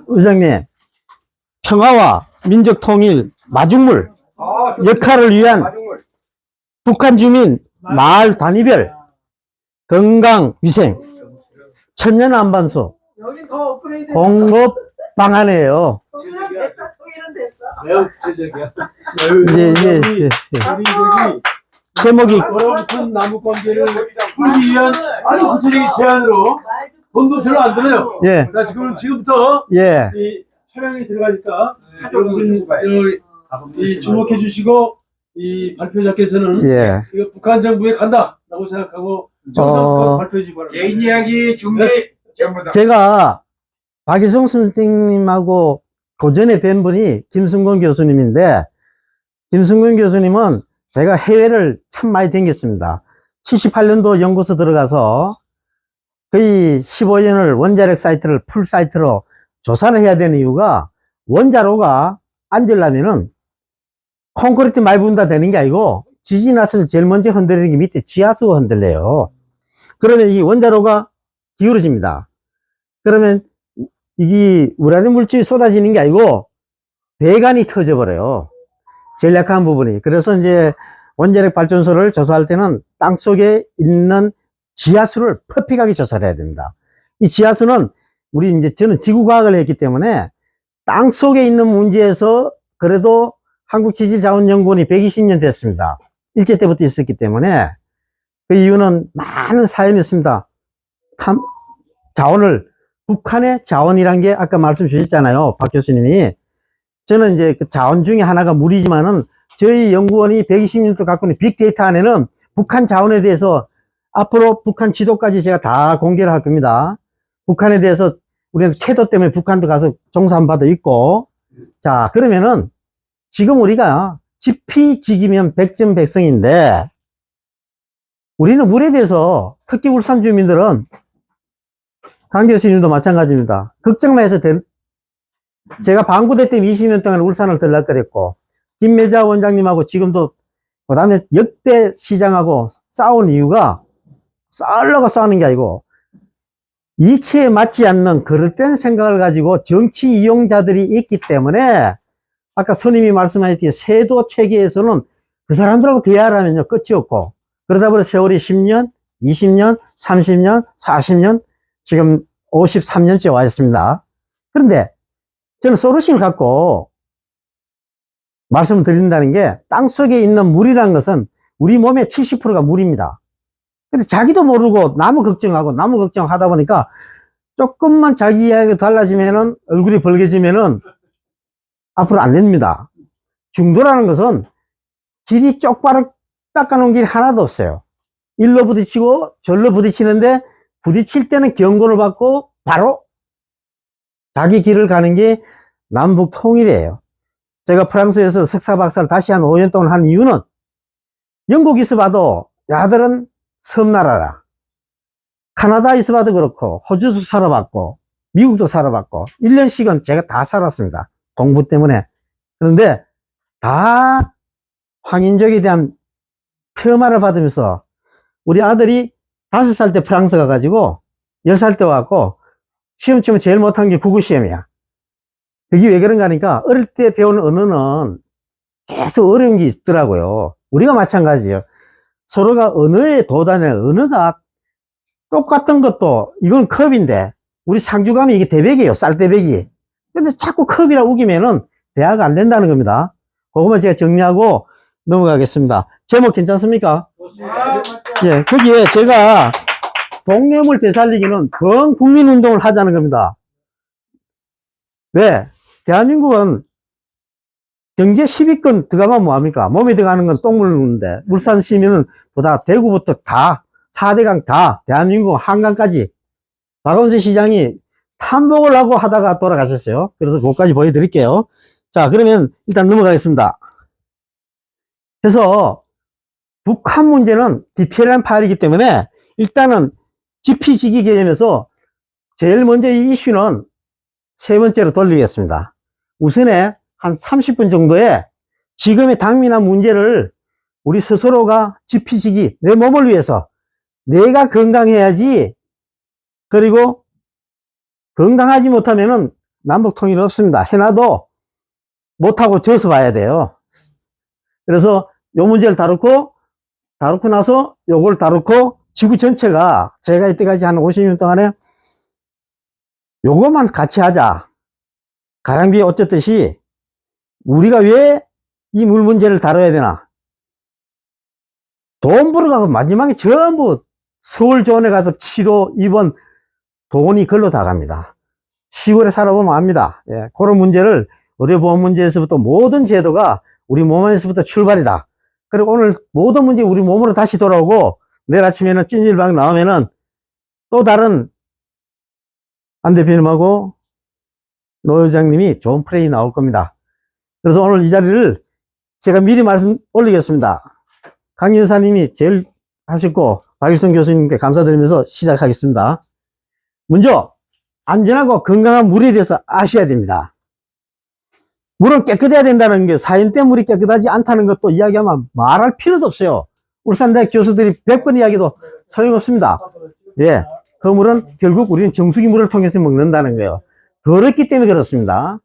의장님, 평화와 민족 통일 마중물 역할을 위한 북한 주민 마을 단위별 건강 위생 천년 안반수 공급 방안이에요. 매우 구체적이야. 이제 제목이 무슨 나무 관계를 풀기 위한 아주 구체적인 제안으로 돈도 별로 안 들어요. 예. 자, 지금부터 예. 이 촬영이 들어가니까 여러분 이 주목해 주시고 이 발표자께서는 예. 이거 북한 정부에 간다라고 생각하고 정성껏 발표해 주기 바랍니다. 개인 이야기 중계 전부 다. 제가 박일성 선생님하고 고전에 뵌 분이 김승권 교수님인데, 김승권 교수님은 제가 해외를 참 많이 다녔습니다. 78년도 연구소 들어가서 거의 15년을 원자력 사이트를 풀 사이트로 조사를 해야 되는 이유가, 원자로가 앉으려면은 콘크리트 많이 부은다 되는 게 아니고 지진 났을 때 제일 먼저 흔들리는 게 밑에 지하수가 흔들려요. 그러면 이 원자로가 기울어집니다. 그러면 이게 우라늄 물질이 쏟아지는 게 아니고 배관이 터져버려요. 제일 약한 부분이. 그래서 이제 원자력 발전소를 조사할 때는 땅 속에 있는 지하수를 퍼픽하게 조사를 해야 됩니다. 이 지하수는 저는 지구과학을 했기 때문에 땅 속에 있는 문제에서 그래도 한국지질자원연구원이 120년 됐습니다. 일제 때부터 있었기 때문에 그 이유는 많은 사연이 있습니다. 자원을, 북한의 자원이란 게 아까 말씀 주셨잖아요. 박 교수님이. 저는 이제 그 자원 중에 하나가 물이지만은 저희 연구원이 120년 동안 갖고 있는 빅데이터 안에는 북한 자원에 대해서 앞으로 북한 지도까지 제가 다 공개를 할 겁니다. 북한에 대해서 우리는 캐도 때문에 북한도 가서 종사한 바도 있고. 자, 그러면은 지금 우리가 지피지기면 백전백승인데 우리는 물에 대해서 특히 울산 주민들은 강 교수님도 마찬가지입니다. 걱정만 해서 제가 방구대 때 20년 동안 울산을 들락거렸고 김매자 원장님하고 지금도 그 다음에 역대 시장하고 싸운 이유가 싸우려고 싸우는 게 아니고 이치에 맞지 않는 그릇된 생각을 가지고 정치 이용자들이 있기 때문에 아까 스님이 말씀하셨듯이 세도 체계에서는 그 사람들하고 대화를 하면요 끝이 없고 그러다 보니 세월이 10년, 20년, 30년, 40년 지금 53년째 와 있습니다. 그런데 저는 솔루션을 갖고 말씀을 드린다는 게 땅속에 있는 물이라는 것은 우리 몸의 70%가 물입니다. 근데 자기도 모르고 나무 걱정하다 보니까 조금만 자기 이야기가 달라지면은 얼굴이 벌개지면은 앞으로 안 됩니다. 중도라는 것은 길이 쪽바로 닦아놓은 길이 하나도 없어요. 일로 부딪히고 절로 부딪히는데 부딪힐 때는 경고를 받고 바로 자기 길을 가는 게 남북 통일이에요. 제가 프랑스에서 석사 박사를 다시 한 5년 동안 한 이유는 영국 있어봐도 야들은 섬나라라. 카나다 있어봐도 그렇고 호주도 살아봤고 미국도 살아봤고 1년씩은 제가 다 살았습니다. 공부 때문에. 그런데 다 황인족에 대한 폄하를 받으면서 우리 아들이 5살 때 프랑스 가가지고 10살 때 와갖고 시험 치면 제일 못한 게 국어 시험이야. 그게 왜 그런가 하니까 어릴 때 배우는 언어는 계속 어려운 게 있더라고요. 우리가 마찬가지예요. 서로가 언어에 도달해 언어가 똑같은 것도 이건 컵인데 우리 상주감이 이게 대백이에요. 쌀대백이. 근데 자꾸 컵이라 우기면은 대화가 안 된다는 겁니다. 그것만 제가 정리하고 넘어가겠습니다. 제목 괜찮습니까? 예, 거기에 제가 동념을 되살리기는 범국민운동을 하자는 겁니다. 왜? 대한민국은 경제 10위권 들어가면 뭐합니까? 몸에 들어가는 건 똥물 누는데 울산 시민은 보다 대구부터 다 4대강 다 대한민국 한강까지 박원순 시장이 탐복을 하고 하다가 돌아가셨어요. 그래서 그것까지 보여드릴게요. 자, 그러면 일단 넘어가겠습니다. 그래서 북한 문제는 디테일한 파일이기 때문에 일단은 지피지기 개념에서 제일 먼저 이 이슈는 세 번째로 돌리겠습니다. 우선에 한 30분 정도에 지금의 당면한 문제를 우리 스스로가 지피지기, 내 몸을 위해서 내가 건강해야지, 그리고 건강하지 못하면은 남북 통일 없습니다. 해놔도 못하고 져서 봐야 돼요. 그래서 요 문제를 다루고 나서 요걸 다루고 지구 전체가 제가 이때까지 한 50년 동안에 요것만 같이 하자. 가랑비에 옷 젖듯이 우리가 왜 이 물 문제를 다뤄야 되나? 돈 벌어가고 마지막에 전부 서울병원에 가서 치료, 입원, 돈이 글로 다 갑니다. 시골에 살아보면 압니다. 예, 그런 문제를 의료보험 문제에서부터 모든 제도가 우리 몸 안에서부터 출발이다. 그리고 오늘 모든 문제 우리 몸으로 다시 돌아오고 내일 아침에는 찜질방 나오면은 또 다른 안 대표님하고 노 회장님이 좋은 프레이 나올 겁니다. 그래서 오늘 이 자리를 제가 미리 말씀 올리겠습니다. 강 여사님이 제일 하셨고 박일성 교수님께 감사드리면서 시작하겠습니다. 먼저 안전하고 건강한 물에 대해서 아셔야 됩니다. 물은 깨끗해야 된다는 게 사인대 물이 깨끗하지 않다는 것도 이야기하면 말할 필요도 없어요. 울산대학 교수들이 100번 이야기도 소용없습니다. 예, 그 물은 결국 우리는 정수기 물을 통해서 먹는다는 거예요. 더럽기 때문에 그렇습니다.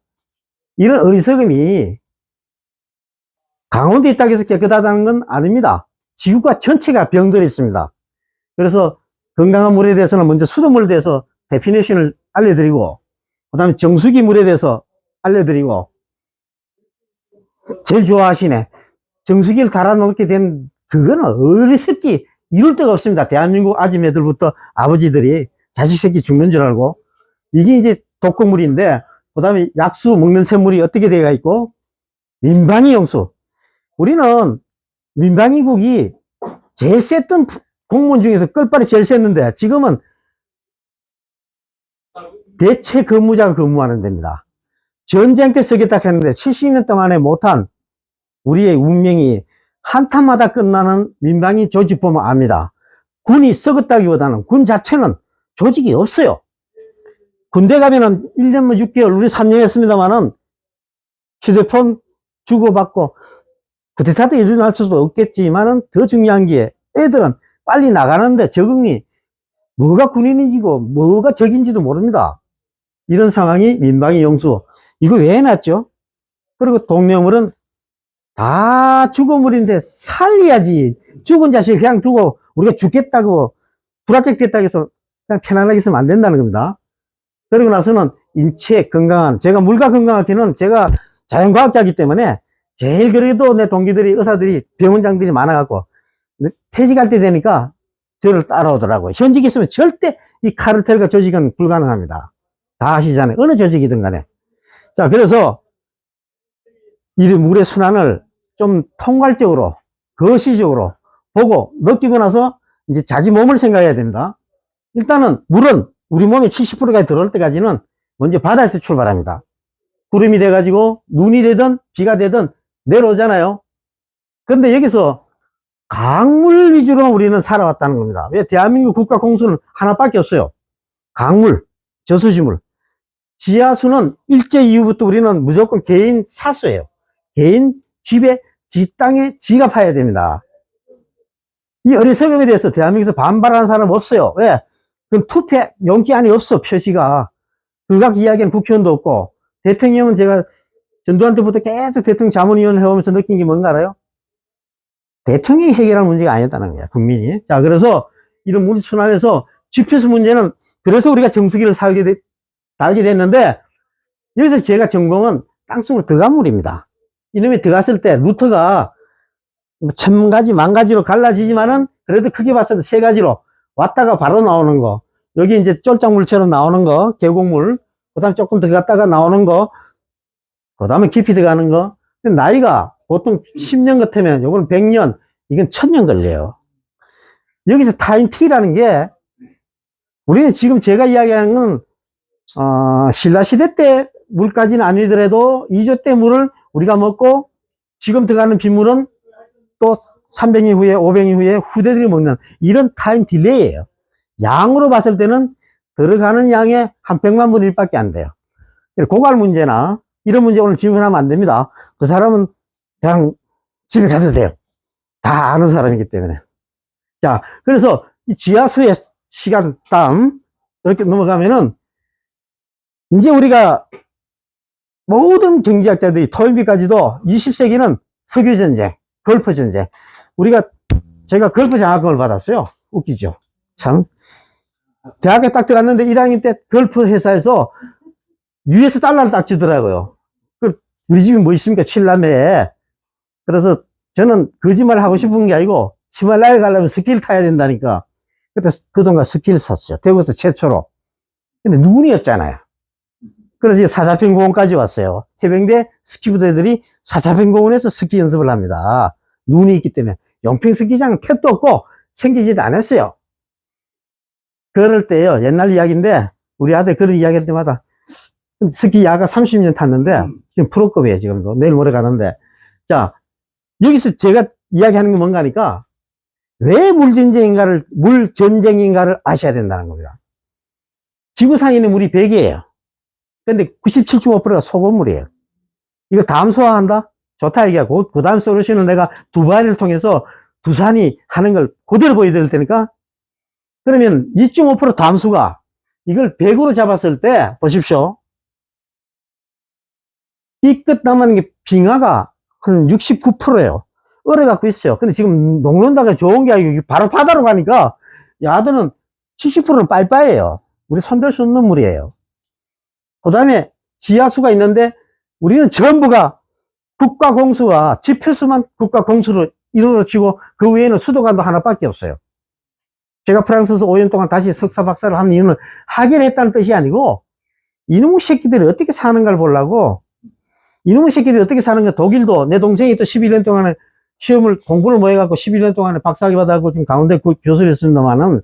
이런 어리석음이 강원도 있다고 해서 깨끗하다는 건 아닙니다. 지구가 전체가 병들어 있습니다. 그래서 건강한 물에 대해서는 먼저 수돗물에 대해서 데피니션을 알려드리고 그 다음에 정수기 물에 대해서 알려드리고 제일 좋아하시네. 정수기를 달아놓게 된 그거는 어리석기 이럴 데가 없습니다. 대한민국 아줌매들부터 아버지들이 자식 새끼 죽는 줄 알고 이게 이제 독극물인데 그 다음에 약수 먹는 샘물이 어떻게 되어 있고 민방위 용수. 우리는 민방위국이 제일 셌던 공무원 중에서 끌바리 제일 셌는데 지금은 대체 근무자가 근무하는 데입니다. 전쟁 때 쓰겠다 했는데 70년 동안에 못한 우리의 운명이 한탄마다 끝나는 민방위 조직 보면 압니다. 군이 썩었다기보다는 군 자체는 조직이 없어요. 군대 가면은 1년 6개월, 우리 3년 했습니다만은 휴대폰 주고받고 쿠데타도 일어날 수도 없겠지만은 더 중요한 게 애들은 빨리 나가는데 적응이 뭐가 군인인지고 뭐가 적인지도 모릅니다. 이런 상황이 민방위 용수. 이거 왜 해놨죠? 그리고 동료물은 다 죽어물인데 살려야지. 죽은 자식 그냥 두고 우리가 죽겠다고 불합격됐다고 해서 그냥 편안하게 있으면 안 된다는 겁니다. 그리고 나서는 인체 건강한, 제가 물과 건강하기는 제가 자연과학자이기 때문에 제일 그래도 내 동기들이 의사들이 병원장들이 많아갖고 퇴직할 때 되니까 저를 따라오더라고요. 현직에 있으면 절대 이 카르텔과 조직은 불가능합니다. 다 아시잖아요. 어느 조직이든 간에. 자, 그래서 이 물의 순환을 좀 통괄적으로, 거시적으로 보고 느끼고 나서 이제 자기 몸을 생각해야 됩니다. 일단은 물은 우리 몸에 70%까지 들어올 때까지는 먼저 바다에서 출발합니다. 구름이 돼가지고 눈이 되든 비가 되든 내려오잖아요. 그런데 여기서 강물 위주로 우리는 살아왔다는 겁니다. 왜? 대한민국 국가 공수는 하나밖에 없어요. 강물, 저수지물. 지하수는 일제 이후부터 우리는 무조건 개인 사수예요. 개인 집에, 지 땅에 지가 파야 됩니다. 이 어리석음에 대해서 대한민국에서 반발하는 사람 없어요. 왜? 그건 투표 용지 안에 없어, 표시가. 그각 이야기는 국회의원도 없고, 대통령은 제가 전두환 때부터 계속 대통령 자문위원회 해오면서 느낀 게 뭔가 알아요? 대통령이 해결할 문제가 아니었다는 거야, 국민이. 자, 그래서 이런 물순환에서 주표수 문제는 그래서 우리가 정수기를 달게 됐는데, 여기서 제가 전공은 땅속으로 들어간 물입니다. 이놈이 들어갔을 때 루트가 1000가지, 10,000가지로 갈라지지만은 그래도 크게 봤을 때 3가지로 왔다가 바로 나오는 거. 여기 이제 쫄짝물처럼 나오는 거, 계곡물. 그 다음에 조금 들어갔다가 나오는 거. 그 다음에 깊이 들어가는 거. 나이가 보통 10년 같으면 요거는 100년, 이건 1000년 걸려요. 여기서 타임 T라는 게 우리는 지금 제가 이야기하는 건 신라시대 때 물까지는 아니더라도 2조 때 물을 우리가 먹고 지금 들어가는 빗물은 또 300년 후에 500년 후에 후대들이 먹는 이런 타임 딜레이예요. 양으로 봤을 때는 들어가는 양의 한 100만 분의 1밖에 안 돼요. 고갈 문제나 이런 문제 오늘 질문하면 안 됩니다. 그 사람은 그냥 집에 가도 돼요. 다 아는 사람이기 때문에. 자, 그래서 이 지하수의 시간 땀 이렇게 넘어가면은 이제 우리가 모든 경제학자들이 토인비까지도 20세기는 석유전쟁, 걸프전쟁. 제가 걸프 장학금을 받았어요. 웃기죠. 참. 대학에 딱 들어갔는데 1학년 때 걸프 회사에서 US 달러를 딱 주더라고요. 우리 집이 뭐 있습니까? 7남매에. 그래서 저는 거짓말을 하고 싶은 게 아니고 히말라야 가려면 스키를 타야 된다니까. 그때 그 동안 스키를 샀어요. 대구에서 최초로. 근데 눈이 없잖아요. 그래서 사자평공원까지 왔어요. 해병대 스키부대들이 사자평공원에서 스키 연습을 합니다. 눈이 있기 때문에. 용평 스키장은 탭도 없고 생기지도 않았어요. 그럴 때요, 옛날 이야기인데, 우리 아들 그런 이야기 할 때마다, 스키 야가 30년 탔는데, 지금 프로급이에요, 지금도. 내일 모레 가는데. 자, 여기서 제가 이야기하는 게 뭔가 하니까, 왜 물전쟁인가를 아셔야 된다는 겁니다. 지구상에 있는 물이 100이에요. 근데 97.5%가 소금물이에요. 이거 담소화한다? 좋다 얘기하고, 그 다음 솔루션은 내가 두바이를 통해서 두산이 하는 걸 그대로 보여드릴 테니까, 그러면 2.5% 담수가 이걸 100으로 잡았을 때, 보십시오. 이 끝 남은 게 빙하가 한 69%예요. 얼어갖고 있어요. 근데 지금 녹는다가 좋은 게 아니고 바로 바다로 가니까 야드는 70%는 빠이빠이예요. 우리 손댈 수 없는 물이에요. 그 다음에 지하수가 있는데 우리는 전부가 국가공수와 지표수만 국가공수로 이루어지고 그 외에는 수도관도 하나밖에 없어요. 제가 프랑스에서 5년 동안 다시 석사 박사를 한 이유는 학위를 했다는 뜻이 아니고 이놈의 새끼들이 어떻게 사는가를 보려고. 이놈의 새끼들이 어떻게 사는가. 독일도 내 동생이 또 11년 동안에 공부를 뭐 해갖고 11년 동안에 박사학위 받아갖고 지금 강원대 교수를 했습니다만은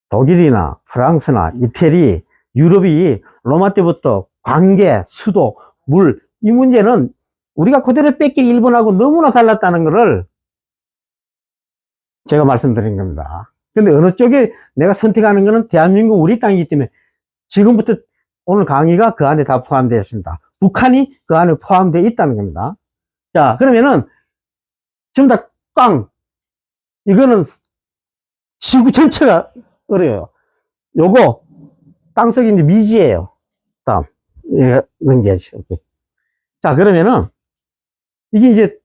독일이나 프랑스나 이태리, 유럽이 로마 때부터 관계, 수도, 물, 이 문제는 우리가 그대로 뺏긴 일본하고 너무나 달랐다는 것을 제가 말씀드린 겁니다. 근데 어느 쪽에 내가 선택하는 것은 대한민국 우리 땅이기 때문에 지금부터 오늘 강의가 그 안에 다 포함되어 있습니다. 북한이 그 안에 포함되어 있다는 겁니다. 자, 그러면은 전부 다 꽝. 이거는 지구 전체가 어려요. 요거 땅속에 이제 미지예요. 다음. 예, 넘겨야지. 오케이. 자, 그러면은 이게 이제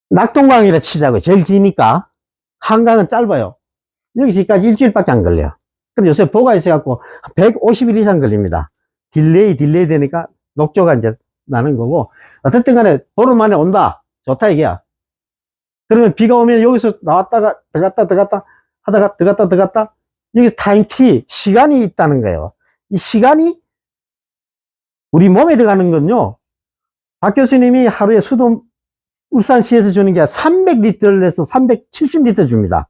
낙동강이라 치자고요. 제일 기니까. 한강은 짧아요. 여기서까지 일주일밖에 안 걸려요. 근데 요새 보가 있어갖고 150일 이상 걸립니다. 딜레이 되니까 녹조가 이제 나는 거고, 어쨌든 간에 보름 만에 온다. 좋다 이게야. 그러면 비가 오면 여기서 나왔다가 들어갔다 하다가 들어갔다 여기 타임키 시간이 있다는 거예요. 이 시간이 우리 몸에 들어가는 건요, 박 교수님이 하루에 수도 울산시에서 주는 게 300리터에서 370리터 줍니다.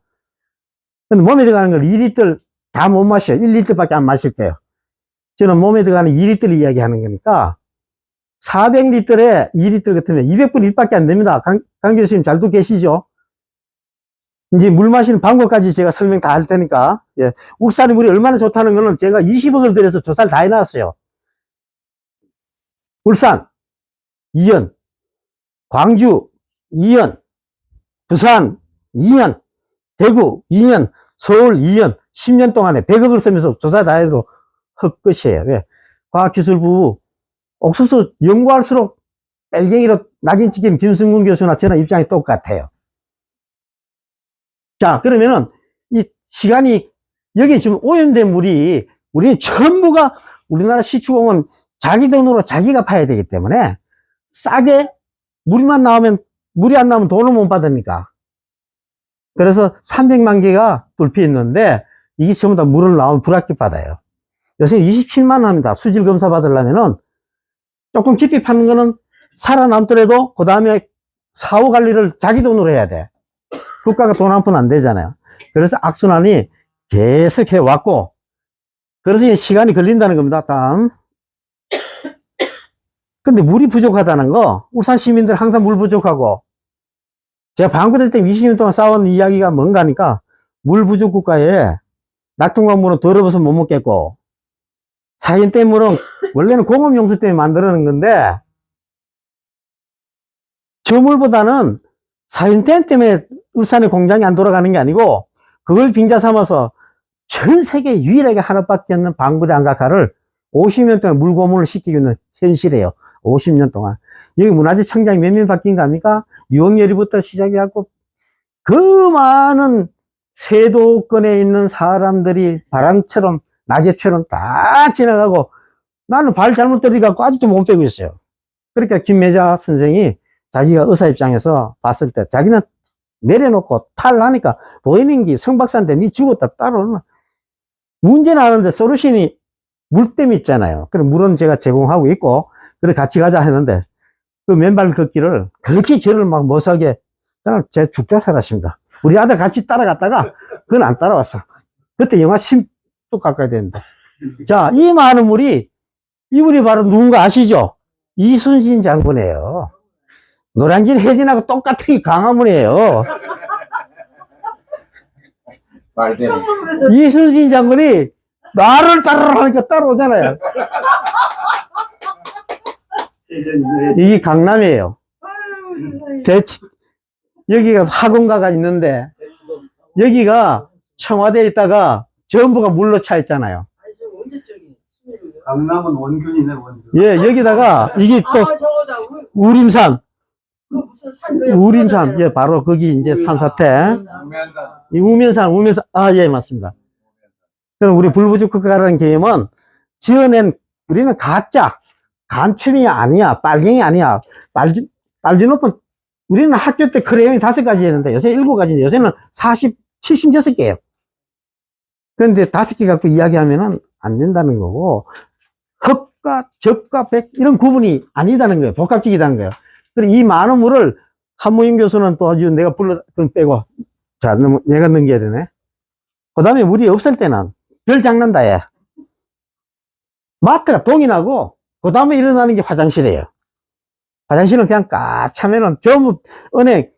근데 몸에 들어가는 걸 2리터 다 못 마셔요. 1리터밖에 안 마실 거예요. 저는 몸에 들어가는 2리터를 이야기하는 거니까 400리터에 2리터 같으면 200분의 1밖에 안 됩니다. 강 교수님 잘 듣고 계시죠? 이제 물 마시는 방법까지 제가 설명 다 할 테니까. 예. 울산의 물이 얼마나 좋다는 거는 제가 20억을 들여서 조사를 다 해놨어요. 울산 2년, 광주 2년, 부산 2년, 대구 2년, 서울 2년, 10년 동안에 100억을 쓰면서 조사 다 해도 헛것이에요. 왜? 과학기술부 옥수수 연구할수록 뺄갱이로 낙인 찍힌 김승근 교수나 저는 입장이 똑같아요. 자, 그러면은 이 시간이 여기 지금 오염된 물이 우리 전부가 우리나라 시추공은 자기 돈으로 자기가 파야 되기 때문에 싸게 물이 안 나오면 돈을 못 받으니까. 그래서 300만 개가 돌피 있는데 이게 전부 다 물을 나오면 불합격 받아요. 요새 27만 원 합니다. 수질 검사 받으려면은 조금 깊이 파는 거는 살아남더라도 그 다음에 사후 관리를 자기 돈으로 해야 돼. 국가가 돈 한 푼 안 되잖아요. 그래서 악순환이 계속 해왔고, 그래서 시간이 걸린다는 겁니다. 다음. 근데 물이 부족하다는 거, 울산 시민들 항상 물 부족하고, 제가 방구대 때 20년 동안 싸운 이야기가 뭔가 하니까, 물 부족 국가에 낙동강 물은 더러워서 못 먹겠고, 사인댐 물은 원래는 공업용수 때문에 만들어낸 건데, 저 물보다는 사인댐 때문에 울산의 공장이 안 돌아가는 게 아니고, 그걸 빙자 삼아서 전 세계 유일하게 하나밖에 없는 방부대 안각화를 50년 동안 물고문을 시키고 있는 현실이에요. 50년 동안. 여기 문화재 청장이 몇 명 바뀐 거 아닙니까? 유흥열이부터 시작해갖고 그 많은 세도권에 있는 사람들이 바람처럼 낙엽처럼 다 지나가고 나는 발 잘못 들이갖고 아직도 못 빼고 있어요. 그러니까 김매자 선생이 자기가 의사 입장에서 봤을 때 자기는 내려놓고 탈하니까 보이는 게 성박사인데 니 죽었다 따로 문제는 아는데 솔루션이 물댐 있잖아요. 그럼 물은 제가 제공하고 있고 그래 같이 가자 했는데 그 맨발 걷기를 그렇게 저를 막 못살게 저는 제 죽자 살았습니다. 우리 아들 같이 따라갔다가 그건 안 따라왔어. 그때 영하 10도 가까이 됐는데 자, 이 많은 물이 이분이 바로 누군가 아시죠? 이순신 장군이에요. 노량진 혜진하고 똑같은 강화문이에요. 말대로. 이순신 장군이 나를 따라하니까 따라오잖아요. 이게 강남이에요. 여기가 학원가가 있는데 여기가 청와대에 있다가 전부가 물로 차 있잖아요. 강남은 원균이네, 원균. 예, 여기다가 이게 또 우림산. 우림산, 예, 바로 거기 이제 산사태. 이 우면산, 아, 예, 맞습니다. 그럼 우리 불부지국가라는 개념은 지어낸, 우리는 가짜, 간첩이 아니야, 빨갱이 아니야, 빨주노은 우리는 학교 때 크레용이 5가지였는데 요새 7가지인데 요새는 76개예요. 그런데 5개 갖고 이야기하면은 안 된다는 거고, 흑과 적과 백, 이런 구분이 아니다는 거예요. 복합적이다는 거예요. 그리고 이 많은 물을 한무임 교수는 또 아주 내가 그럼 빼고, 자, 내가 넘겨야 되네. 그 다음에 물이 없을 때는 별 장난다, 해. 마트가 동이나고, 그 다음에 일어나는 게 화장실이에요. 화장실은 그냥 까차면은 전부 은행,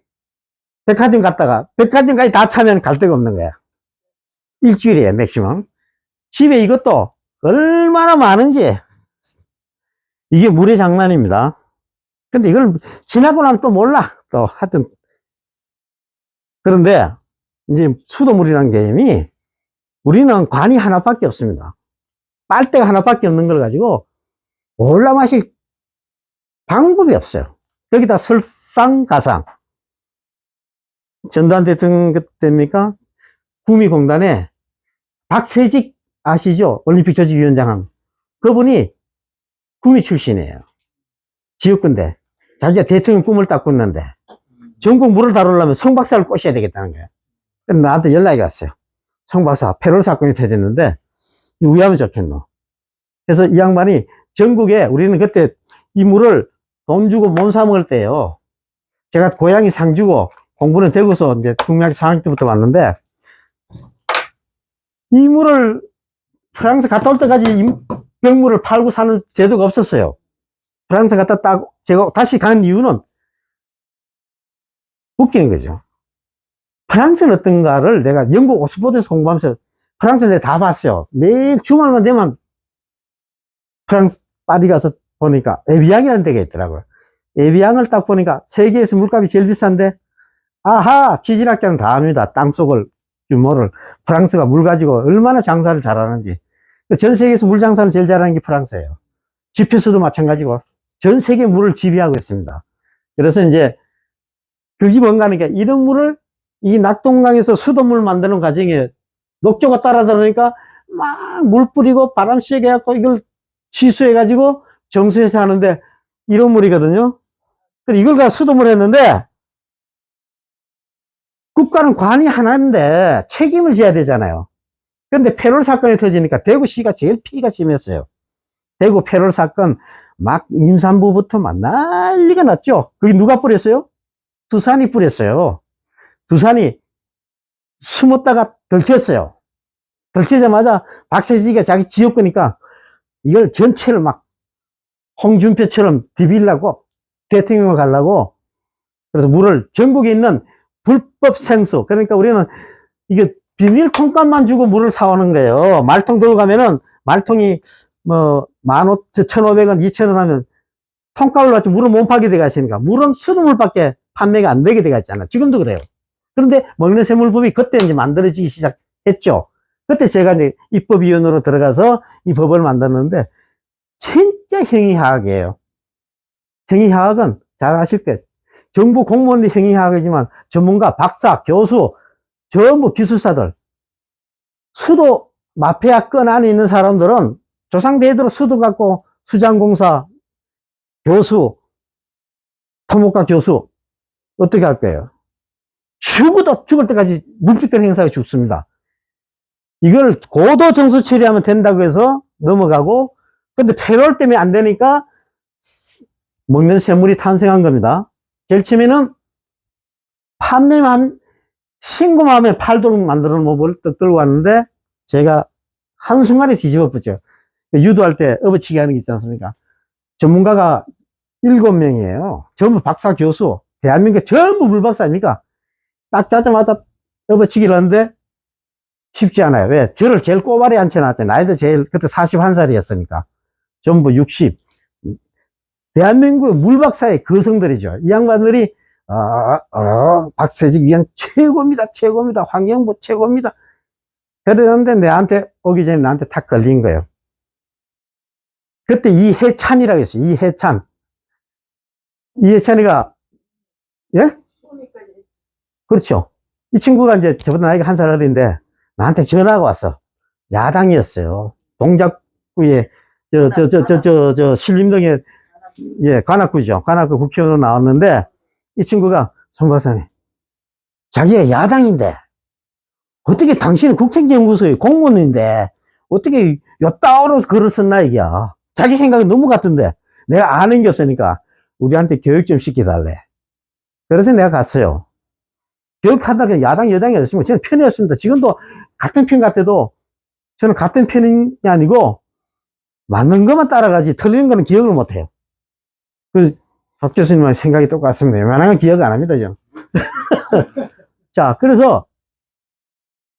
백화점 갔다가, 백화점까지 다 차면 갈 데가 없는 거야. 일주일이에요, 맥시멈. 집에 이것도 얼마나 많은지. 이게 물의 장난입니다. 근데 이걸 지나고 나면 또 몰라. 또 하여튼. 그런데 이제 수돗물이라는 개념이 우리는 관이 하나밖에 없습니다. 빨대가 하나밖에 없는 걸 가지고 올라 마실 방법이 없어요. 여기다 설상가상. 전두환 대통령 그때입니까? 구미공단에 박세직 아시죠? 올림픽 조직위원장. 그분이 구미 출신이에요. 지역군데. 자기가 대통령 꿈을 딱 꿨는데 전국 물을 다루려면 성박사를 꼬셔야 되겠다는 거예요. 그래서 나한테 연락이 왔어요. 성박사, 페롤 사건이 터졌는데 왜 하면 좋겠노? 그래서 이 양반이 전국에 우리는 그때 이 물을 돈 주고 못 사 먹을 때예요. 제가 고향이 상주고 공부는 대구서 이제 중학교 4학년 때부터 왔는데 이 물을 프랑스 갔다 올 때까지 병물을 팔고 사는 제도가 없었어요. 프랑스 갔다 딱 제가 다시 간 이유는 웃기는 거죠. 프랑스는 어떤가를 내가 영국 옥스퍼드에서 공부하면서 프랑스를 내가 다 봤어요. 매일 주말만 되면 프랑스 파리 가서 보니까 에비앙이라는 데가 있더라고요. 에비앙을 딱 보니까 세계에서 물값이 제일 비싼데 아하, 지질학자는 다 압니다. 땅속을 규모를. 프랑스가 물 가지고 얼마나 장사를 잘하는지. 전 세계에서 물 장사를 제일 잘하는 게 프랑스예요. 지표수도 마찬가지고 전 세계 물을 지배하고 있습니다. 그래서 이제 그게 뭔가 하니까 이런 물을 이 낙동강에서 수돗물 만드는 과정에 녹조가 따라 들어오니까 막 물 뿌리고 바람 쐬게 해갖고 이걸 취수해가지고 정수해서 하는데 이런 물이거든요. 이걸 가 수돗물 했는데 국가는 관이 하나인데 책임을 져야 되잖아요. 그런데 페롤 사건이 터지니까 대구시가 제일 피해가 심했어요. 대구 페롤 사건 막 임산부부터 막 난리가 났죠. 그게 누가 뿌렸어요? 두산이 뿌렸어요. 두산이 숨었다가 들켰어요. 들키자마자 박세지가 자기 지역구니까 이걸 전체를 막 홍준표처럼 디비려고 대통령을 가려고 그래서 물을 전국에 있는 불법 생수 그러니까 우리는 이게 비닐 통값만 주고 물을 사오는 거예요. 말통 들고 가면은 말통이 뭐 1,500원, 2,000원 하면 통값을 받지 물을 못 팔게 돼가 있으니까 물은 수돗물밖에 판매가 안 되게 돼가 있잖아. 지금도 그래요. 그런데 먹는 샘물법이 그때 이제 만들어지기 시작했죠. 그때 제가 이제 입법위원으로 들어가서 이 법을 만들었는데, 진짜 형이하학이에요. 형이하학은 잘 아실 거예요. 정부 공무원이 형이하학이지만 전문가, 박사, 교수, 전부 기술사들, 수도 마피아권 안에 있는 사람들은 조상대대로 수도 갖고 수장공사, 교수, 토목과 교수, 어떻게 할 거예요? 죽어도 죽을 때까지 묵비권 행사하고 죽습니다. 이걸 고도 정수 처리하면 된다고 해서 넘어가고, 근데 패롤 때문에 안 되니까 먹는 쇠물이 탄생한 겁니다. 제일 처음에는 판매만, 신고만 팔도록 만들어 놓은 법을 들고 왔는데, 제가 한순간에 뒤집어 보죠. 유도할 때 업어치기 하는 게 있지 않습니까? 전문가가 7명이에요. 전부 박사, 교수. 대한민국 전부 물박사입니까? 딱 짜자마자 업어치기를 하는데 쉽지 않아요. 왜? 저를 제일 꼬발에 앉혀놨잖아요. 나이도 제일, 그때 41살이었으니까. 전부 60. 대한민국 물박사의 거성들이죠. 이 양반들이, 박세직 위원 최고입니다. 최고입니다. 환경부 최고입니다. 그러는데 내한테 오기 전에 나한테 탁 걸린 거예요. 그때 이해찬이라고 했어요. 이해찬. 이해찬이가, 예? 그렇죠. 이 친구가 이제 저보다 나이가 한 살 어린데 나한테 전화가 왔어. 야당이었어요. 동작구에, 신림동에, 예, 관악구죠. 관악구 국회의원으로 나왔는데 이 친구가, 송 박사님, 자기가 야당인데 어떻게 당신은 국정연구소의 공무원인데 어떻게 요따오로 글을 썼나 이게야. 자기 생각이 너무 같은데 내가 아는 게 없으니까 우리한테 교육 좀 시켜달래. 그래서 내가 갔어요. 교육하다가 야당 여당이 없으면 저는 편이었습니다. 지금도 같은 편 같아도 저는 같은 편이 아니고 맞는 것만 따라가지 틀리는 거는 기억을 못해요. 그 박 교수님과 생각이 똑같습니다. 웬만한 건 기억 안 합니다. 저는. 자, 그래서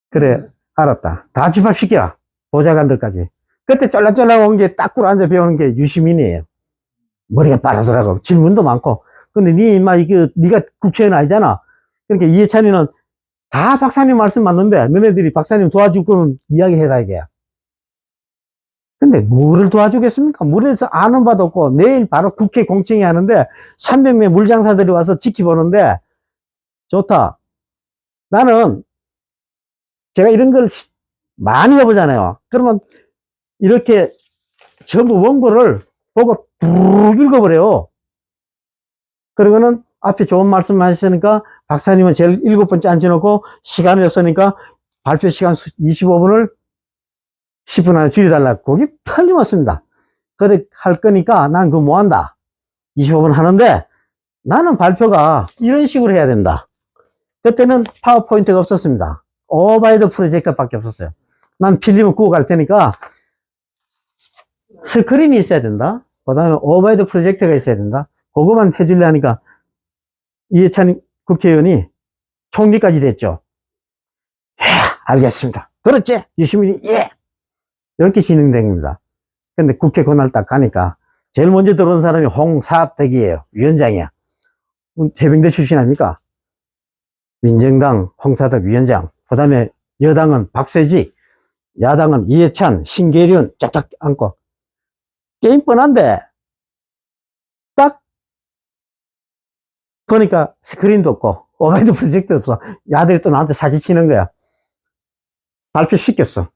그래, 알았다. 다 집합시켜라. 보좌관들까지. 그때 쫄락쫄락 온 게 딱 꿇어 앉아 배우는 게 유시민이에요. 머리가 빠르더라고. 질문도 많고. 근데 네가 국회의원 아니잖아. 그러니까 이해찬이는 다 박사님 말씀 맞는데 너네들이 박사님 도와줄 거는 이야기해라 이게야. 근데 뭐를 도와주겠습니까? 물에서 아는 바도 없고 내일 바로 국회 공청회 하는데 300명 물장사들이 와서 지켜보는데 좋다. 나는 제가 이런 걸 많이 해보잖아요. 그러면 이렇게 전부 원고를 보고 쭉 읽어버려요. 그러고는 앞에 좋은 말씀 하셨으니까 박사님은 제일 7번째 앉혀놓고 시간이 없으니까 발표 시간 25분을 10분 안에 줄여달라고. 거기 틀림없습니다. 그래 할 거니까 난 그거 뭐 한다. 25분 하는데 나는 발표가 이런 식으로 해야 된다. 그때는 파워포인트가 없었습니다. 오바이드 프로젝터밖에 없었어요. 난 필름을 구워 갈 테니까 스크린이 있어야 된다. 그 다음에 오바이드 프로젝터가 있어야 된다. 그거만 해주려 하니까 이해찬 국회의원이 총리까지 됐죠. 예, 알겠습니다. 들었지? 유시민이 예. 이렇게 진행된 겁니다. 근데 국회 그날 딱 가니까 제일 먼저 들어온 사람이 홍사덕이에요. 위원장이야. 해병대 출신 아닙니까? 민정당 홍사덕 위원장. 그 다음에 여당은 박세직, 야당은 이해찬, 신계륜 쫙쫙 앉고. 게임 뻔한데 딱 보니까 스크린도 없고 오바이드 프로젝트도 없어. 야들이 또 나한테 사기치는 거야. 발표 시켰어.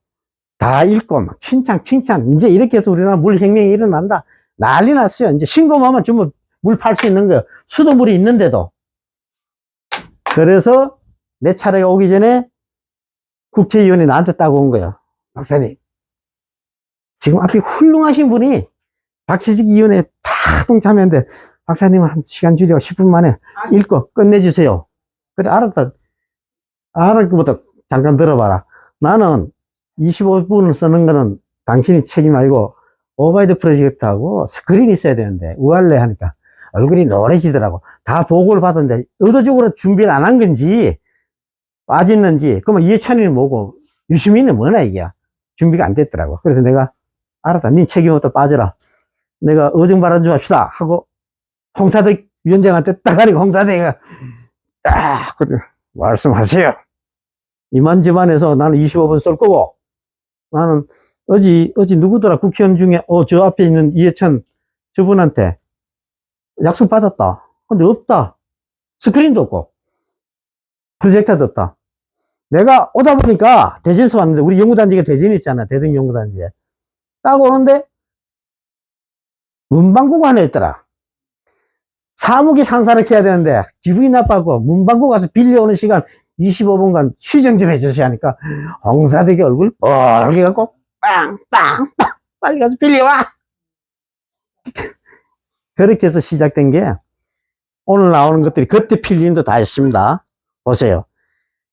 다 읽고 막 칭찬 이제 이렇게 해서 우리나라 물혁명이 일어난다. 난리 났어요. 이제 신고만 하면 전부 물 팔 수 있는 거예요. 수돗물이 있는데도. 그래서 내 차례가 오기 전에 국회의원이 나한테 딱 온 거예요. 박사님, 지금 앞에 훌륭하신 분이 박세직 의원에 다 동참했는데 박사님은 한 시간 줄여 10분 만에 읽고 끝내주세요. 그래, 알았다. 알았고부터 잠깐 들어봐라. 나는 25분을 쓰는 거는 당신이 책임 아니고 오바이드 프로젝트하고 스크린이 있어야 되는데 우할래 하니까 얼굴이 노래지더라고. 다 보고를 받았는데 의도적으로 준비를 안 한 건지 빠졌는지. 그러면 이해찬이는 뭐고 유시민은 뭐나 이게 준비가 안 됐더라고. 그래서 내가 알았다. 네 책임부터 빠져라. 내가 어정바람 좀 합시다 하고 홍사덕 위원장한테 딱 하니까 홍사덕이가 딱 그래 말씀하세요. 이만저만해서 나는 25분 쓸 거고 나는 어제 누구더라 국회의원 중에 저 앞에 있는 이해찬 저분한테 약속 받았다. 근데 없다. 스크린도 없고 프로젝터도 없다. 내가 오다 보니까 대전에서 왔는데 우리 연구단지가 대전에 있잖아. 대전 연구단지에 딱 오는데 문방구가 하나 있더라. 사무기 상사를 해야 되는데 기분이 나빠고 문방구 가서 빌려오는 시간 25분간 휴정 좀 해주셔야 하니까 홍사되게 얼굴 뻘게 갖고 빵빵빵 빨리 가서 빌려와. 그렇게 해서 시작된 게 오늘 나오는 것들이 그때 필름도 다 있습니다. 보세요.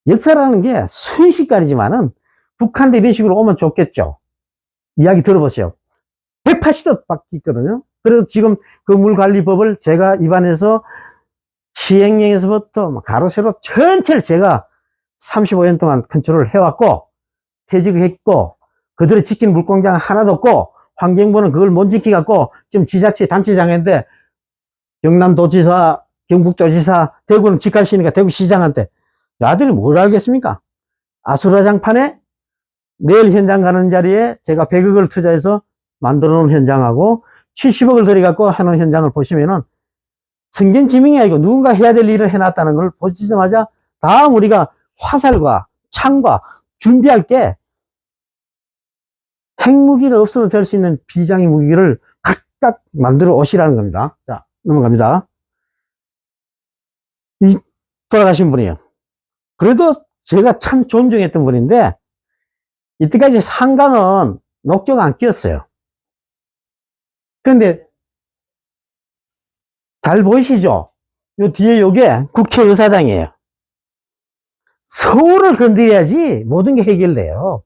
역사라는 게 순식간이지만은 북한도 이런 식으로 오면 좋겠죠. 이야기 들어보세요. 180도 바뀌거든요. 그래서 지금 건물관리법을 제가 입안해서 시행령에서부터 가로 세로 전체를 제가 35년 동안 컨트롤을 해왔고 퇴직했고 그들을 지키는 물공장 하나도 없고 환경부는 그걸 못 지키갖고 지금 지자체 단체장인데 경남도지사, 경북도지사, 대구는 직할시니까 대구시장한테 아들이 뭘 알겠습니까? 아수라장판에 내일 현장 가는 자리에 제가 100억을 투자해서 만들어 놓은 현장하고 70억을 들여갖고 하는 현장을 보시면은 성견지명이 아니고 누군가 해야 될 일을 해놨다는 걸 보시자마자 다음 우리가 화살과 창과 준비할 게 핵무기가 없어도 될 수 있는 비장의 무기를 각각 만들어 오시라는 겁니다. 자, 넘어갑니다. 이 돌아가신 분이에요. 그래도 제가 참 존중했던 분인데 이때까지 상강은 녹조가 안 끼었어요. 그런데 잘 보이시죠? 요 뒤에 요게 국회의사당이에요. 서울을 건드려야지 모든 게 해결돼요.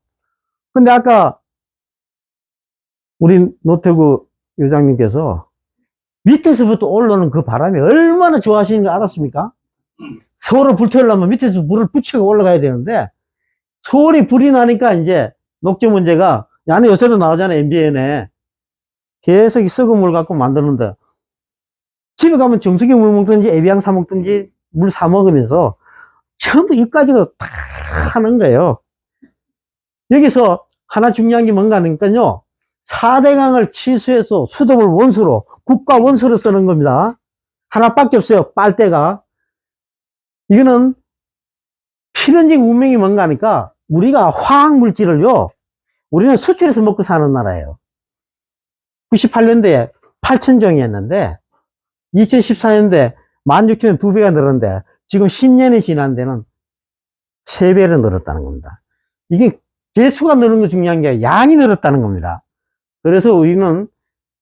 근데 아까 우리 노태구 의장님께서 밑에서부터 올라오는 그 바람이 얼마나 좋아하시는 거 알았습니까? 서울을 불태우려면 밑에서 물을 붙이고 올라가야 되는데 서울이 불이 나니까 이제 녹조 문제가 안에 요새도 나오잖아요. MBN에 계속 이 썩은 물 갖고 만드는데 집에 가면 정수기 물 먹든지 에비앙 사 먹든지 물 사 먹으면서 전부 입가지고 다 하는 거예요. 여기서 하나 중요한 게 뭔가 하니까요. 4대강을 취수해서 수돗물 원수로 국가 원수로 쓰는 겁니다. 하나밖에 없어요. 빨대가. 이거는 필연적 운명이 뭔가 하니까 우리가 화학물질을요. 우리는 수출해서 먹고 사는 나라예요. 98년도에 8,000종이었는데 2014년도에 16,000원 2배가 늘었는데 지금 10년이 지난 데는 3배로 늘었다는 겁니다. 이게 개수가 늘는 거 중요한 게 양이 늘었다는 겁니다. 그래서 우리는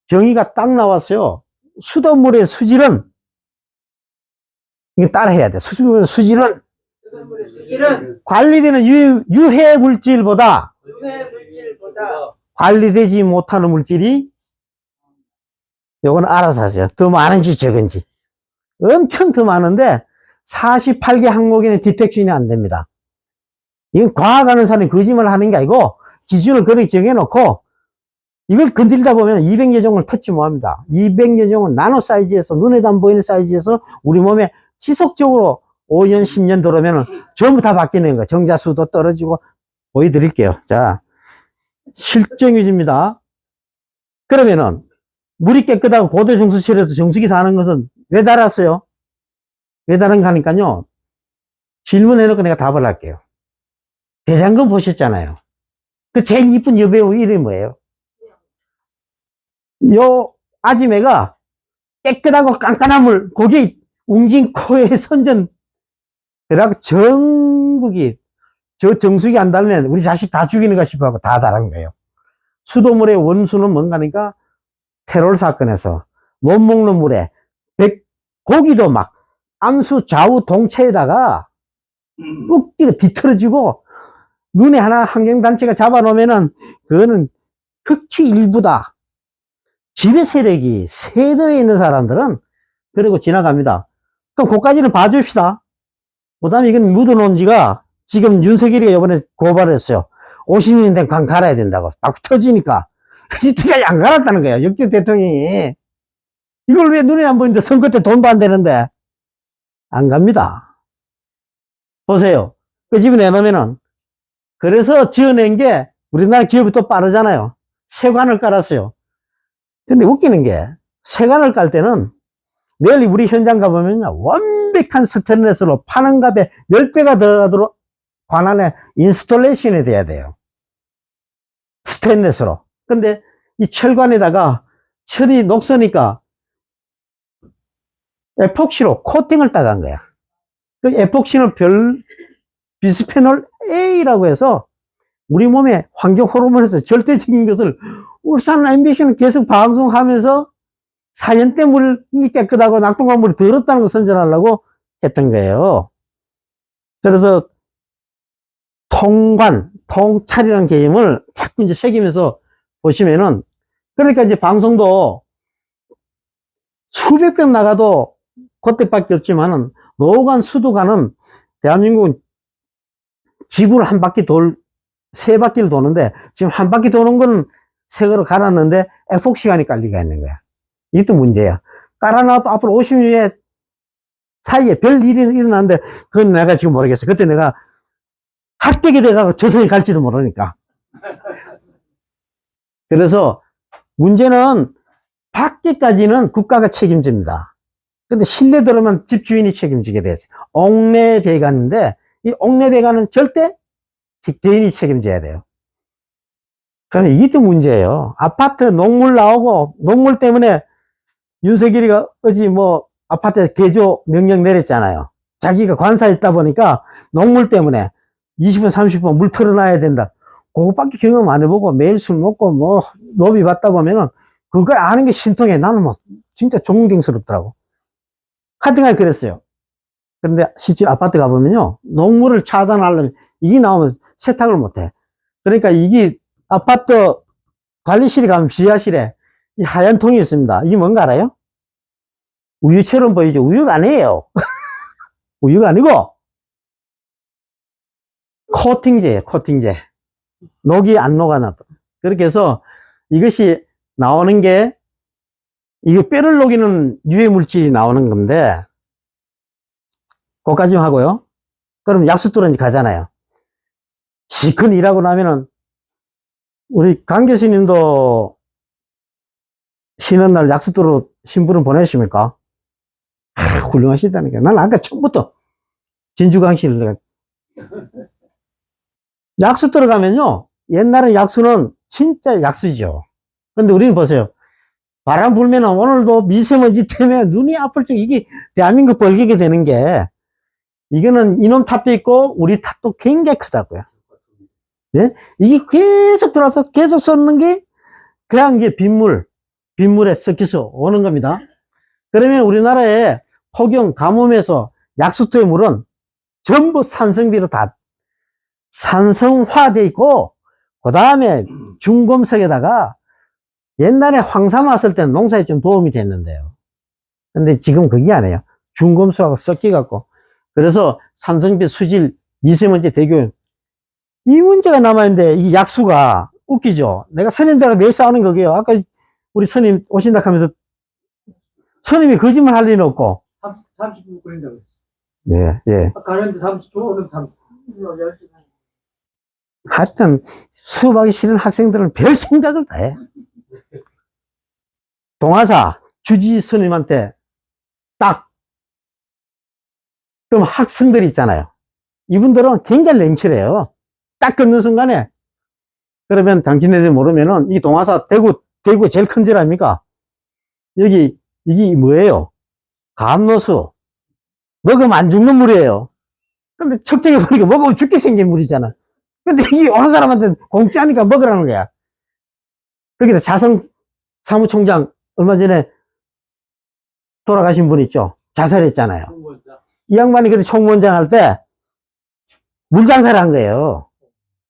정의가 딱 나왔어요. 수돗물의 수질은 이거 따라해야 돼. 수돗물의 수질은 관리되는 유해 물질보다 관리되지 못하는 물질이 요건 알아서 하세요. 더 많은지 적은지. 엄청 더 많은데 48개 항목에는 디텍션이 안 됩니다. 이건 과학하는 사람이 거짓말을 하는 게 아니고 기준을 그렇게 정해놓고 이걸 건들다 보면 200여 종을 터치 못합니다. 200여 종은 나노 사이즈에서 눈에도 안 보이는 사이즈에서 우리 몸에 지속적으로 5년 10년 들어오면 전부 다 바뀌는 거예요. 정자수도 떨어지고 보여드릴게요. 자, 실정 유지입니다. 그러면은 물이 깨끗하고 고도 정수실에서 정수기 다는 것은 왜 달았어요? 왜 다른가 하니까요. 질문해놓고 내가 답을 할게요. 대장금 보셨잖아요. 그 제일 이쁜 여배우 이름이 뭐예요? 요 아지매가 깨끗하고 깐깐한 물, 거기 웅진 코에 선전, 그래갖고 전국이 저 정수기 안 달면 우리 자식 다 죽이는가 싶어 하고 다 달은 거예요. 수돗물의 원수는 뭔가 하니까 테러 사건에서 못 먹는 물에 고기도 막 암수 좌우 동체에다가 욱디가 뒤틀어지고 눈에 하나 환경단체가 잡아놓으면은 그거는 극히 일부다. 지배 세력이 세도에 있는 사람들은 그리고 지나갑니다. 그럼 그까지는 봐줍시다. 그 다음에 이건 묻어놓은 지가 지금 윤석열이가 이번에 고발했어요. 50년 된 강 갈아야 된다고. 막 터지니까. 이때까지 안 갈았다는 거야. 역대 대통령이. 이걸 왜 눈에 안 보이는데 선거 때 돈도 안 되는데. 안 갑니다. 보세요. 그 집에 내놓으면은. 그래서 지어낸 게 우리나라 기업이 또 빠르잖아요. 세관을 깔았어요. 근데 웃기는 게, 세관을 깔 때는 내일 우리 현장 가보면요, 완벽한 스테인레스로 파는 값에 10배가 더 하도록 관안에 인스톨레이션이 돼야 돼요. 스테인레스로. 근데 이 철관에다가 철이 녹으니까 에폭시로 코팅을 따간 거야. 그 에폭시는 비스페놀 A라고 해서 우리 몸에 환경 호르몬에서 절대적인 것을 울산 MBC는 계속 방송하면서 사연 때 물이 깨끗하고 낙동강 물이 더럽다는 걸 선전하려고 했던 거예요. 그래서 통찰이라는 개념을 자꾸 이제 새기면서 보시면은, 그러니까 이제 방송도 수백 번 나가도 그때밖에 없지만은, 노관, 수도관은 대한민국은 지구를 한 바퀴 세 바퀴를 도는데, 지금 한 바퀴 도는 건 색으로 갈았는데, 에폭시관이 깔 리가 있는 거야. 이것도 문제야. 깔아놔도 앞으로 50년 사이에 별 일이 일어나는데, 그건 내가 지금 모르겠어. 그때 내가 합격이 돼가고 저승에 갈지도 모르니까. 그래서 문제는 밖에까지는 국가가 책임집니다. 근데 실내 들어오면 집주인이 책임지게 되죠. 옥내 배관인데, 이 옥내 배관은 절대 개인이 책임져야 돼요. 그러니까 이게 또 문제예요. 아파트 녹물 나오고, 녹물 때문에 윤석열이가 어제 뭐 아파트 개조 명령 내렸잖아요. 자기가 관사했다 보니까 녹물 때문에 20분, 30분 물 털어놔야 된다. 그거밖에 경험 안 해보고 매일 술 먹고 뭐 노비 받다 보면은 그거 아는 게 신통해. 나는 뭐 진짜 존경스럽더라고. 하여튼간 그랬어요. 그런데 실제 아파트 가보면요, 녹물을 차단하려면 이게 나오면 세탁을 못해. 그러니까 이게 아파트 관리실에 가면 지하실에 이 하얀 통이 있습니다. 이게 뭔가 알아요? 우유처럼 보이죠? 우유가 아니에요. 우유가 아니고 코팅제예요. 코팅제. 녹이 안 녹아나도. 그렇게 해서 이것이 나오는 게, 이거 뼈를 녹이는 유해 물질이 나오는 건데, 그거까지만 하고요. 그럼 약수도로 이제 가잖아요. 시큰 일하고 나면은, 우리 강 교수님도 쉬는 날 약수도로 신부름 보내십니까? 훌륭하시다니까. 난 아까 처음부터 진주강실을 들어가. 약수 들어가면요, 옛날에 약수는 진짜 약수죠. 근데 우리는 보세요. 바람 불면 오늘도 미세먼지 때문에 눈이 아플 적, 이게 대한민국 벌기게 되는 게, 이거는 이놈 탓도 있고 우리 탓도 굉장히 크다고요. 네? 이게 계속 들어와서 계속 쏟는 게 그냥 이제 빗물에 섞여서 오는 겁니다. 그러면 우리나라의 폭염, 가뭄에서 약수터의 물은 전부 산성비로 다 산성화돼 있고, 그 다음에 중금속에다가 옛날에 황사 왔을 때는 농사에 좀 도움이 됐는데요. 근데 지금 그게 아니에요. 중금속하고 섞여갖고. 그래서 산성비, 수질, 미세먼지, 대기오염. 이 문제가 남아있는데, 이 약수가 웃기죠. 내가 선임자가 매일 싸우는 거게요. 아까 우리 선임 오신다 하면서 선임이 거짓말 할 리는 없고. 30분 걸린다고 했어. 예, 예. 가는데 30분, 오는 30분. 하여튼 수업하기 싫은 학생들은 별 생각을 다 해. 동아사 주지 스님한테 딱, 그럼 학생들 있잖아요. 이분들은 굉장히 냉철해요. 딱 끊는 순간에, 그러면 당신네들 모르면은 이 동아사 대구가 제일 큰 절 아닙니까? 여기 이게 뭐예요? 감로수. 먹으면 안 죽는 물이에요. 근데 척정해 보니까 먹으면 죽게 생긴 물이잖아. 근데 이게 어느 사람한테 공짜니까 먹으라는 거야. 거기다 자성 사무총장 얼마 전에 돌아가신 분 있죠? 자살했잖아요. 이 양반이 그때 총무원장 할 때 물장사를 한 거예요.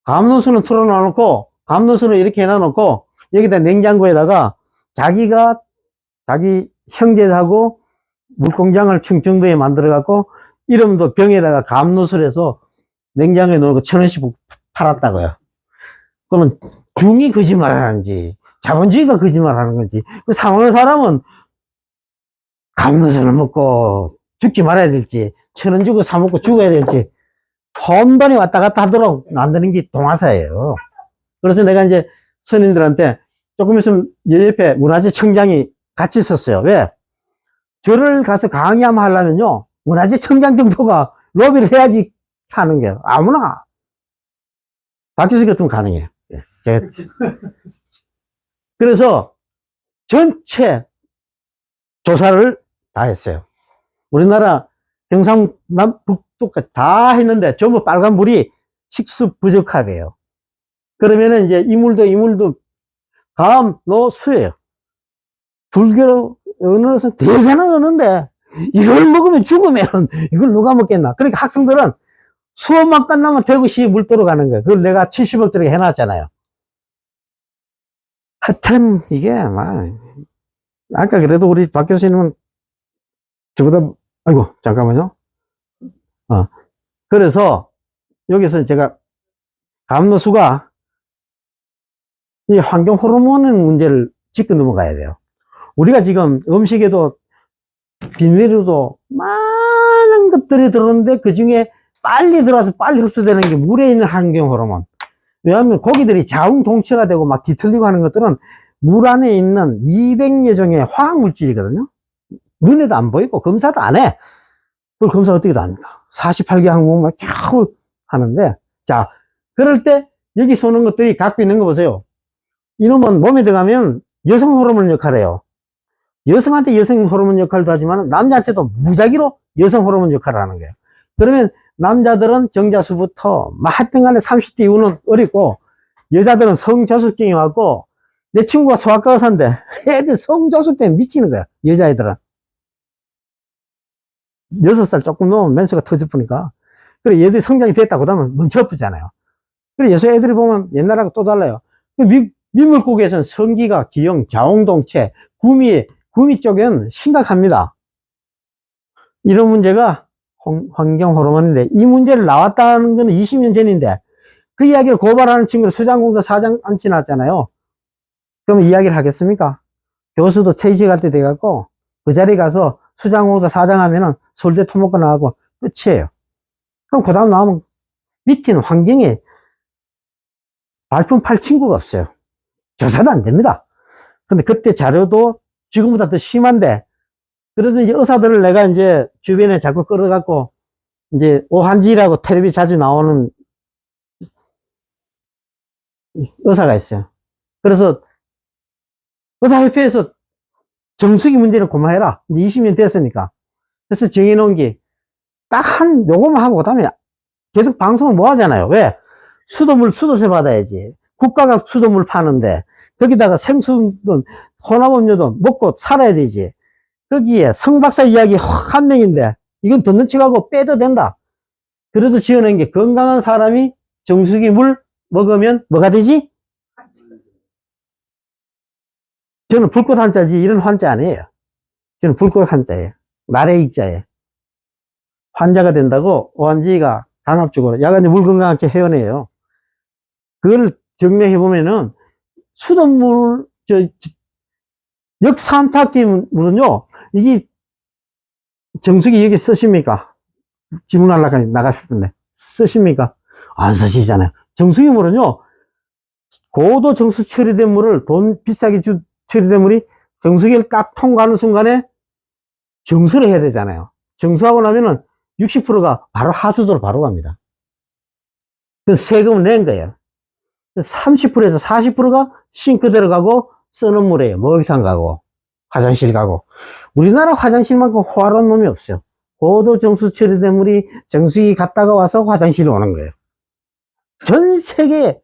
감로수는 틀어놔놓고, 감로수는 이렇게 해놔놓고, 여기다 냉장고에다가 자기 형제하고 물공장을 충청도에 만들어갖고, 이름도 병에다가 감로수를 해서 냉장고에 넣고 1,000원씩 팔았다고요. 그러면 중이 거짓말을 하는지, 자본주의가 거짓말을 하는 건지, 그 상황의 사람은 감로수를 먹고 죽지 말아야 될지, 1,000원 주고 사먹고 죽어야 될지, 혼돈이 왔다 갔다 하도록 만드는 게 동화사예요. 그래서 내가 이제 선임들한테 조금 있으면 옆에 문화재청장이 같이 있었어요. 왜? 저를 가서 강의하면 하려면요, 문화재청장 정도가 로비를 해야지 하는 거예요. 아무나. 박 교수 같으면 가능해요. 예, 제가. 그래서 전체 조사를 다 했어요. 우리나라 경상남북도까지 다 했는데 전부 빨간불이 식수 부적합이에요. 그러면은 이제 이물도 감, 노, 수예요. 불교로 어느서 대세는 어는데 이걸 먹으면 죽으면 이걸 누가 먹겠나. 그러니까 학생들은 수업만 끝나면 대구시 물도로 가는 거예요. 그걸 내가 70억 들게 해놨잖아요. 하여튼 이게 막 아까 그래도 우리 박 교수님은 저보다 아이고 잠깐만요. 그래서 여기서 제가 감로수가 이 환경 호르몬 문제를 짚고 넘어가야 돼요. 우리가 지금 음식에도 비닐에도 많은 것들이 들어오는데 그 중에 빨리 들어와서 빨리 흡수되는 게 물에 있는 환경 호르몬. 왜냐하면 고기들이 자웅동체가 되고 막 뒤틀리고 하는 것들은 물 안에 있는 200여 종의 화학 물질이거든요. 눈에도 안 보이고 검사도 안 해. 그걸 검사 어떻게 합니까? 48개 항목만 겨우 하는데, 자, 그럴 때 여기서 오는 것들이 갖고 있는 거 보세요. 이놈은 몸에 들어가면 여성 호르몬 역할을 해요. 여성한테 여성 호르몬 역할도 하지만 남자한테도 무작위로 여성 호르몬 역할을 하는 거예요. 그러면 남자들은 정자수부터 하여튼 간에 30대 이후는 어리고 여자들은 성저숙증이 왔고 내 친구가 소아과 의사인데 애들 성저숙 때문에 미치는 거야. 여자애들은 6살 조금 넘으면 men스가 터져보니까 그래 얘들이 성장이 됐다고 그러면 멈춰 아프잖아요. 그래 여자 애들이 보면 옛날하고 또 달라요. 민물고기에서는 성기가 기형, 자웅동체, 구미 쪽에는 심각합니다. 이런 문제가 환경 호르몬인데 이 문제를 나왔다는 건 20년 전인데 그 이야기를 고발하는 친구는 수장공사 사장 앉히 나왔잖아요. 그럼 이야기를 하겠습니까? 교수도 퇴직할 때 돼갖고 그 자리에 가서 수장공사 사장 하면은 서울대 토목과 나가고 끝이에요. 그럼 그 다음 나오면 밑에는 환경에 발품 팔 친구가 없어요. 조사도 안 됩니다. 근데 그때 자료도 지금보다 더 심한데 그래도 이제 의사들을 내가 이제 주변에 자꾸 끌어갖고 이제 오한지라고 텔레비 자주 나오는 의사가 있어요. 그래서 의사협회에서 정수기 문제는 그만해라. 이제 20년 됐으니까. 그래서 정해놓은 게 딱 요거만 하고 그다음에 계속 방송을 뭐 하잖아요. 왜? 수도세 받아야지. 국가가 수도물 파는데 거기다가 생수든 혼합음료도 먹고 살아야 되지. 거기에 성박사 이야기 한 명인데 이건 듣는 척하고 빼도 된다. 그래도 지어낸 게 건강한 사람이 정수기 물 먹으면 뭐가 되지? 저는 불꽃 한자지 이런 환자 아니에요. 저는 불꽃 한자예요. 나래 익자예요. 환자가 된다고 오한지가 강압적으로 야간에 물 건강하게 회원해요. 그걸 증명해 보면은 수돗물 역삼탑기 물은요 이게 정수기 여기 쓰십니까? 질문하려고 나가실 텐데 쓰십니까? 안 쓰시잖아요. 정수기 물은요 고도 정수 처리된 물을 돈 비싸게 처리된 물이 정수기를 딱 통과하는 순간에 정수를 해야 되잖아요. 정수하고 나면은 60%가 바로 하수도로 바로 갑니다. 그 세금을 낸 거예요. 30%에서 40%가 싱크대로 가고 쓰는 물이에요. 목욕탕 가고 화장실 가고. 우리나라 화장실만큼 호화로운 놈이 없어요. 고도 정수 처리된 물이 정수기 갔다가 와서 화장실에 오는 거예요. 전 세계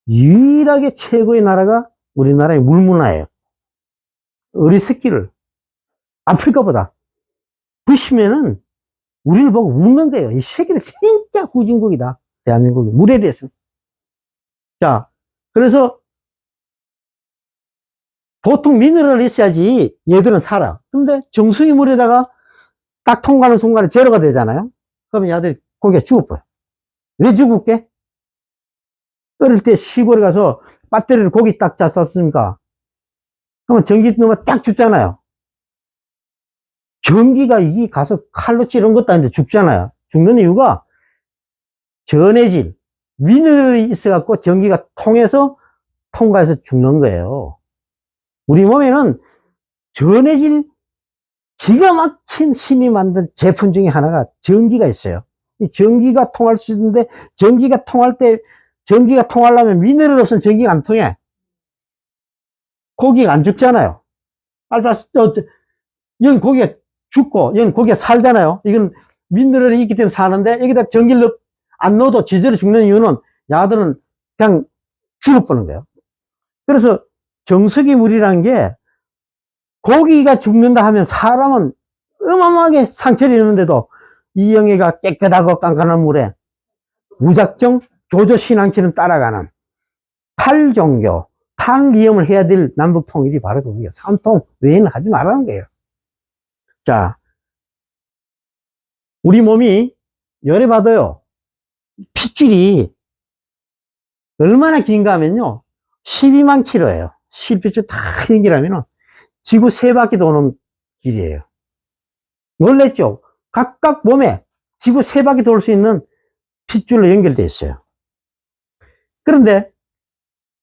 유일하게 최고의 나라가 우리나라의 물문화예요. 어리새끼를 아프리카보다 부시면은 우리를 보고 웃는 거예요. 이 새끼들 진짜 후진국이다. 대한민국이 물에 대해서. 자, 그래서 보통 미네랄이 있어야지 얘들은 살아. 근데 정수기 물에다가 딱 통과하는 순간에 제로가 되잖아요. 그러면 얘들이 고기가 죽어버려. 왜 죽을게? 어릴 때 시골에 가서 배터리를 고기 딱 짰었습니까? 그러면 전기 넣으면 딱 죽잖아요. 전기가 이게 가서 칼로 찌른 것도 아닌데 죽잖아요. 죽는 이유가 전해질, 미네랄이 있어갖고 전기가 통과해서 죽는 거예요. 우리 몸에는 전해질 기가 막힌 신이 만든 제품 중에 하나가 전기가 있어요. 이 전기가 통할 수 있는데, 전기가 통하려면 미네랄 없으면 전기가 안 통해. 고기가 안 죽잖아요. 여기 고기가 죽고, 여기 고기가 살잖아요. 이건 미네랄이 있기 때문에 사는데, 여기다 전기를 안 넣어도 지저로 죽는 이유는 야들은 그냥 죽어버리는 거예요. 그래서 정수기물이라는 게 고기가 죽는다 하면 사람은 어마어마하게 상처를 입는데도 이 영예가 깨끗하고 깐깐한 물에 무작정 교조신앙처럼 따라가는 탈종교, 탈리엄을 해야 될 남북통일이 바로 그거예요. 삼통 외에는 하지 말라는 거예요. 자, 우리 몸이 열해봐도요, 핏줄이 얼마나 긴가 하면요, 12만 킬로예요. 실핏줄 다 연결하면은 지구 3바퀴 도는 길이에요. 놀랬죠? 각각 몸에 지구 3바퀴 돌 수 있는 핏줄로 연결되어 있어요. 그런데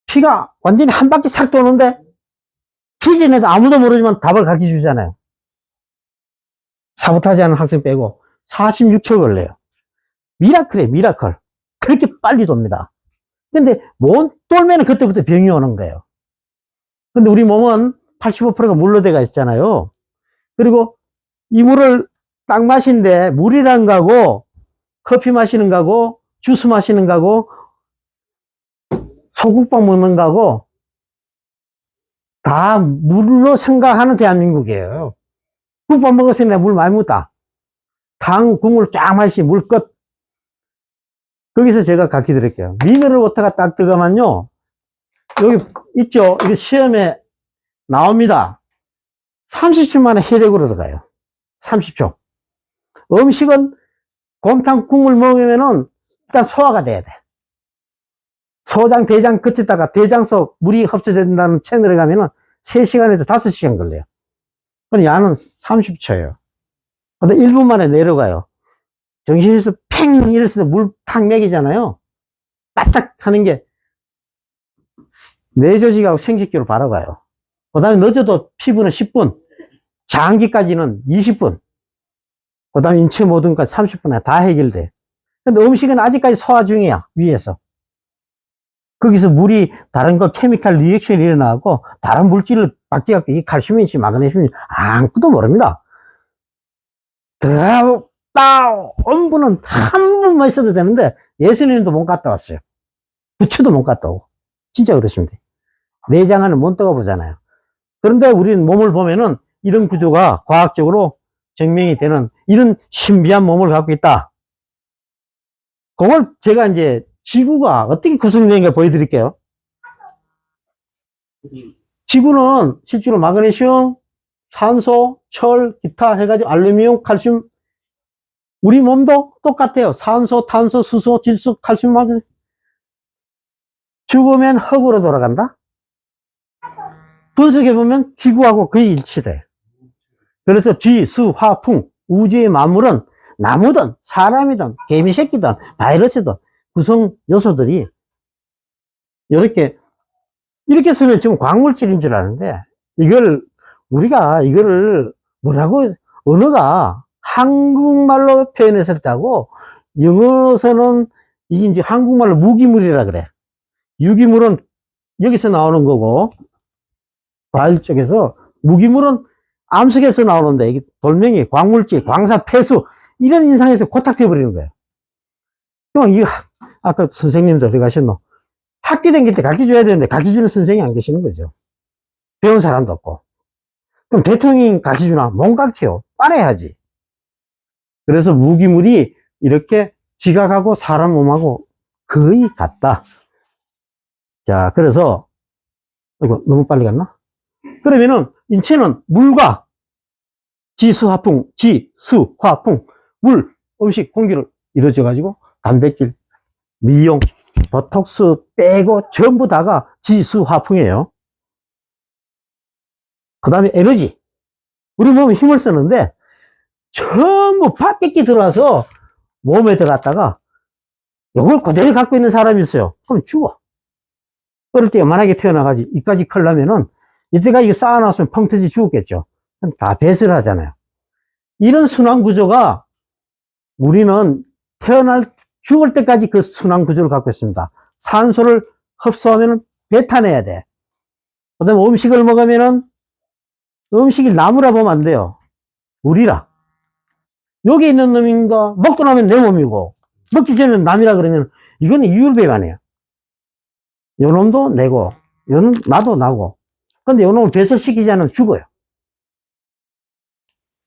피가 완전히 한 바퀴 싹 도는데, 기존에도 아무도 모르지만 답을 가르쳐 주잖아요. 사보타지 하는 학생 빼고 46초 걸려요. 미라클이에요, 미라클. 그렇게 빨리 돕니다. 근데 못 돌면은 그때부터 병이 오는 거예요. 근데 우리 몸은 85%가 물로 돼가 있잖아요. 그리고 이 물을 딱 마시는데, 물이란 거하고 커피 마시는 거하고 주스 마시는 거하고 소국밥 먹는 거하고 다 물로 생각하는 대한민국이에요. 국밥 먹었으니 물 많이 묻다. 당 국물 쫙 마시, 물 끝. 거기서 제가 가르쳐 드릴게요. 미네랄 워터가 딱 들어가면요, 여기 있죠? 이거 시험에 나옵니다. 30초 만에 혈액으로 들어가요. 30초. 음식은 곰탕 국물 먹으면은 일단 소화가 돼야 돼. 소장, 대장 거치다가 대장 속 물이 흡수된다는 채널에 가면은 3시간에서 5시간 걸려요. 그럼 야는 30초예요. 근데 1분 만에 내려가요. 정신에서 팽 이랬을 때 물 탁 먹이잖아요. 바짝 하는 게 뇌조직하고 생식기로 바로 가요. 그 다음에 늦어도 피부는 10분, 장기까지는 20분, 그 다음에 인체 모든 것까지 30분에 다 해결돼. 근데 음식은 아직까지 소화 중이야, 위에서. 거기서 물이 다른 거 케미칼 리액션이 일어나고 다른 물질을 바뀌어갖고 이 칼슘인지 마그네슘인지 아무것도 모릅니다. 엄분은 한 분만 있어도 되는데 예수님도 못 갔다 왔어요. 부처도 못 갔다 오고. 진짜 그렇습니다. 내장하는 못 떠가 보잖아요. 그런데 우리는 몸을 보면은 이런 구조가 과학적으로 증명이 되는 이런 신비한 몸을 갖고 있다. 그걸 제가 이제 지구가 어떻게 구성되는가 보여드릴게요. 지구는 실제로 마그네슘, 산소, 철, 기타 해가지고 알루미늄, 칼슘. 우리 몸도 똑같아요. 산소, 탄소, 수소, 질소, 칼슘, 마그네슘. 죽으면 흙으로 돌아간다. 분석해보면 지구하고 거의 일치돼. 그래서 지, 수, 화, 풍, 우주의 만물은 나무든 사람이든 개미새끼든 바이러스든 구성 요소들이 이렇게 쓰면 지금 광물질인 줄 아는데, 우리가 이거를 뭐라고, 언어가 한국말로 표현했을 때하고 영어에서는 이게 이제 한국말로 무기물이라 그래. 유기물은 여기서 나오는 거고, 과일 쪽에서, 무기물은 암석에서 나오는데, 이게 돌멩이, 광물질, 광산, 폐수, 이런 인상에서 고착돼 버리는 거예요. 그럼 이거, 아까 선생님도 어디 가셨노? 학교 다닐 때 가르쳐 줘야 되는데, 가르쳐 주는 선생님이 안 계시는 거죠. 배운 사람도 없고. 그럼 대통령이 가르쳐 주나? 못 가르쳐요. 빨아야지. 그래서 무기물이 이렇게 지각하고 사람 몸하고 거의 같다. 자, 그래서, 이거 너무 빨리 갔나? 그러면은, 인체는 물과 지수화풍, 지수화풍, 물, 음식, 공기를 이루어져가지고, 단백질, 미용, 보톡스 빼고 전부 다가 지수화풍이에요. 그 다음에 에너지. 우리 몸에 힘을 쓰는데, 전부 밖에 들어와서 몸에 들어갔다가 요걸 그대로 갖고 있는 사람이 있어요. 그럼 죽어. 어릴 때 요만하게 태어나가지고 이까지 클려면은 이때가 이게 쌓아놨으면 펑 터지 죽었겠죠. 다 배설을 하잖아요. 이런 순환 구조가 우리는 죽을 때까지 그 순환 구조를 갖고 있습니다. 산소를 흡수하면 뱉어내야 돼. 그 다음에 음식을 먹으면은 음식이 나무라 보면 안 돼요. 물이라. 여기 있는 놈인가 먹고 나면 내 몸이고 먹기 전에는 남이라 그러면 이거는 이율배반이에요. 요 놈도 내고 요놈 나도 나고. 근데 요 놈을 배설시키지 않으면 죽어요.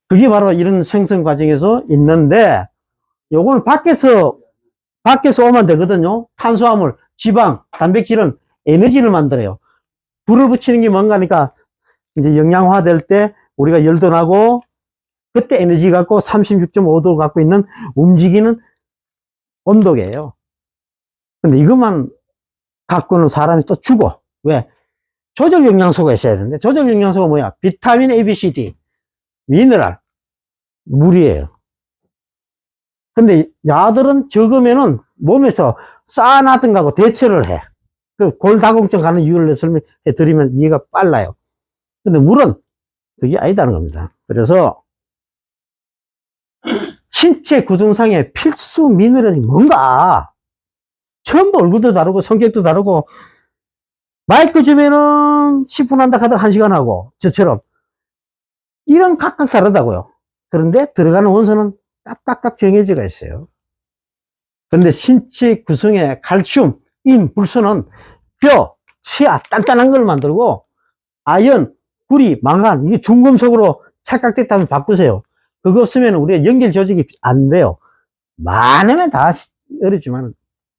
그게 바로 이런 생성 과정에서 있는데 요걸 밖에서 오면 되거든요. 탄수화물, 지방, 단백질은 에너지를 만들어요. 불을 붙이는 게 뭔가 하니까 이제 영양화 될 때 우리가 열도 나고 그때 에너지 갖고 36.5도 갖고 있는 움직이는 온도계예요. 근데 이것만 갖고는 사람이 또 죽어. 왜? 조절 영양소가 있어야 되는데 조절 영양소가 뭐야? 비타민 A, B, C, D, 미네랄, 물이에요. 근데 야들은 적으면은 몸에서 쌓아놨던 거하고 대처를 해. 그 골다공증 가는 이유를 설명해 드리면 이해가 빨라요. 근데 물은 그게 아니다는 겁니다. 그래서 신체 구성상의 필수 미네랄이 뭔가? 전부 얼굴도 다르고 성격도 다르고 마이크 주면은 10분 한다 하다 1시간 하고 저처럼 이런 각각 다르다고요. 그런데 들어가는 원소는 딱딱딱 정해져가 있어요. 그런데 신체 구성의 칼슘, 인, 불소는 뼈, 치아 단단한 걸 만들고 아연, 구리, 망간 이게 중금속으로 착각됐다면 바꾸세요. 그거 없으면 우리가 연결 조직이 안 돼요. 많으면 다 어렵지만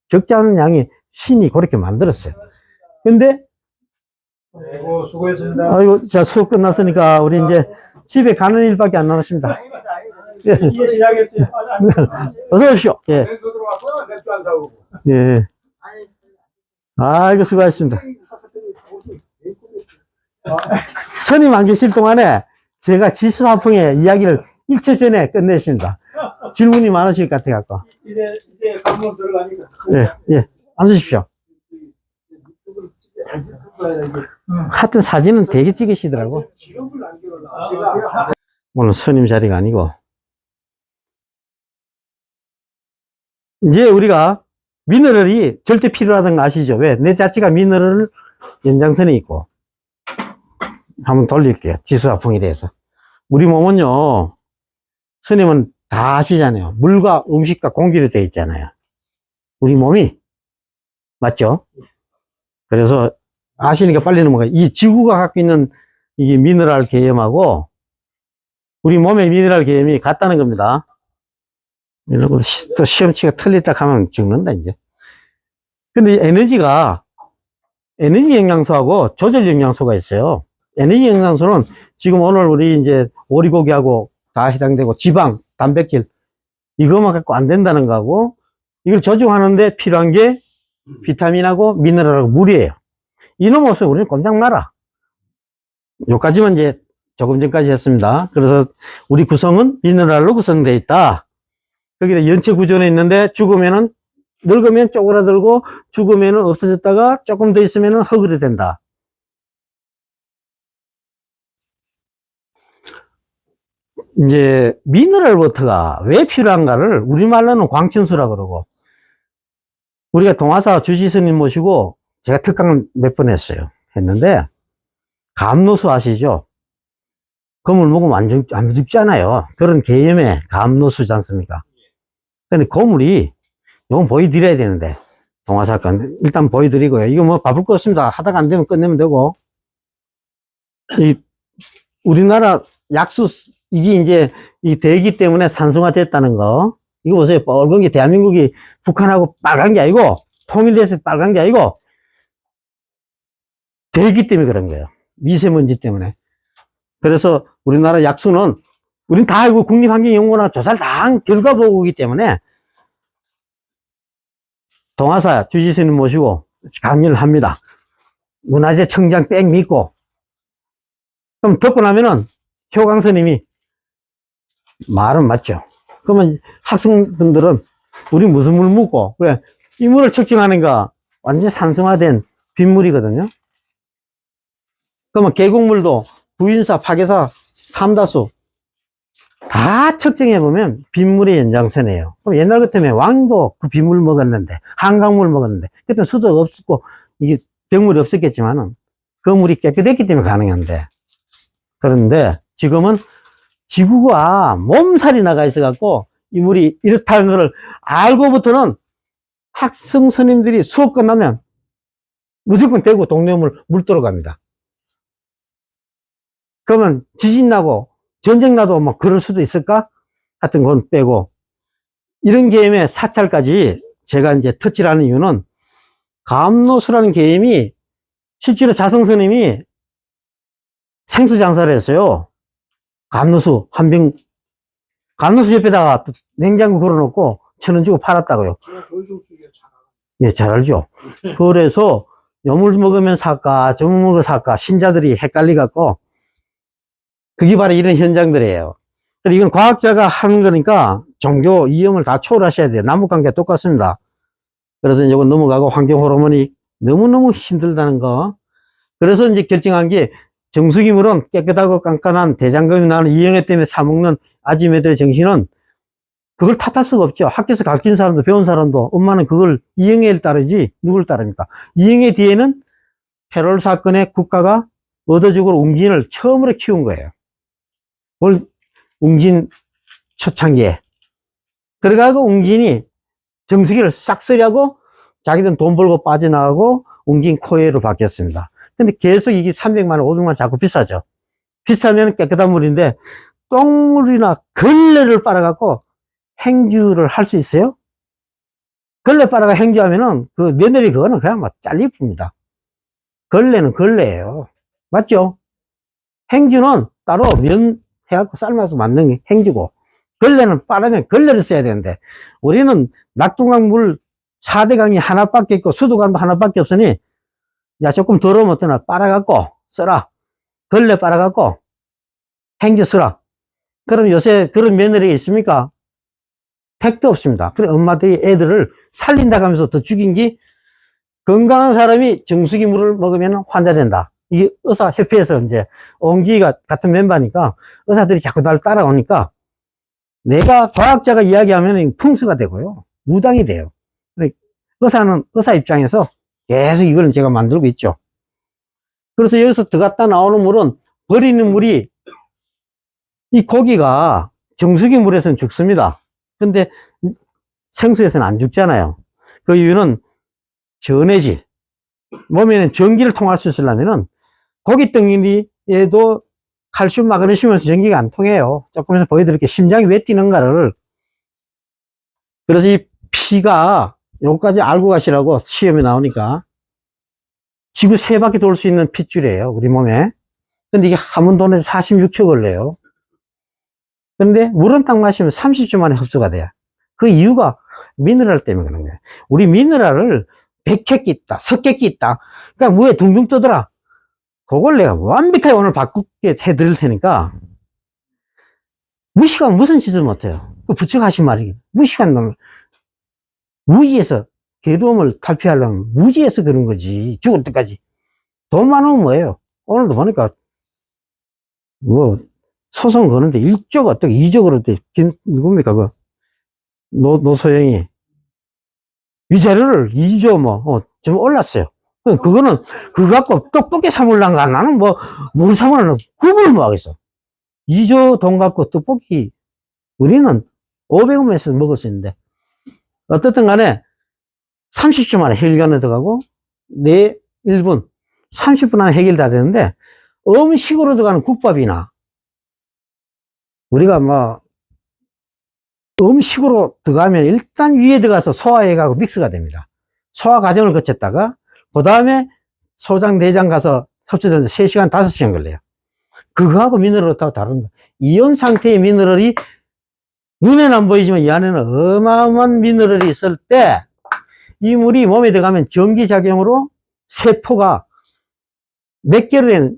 적지 않은 양이 신이 그렇게 만들었어요. 근데 아이고, 수고했습니다. 아이고, 자, 수업 끝났으니까 우리 이제 집에 가는 일밖에 안 남았습니다. 예. 이제 시작했어요. 어서 오십시오. 예. 맥주 안 사오고. 예. 아이고, 수고하셨습니다. 스님 안 계실 동안에 제가 지수화풍의 이야기를 1초 전에 끝냈습니다. 질문이 많으실 것 같아갖고. 이제 관문 들어가니까. 예, 예. 앉으십시오. 하여튼 사진은 되게 찍으시더라고. 지금을 남겨놓으라. 제가 오늘 스님 자리가 아니고. 이제 우리가 미네랄이 절대 필요하다는 거 아시죠? 왜? 내 자체가 미네랄 연장선에 있고. 한번 돌릴게요. 지수화풍에 대해서. 우리 몸은요, 스님은 다 아시잖아요. 물과 음식과 공기로 되어 있잖아요. 우리 몸이. 맞죠? 그래서 아시니까 빨리 넘어가요. 이 지구가 갖고 있는 이 미네랄 계염하고 우리 몸의 미네랄 계염이 같다는 겁니다. 이러고 또 시험치가 틀렸다 하면 죽는다, 이제. 근데 에너지가, 에너지 영양소하고 조절 영양소가 있어요. 에너지 영양소는 지금 오늘 우리 이제 오리고기하고 다 해당되고 지방, 단백질, 이것만 갖고 안 된다는 거고, 이걸 조정하는데 필요한 게 비타민하고 미네랄하고 물이에요. 이놈 없으면 우리는 꼼짝 마라. 요까지만 이제 조금 전까지 했습니다. 그래서 우리 구성은 미네랄로 구성되어 있다. 거기다 연체 구조는 있는데 죽으면은 늙으면 쪼그라들고 죽으면은 없어졌다가 조금 더 있으면은 흙으로 된다. 이제 미네랄 워터가 왜 필요한가를 우리말로는 광천수라 그러고, 우리가 동화사 주지스님 모시고 제가 특강을 몇 번 했는데 감노수 아시죠? 그물 먹으면 안 죽잖아요. 그런 개념의 감노수지 않습니까? 근데 고물이, 이건 보여드려야 되는데, 동화사건 일단 보여드리고요. 이거 뭐 바쁠 거 없습니다. 하다가 안 되면 끝내면 되고. 우리나라 약수, 이게 이제 이 대기 때문에 산소가 됐다는 거. 이거 보세요. 빨간 게 대한민국이 북한하고 빨간 게 아니고, 통일돼서 빨간 게 아니고, 대기 때문에 그런 거예요. 미세먼지 때문에. 그래서 우리나라 약수는, 우린 다 알고 국립환경연구원하고 조사를 다 한 결과 보고이기 때문에, 동화사 주지스님 모시고 강연을 합니다. 문화재 청장 빽 믿고. 그럼 듣고 나면은 효강 스님이 말은 맞죠. 그러면 학생분들은 우리 무슨 물 묻고, 왜? 이 물을 측정하는가 완전 산성화된 빗물이거든요. 그러면 계곡물도 부인사, 파괴사, 삼다수 다 측정해보면 빗물의 연장선이에요. 그럼 옛날 같으면 왕도 그 빗물 먹었는데, 한강물 먹었는데, 그때는 수도가 없었고, 이게 병물이 없었겠지만은, 그 물이 깨끗했기 때문에 가능한데. 그런데 지금은 지구가 몸살이 나가 있어갖고, 이 물이 이렇다는 것을 알고부터는 학생 스님들이 수업 끝나면 무조건 대구 동네물 물 들어갑니다. 그러면 지진 나고 전쟁 나도 뭐 그럴 수도 있을까? 하여튼 그건 빼고 이런 게임의 사찰까지 제가 이제 터치를 하는 이유는 감로수라는 게임이 실제로 자성 스님이 생수 장사를 했어요. 감로수 한 병, 감로수 옆에다가 냉장고 걸어놓고 1,000원 주고 팔았다고요. 조이성주에 잘 알아. 예, 잘 알죠. 그래서 요물 먹으면 살까, 저물 먹으면 살까, 신자들이 헷갈리갖고, 그게 바로 이런 현장들이에요. 그리고 이건 과학자가 하는 거니까 종교 이념을 다 초월하셔야 돼요. 남북관계가 똑같습니다. 그래서 이건 넘어가고 환경 호르몬이 너무너무 힘들다는 거. 그래서 이제 결정한 게 정수기물은 깨끗하고 깐깐한 대장금이 나는 이영애 때문에 사먹는 아지매들의 정신은 그걸 탓할 수가 없죠. 학교에서 가르친 사람도 배운 사람도 엄마는 그걸 이영애를 따르지 누굴 따릅니까? 이영애 뒤에는 페롤 사건에 국가가 의도적으로 웅진을 처음으로 키운 거예요. 그걸 웅진 초창기에. 그래가지고 웅진이 정수기를 싹쓸이하고 자기들은 돈 벌고 빠져나가고 웅진 코웨이로 바뀌었습니다. 근데 계속 이게 300만 원, 500만 원 자꾸 비싸죠. 비싸면 깨끗한 물인데 똥물이나 걸레를 빨아갖고 행주를 할 수 있어요? 걸레 빨아가 행주하면은 그 며느리 그거는 그냥 막 잘리쁩니다. 걸레는 걸레예요. 맞죠? 행주는 따로 면 해갖고 삶아서 만든 게 행주고, 걸레는 빨으면 걸레를 써야 되는데, 우리는 낙동강 물 4대강이 하나밖에 있고, 수도강도 하나밖에 없으니, 야, 조금 더러우면 어떠나 빨아갖고 써라. 걸레 빨아갖고 행주 쓰라. 그럼 요새 그런 며느리가 있습니까? 택도 없습니다. 그래, 엄마들이 애들을 살린다고 하면서 더 죽인 게 건강한 사람이 정수기 물을 먹으면 환자된다. 이게 의사협회에서 이제 옹지가 같은 멤버니까 의사들이 자꾸 날 따라오니까 내가 과학자가 이야기하면 풍수가 되고요. 무당이 돼요. 의사는 의사 입장에서 계속 이걸 제가 만들고 있죠. 그래서 여기서 들어갔다 나오는 물은 버리는 물이 이 고기가 정수기 물에서는 죽습니다. 근데 생수에서는 안 죽잖아요. 그 이유는 전해질. 몸에는 전기를 통할 수 있으려면은 고기 덩어리에도 칼슘, 마그네슘에서 전기가 안 통해요. 조금 해서 보여드릴게요. 심장이 왜 뛰는가를. 그래서 이 피가 요까지 알고 가시라고 시험에 나오니까 지구 3바퀴 돌 수 있는 핏줄이에요. 우리 몸에. 근데 이게 한 번 도는데 46초 걸려요. 근데 물은 딱 마시면 30초 만에 흡수가 돼요. 그 이유가 미네랄 때문에 그런 거예요. 우리 미네랄을 백회끼 있다, 석회끼 있다. 그러니까 물에 둥둥 뜨더라. 그걸 내가 완벽하게 오늘 바꾸게 해드릴 테니까 무식하면 무슨 짓을 못해요. 그 부처가 하신 말이에요. 무식한 놈. 무지에서 괴로움을 탈피하려면 무지에서 그런 거지. 죽을 때까지. 돈 많으면 뭐예요? 오늘도 보니까 뭐 소송 거는데 1조 어떻게 2조 그런데 누굽니까 그 노소영이 위자료를 2조 좀 올랐어요. 그거는 그거 갖고 떡볶이 사물란가 나는 뭘 사물라는 구분을 못 하겠어. 2조 돈 갖고 떡볶이 우리는 500원에서 먹을 수 있는데 어떻든 간에 30초 만에 해결이 들어가고 1분 30분 안에 해결 다 되는데 음식으로 들어가는 국밥이나 우리가 음식으로 들어가면 일단 위에 들어가서 소화해가고 믹스가 됩니다. 소화 과정을 거쳤다가 그 다음에 소장, 내장 가서 흡수되는데 3시간, 5시간 걸려요. 그거하고 미네랄하고 다른 거예요. 이온 상태의 미네랄이 눈에는 안 보이지만 이 안에는 어마어마한 미네랄이 있을 때 이 물이 몸에 들어가면 전기작용으로 세포가 몇 개로 되는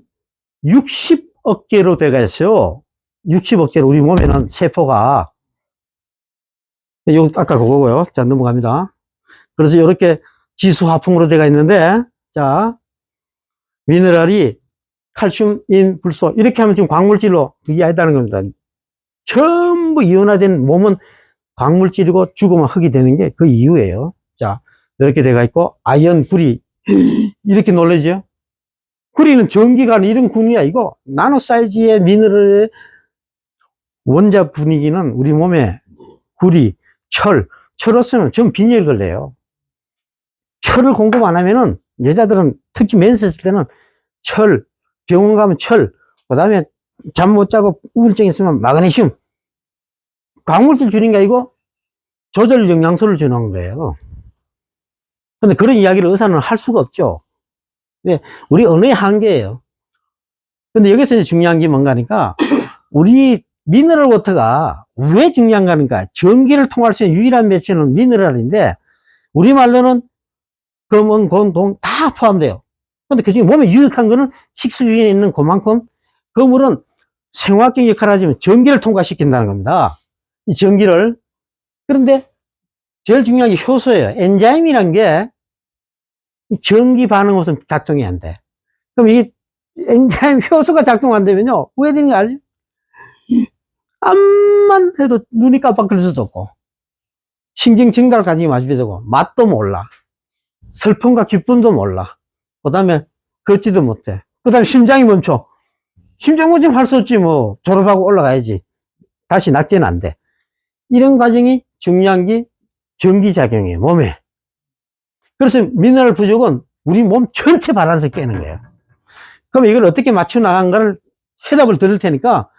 60억 개로 되어 있어요. 60억 개로 우리 몸에는 세포가 요 아까 그거고요. 자, 넘어갑니다. 그래서 이렇게 지수화풍으로 되어 있는데, 자, 미네랄이 칼슘, 인, 불소, 이렇게 하면 지금 광물질로 그게 아니다는 겁니다. 전부 이온화된 몸은 광물질이고 죽으면 흙이 되는 게 그 이유예요. 자, 이렇게 되어 있고, 아연, 구리. 이렇게 놀라죠? 구리는 전기가 이런 군이야, 이거. 나노 사이즈의 미네랄의 원자 분위기는 우리 몸에 구리, 철 없으면 전 빈혈 걸려요. 철을 공급 안 하면은, 여자들은 특히 멘스 했을 때는 병원 가면 그 다음에 잠 못 자고 우울증 있으면 마그네슘. 광물질 주는 게 아니고 조절 영양소를 주는 거예요. 근데 그런 이야기를 의사는 할 수가 없죠. 왜? 우리 언어의 한계예요. 근데 여기서 이제 중요한 게 뭔가 하니까, 우리 미네랄 워터가 왜 중요한가 하니까, 전기를 통할 수 있는 유일한 매체는 미네랄인데, 우리말로는 금은, 곤, 동 다 포함돼요. 근데 그 중에 몸에 유익한 거는 식수위에 있는 그만큼, 그물은 생화학적 역할을 하지만 전기를 통과시킨다는 겁니다. 이 전기를. 그런데 제일 중요한 게 효소예요. 엔자임이란 게 전기 반응 없으면 작동이 안 돼. 그럼 이 엔자임 효소가 작동 안 되면요, 왜 되는 거 알죠? 암만 해도 눈이 깜빡할 수도 없고, 신경 증가를 가지고 마시게 되고, 맛도 몰라. 슬픔과 기쁨도 몰라. 그 다음에 걷지도 못해. 그 다음에 심장이 멈춰. 심장 멈추면 할 수 없지, 뭐. 졸업하고 올라가야지. 다시 낙제는 안 돼. 이런 과정이 중요한 게 전기작용이에요, 몸에. 그래서 미네랄 부족은 우리 몸 전체 바란스 깨는 거예요. 그럼 이걸 어떻게 맞춰 나간가를 해답을 드릴 테니까,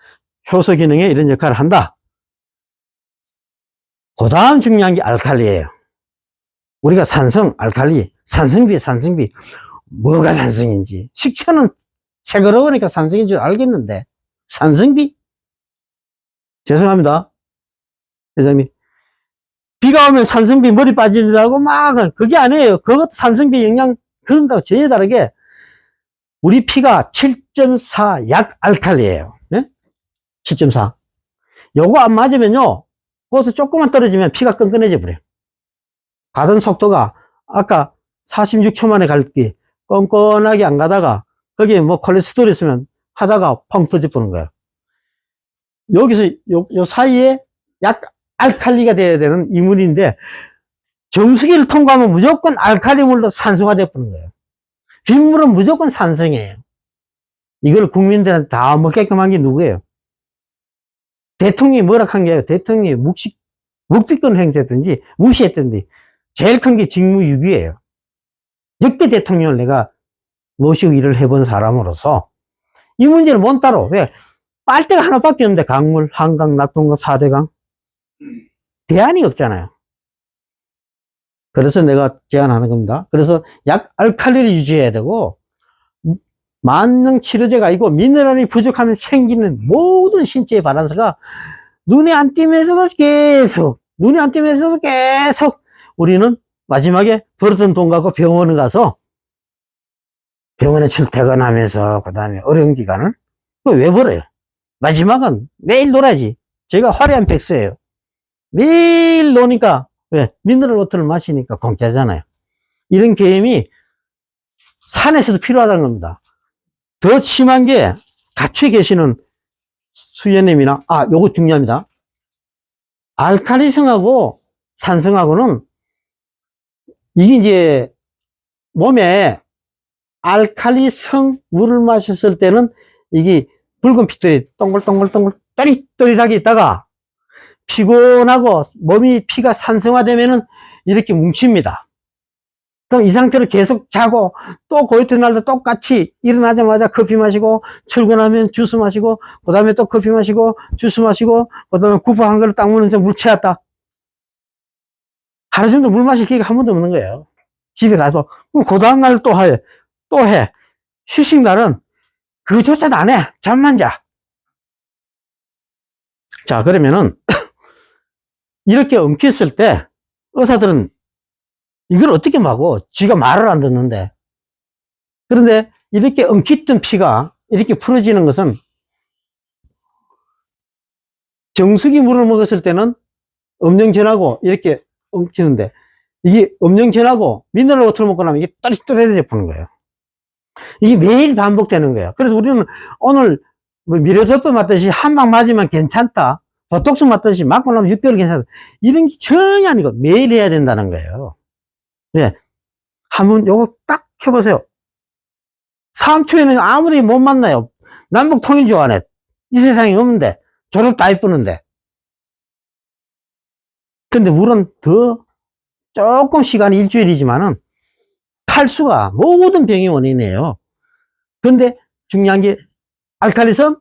효소 기능에 이런 역할을 한다. 그 다음 중요한 게 알칼리예요. 우리가 산성, 알칼리, 산성비. 뭐가 산성인지. 식초는 새거러우니까 산성인 줄 알겠는데, 산성비? 죄송합니다, 회장님. 비가 오면 산성비 머리 빠지느라고 막, 그게 아니에요. 그것도 산성비 영양, 그런 거하고 전혀 다르게, 우리 피가 7.4 약 알칼리예요. 네? 7.4. 요거 안 맞으면요, 거기서 조금만 떨어지면 피가 끈끈해져 버려요. 가던 속도가 아까 46초 만에 갈 때 끈끈하게 안 가다가, 거기에 뭐 콜레스테롤 있으면 하다가 펑 터져 버는 거예요. 여기서 요 사이에 약 알칼리가 돼야 되는 이물인데, 정수기를 통과하면 무조건 알칼리물로 산성화돼 버는 거예요. 빗물은 무조건 산성이에요. 이걸 국민들한테 다 먹게끔 한 게 누구예요? 대통령이 뭐라 한 게 아니에요. 대통령이 묵비권 행사했든지 무시했든지 제일 큰 게 직무유기예요. 역대 대통령을 내가 모시고 일을 해본 사람으로서 이 문제를 못 따로. 왜? 빨대가 하나밖에 없는데, 강물, 한강, 낙동강, 4대강. 대안이 없잖아요. 그래서 내가 제안하는 겁니다. 그래서 약 알칼리를 유지해야 되고, 만능 치료제가 아니고 미네랄이 부족하면 생기는 모든 신체의 바란스가 눈에 안 띄면서도 계속 우리는 마지막에 벌었던 돈 갖고 병원에 가서 병원에 출퇴근하면서 그 다음에 어려운 기간을 왜 벌어요? 마지막은 매일 놀아야지. 제가 화려한 백수예요. 매일 노니까, 왜? 미네랄 워터를 마시니까 공짜잖아요. 이런 개념이 산에서도 필요하다는 겁니다. 더 심한 게 갇혀 계시는 수녀님이나, 요거 중요합니다. 알칼리성하고 산성하고는, 이게 이제 몸에 알칼리성 물을 마셨을 때는 이게 붉은 핏들이 동글동글동글 또릿또릿하게 있다가, 피곤하고 몸이 피가 산성화되면은 이렇게 뭉칩니다. 그럼 이 상태로 계속 자고, 또 그 이튿날도 똑같이 일어나자마자 커피 마시고, 출근하면 주스 마시고, 그 다음에 또 커피 마시고, 주스 마시고, 그 다음에 국밥 한 그릇 딱 먹으면서 물 채웠다. 하루 정도 물 마실 기회가 한 번도 없는 거예요. 집에 가서. 그 다음날 또 해. 휴식날은 그조차도 안 해. 잠만 자. 자, 그러면은, 이렇게 엉켰을 때, 의사들은 이걸 어떻게 막어? 쥐가 말을 안 듣는데. 그런데 이렇게 엉켰던 피가 이렇게 풀어지는 것은, 정수기 물을 먹었을 때는 엄령전하고 이렇게 엉키는데, 이게 음영천하고 미네랄 워터를 먹고 나면 이게 또릿또릿해져 부는 거예요. 이게 매일 반복되는 거예요. 그래서 우리는 오늘 뭐 미료덮밥 맞듯이 한 방 맞으면 괜찮다. 보톡스 맞듯이 맞고 나면 6개월 괜찮다. 이런 게 전혀 아니고 매일 해야 된다는 거예요. 네. 한번 요거 딱 해보세요. 삼초에는 아무리 못 만나요. 남북 통일 조안에 이 세상에 없는데 졸업 다 예쁘는데. 근데 물은 더 조금 시간이 일주일이지만은 탈수가 모든 병의 원인이에요. 근데 중요한 게 알칼리성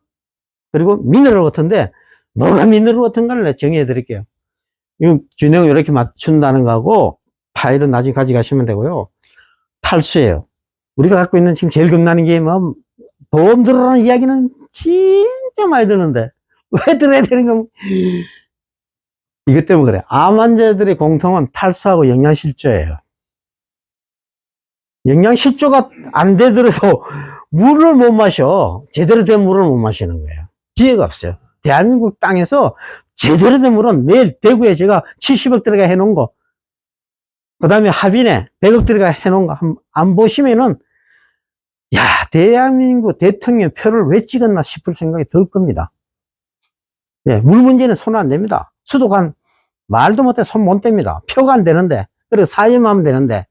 그리고 미네랄 워터인데 뭐가 미네랄 워터인가를 내가 정의해 드릴게요. 이거 균형을 이렇게 맞춘다는 거하고 파일은 나중에 가져가시면 되고요. 탈수예요. 우리가 갖고 있는 지금 제일 겁나는 게 뭐 보험 들어라는 이야기는 진짜 많이 듣는데 왜 들어야 되는 건 이것 때문에 그래. 암 환자들의 공통은 탈수하고 영양실조예요. 영양실조가 안 되더라도 물을 못 마셔. 제대로 된 물을 못 마시는 거예요. 기회가 없어요. 대한민국 땅에서 제대로 된 물은 내일 대구에 제가 70억 들어가 해놓은 거, 그 다음에 하빈에 100억 들어가 해놓은 거 안 보시면은 야, 대한민국 대통령 표를 왜 찍었나 싶을 생각이 들 겁니다. 네, 물 문제는 손 안 댑니다. 수도관 말도 못해 손 못 댑니다. 표가 안 되는데, 그리고 사회만 하면 되는데.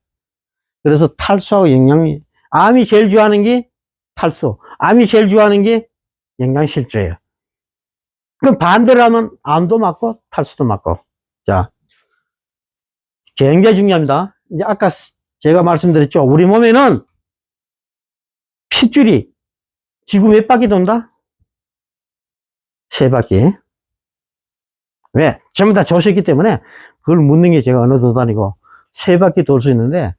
그래서 탈수하고 영양이, 암이 제일 좋아하는 게 탈수, 암이 제일 좋아하는 게 영양실조예요. 그럼 반대로 하면 암도 맞고 탈수도 맞고. 자, 굉장히 중요합니다. 이제 아까 제가 말씀드렸죠. 우리 몸에는 핏줄이 지구 몇 바퀴 돈다? 3바퀴. 왜? 전부 다 조셨기 때문에 그걸 묻는 게 제가 언어도 아니고 3바퀴 돌 수 있는데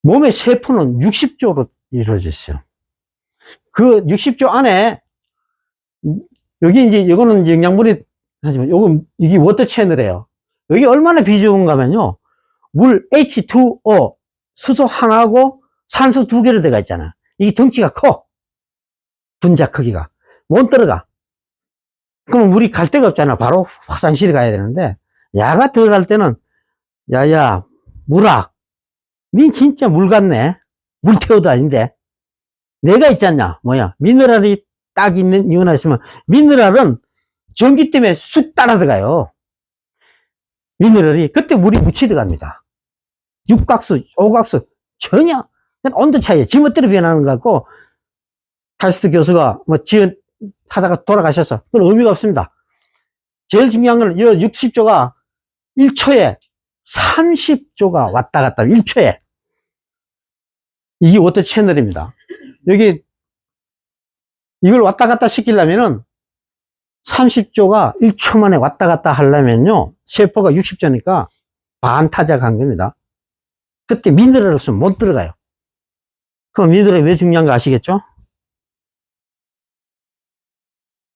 몸의 세포는 60조로 이루어져 있어요. 그 60조 안에 여기 이제 이거는 이제 영양분이 하지만 요거 이게 워터 채널이에요. 여기 얼마나 비좁은가 하면요. 물 H2O 수소 하나하고 산소 2개로 들어가 있잖아. 이게 덩치가 커. 분자 크기가. 못 들어가. 그러면 물이 갈 데가 없잖아. 바로 화장실에 가야 되는데, 야가 들어갈 때는, 야야, 물아, 니 진짜 물 같네. 물태우도 아닌데. 내가 있잖냐. 뭐야. 미네랄이 딱 있는 이유나 있으면, 미네랄은 전기 때문에 쑥 따라 들어가요. 미네랄이. 그때 물이 묻히 들어갑니다. 육각수, 오각수, 전혀, 온도 차이에 지멋대로 변하는 것 같고, 카스트 교수가 뭐 지은, 하다가 돌아가셨어. 그건 의미가 없습니다. 제일 중요한 건, 이 60조가 1초에 30조가 왔다 갔다, 1초에. 이게 워터 채널입니다. 여기, 이걸 왔다 갔다 시키려면은, 30조가 1초 만에 왔다 갔다 하려면요, 세포가 60조니까 반타작한 겁니다. 그때 미네랄 없으면 못 들어가요. 그럼 미네랄이 왜 중요한가 아시겠죠?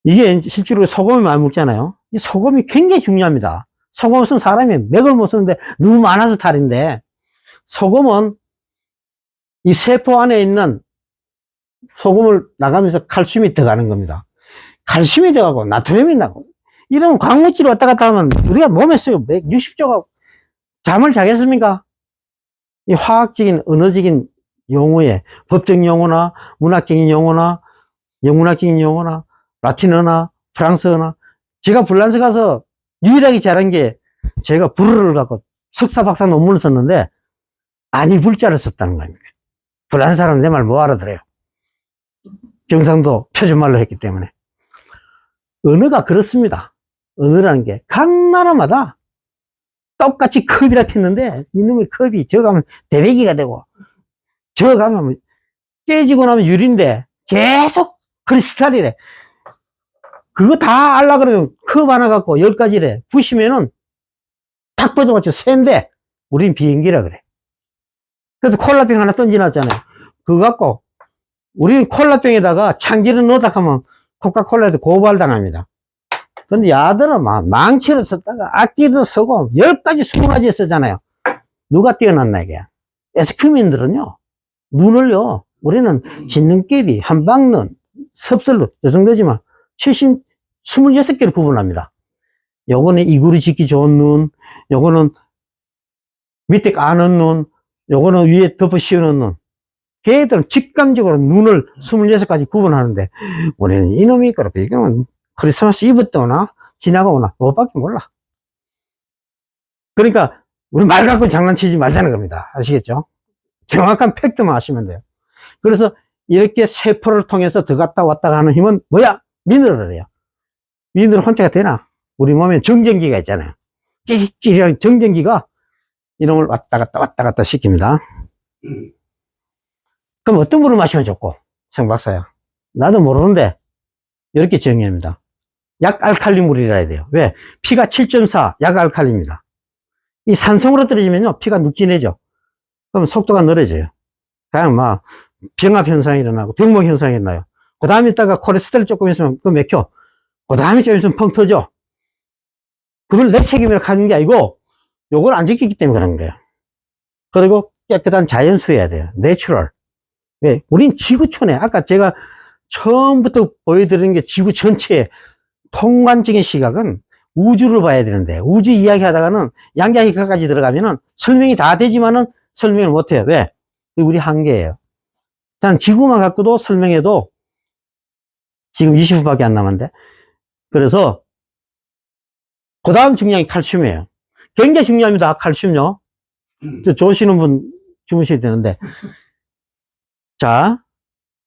이게 실제로 소금을 많이 먹잖아요. 이 소금이 굉장히 중요합니다. 소금 없으면 사람이 맥을 못 쓰는데 너무 많아서 탈인데, 소금은 이 세포 안에 있는 소금을 나가면서 칼슘이 들어가는 겁니다. 칼슘이 들어가고 나트륨이 나고 이런 광물질이 왔다 갔다 하면 우리가 몸에 쓰여 60조가 잠을 자겠습니까? 이 화학적인 언어적인 용어에 법적 용어나 문학적인 용어나 영문학적인 용어나 라틴어나 프랑스어나, 제가 불란서 가서 유일하게 잘한 게 제가 불어를 갖고 석사 박사 논문을 썼는데 아니 불자를 썼다는 겁니다. 불란서 사람은 내 말 못 알아들어요. 경상도 표준말로 했기 때문에. 언어가 그렇습니다. 언어라는 게 각 나라마다 똑같이 컵이라 했는데 이놈의 컵이 저 가면 대배기가 되고 저 가면 깨지고 나면 유리인데 계속 크리스탈이래. 그거 다 알라 그러면 컵 하나 갖고 10가지래. 부시면은 탁 뻗어맞죠. 새인데 우린 비행기라 그래. 그래서 콜라병 하나 던져놨잖아요. 그거 갖고 우리는 콜라병에다가 참기름 넣었다 하면 코카콜라에도 고발당합니다. 근데 야들은 막 망치를 썼다가 악기도 쓰고 10가지 20가지 쓰잖아요. 누가 뛰어났나 이게. 에스큐민들은요 눈을요, 우리는 진눈깨비, 한방눈, 섭설눈 이 정도지만 26개로 구분합니다. 요거는 이구리 짓기 좋은 눈, 요거는 밑에 까는 눈, 요거는 위에 덮어 씌우는 눈. 걔들은 직감적으로 눈을 26가지 구분하는데, 우리는 이놈이 그렇고, 이거는 크리스마스 이브 때 오나, 지나가 오나, 그것밖에 몰라. 그러니까, 우리 말 갖고 장난치지 말자는 겁니다. 아시겠죠? 정확한 팩트만 하시면 돼요. 그래서, 이렇게 세포를 통해서 들어갔다 왔다 가는 힘은 뭐야? 미네랄이에요. 미네랄 혼자가 되나? 우리 몸에 정전기가 있잖아요. 찌릿찌릿한 정전기가 이놈을 왔다 갔다 시킵니다. 그럼 어떤 물을 마시면 좋고? 성 박사야. 나도 모르는데, 이렇게 정의합니다. 약알칼리 물이라 해야 돼요. 왜? 피가 7.4, 약알칼리입니다. 이 산성으로 떨어지면요, 피가 눅진해져. 그럼 속도가 느려져요. 그냥 막, 병합 현상이 일어나고, 병목 현상이 일어나요. 그 다음에 있다가 콜레스테롤 조금 있으면 그 맥혀. 그 다음에 좀 있으면 펑 터져. 그걸 내 책임이라 하는 게 아니고, 요걸 안 지키기 때문에 그런 거예요. 그리고 깨끗한 자연수여야 돼요. 내추럴. 왜? 우린 지구촌에, 아까 제가 처음부터 보여드리는 게 지구 전체의 통관적인 시각은 우주를 봐야 되는데, 우주 이야기 하다가는 양자기까지 들어가면은 설명이 다 되지만은 설명을 못 해요. 왜? 우리 한계예요. 단 지구만 갖고도 설명해도 지금 20분밖에 안 남았는데, 그래서 그 다음 중요한 게 칼슘이에요. 굉장히 중요합니다. 칼슘요. 좋으시는 분 주무셔야 되는데, 자,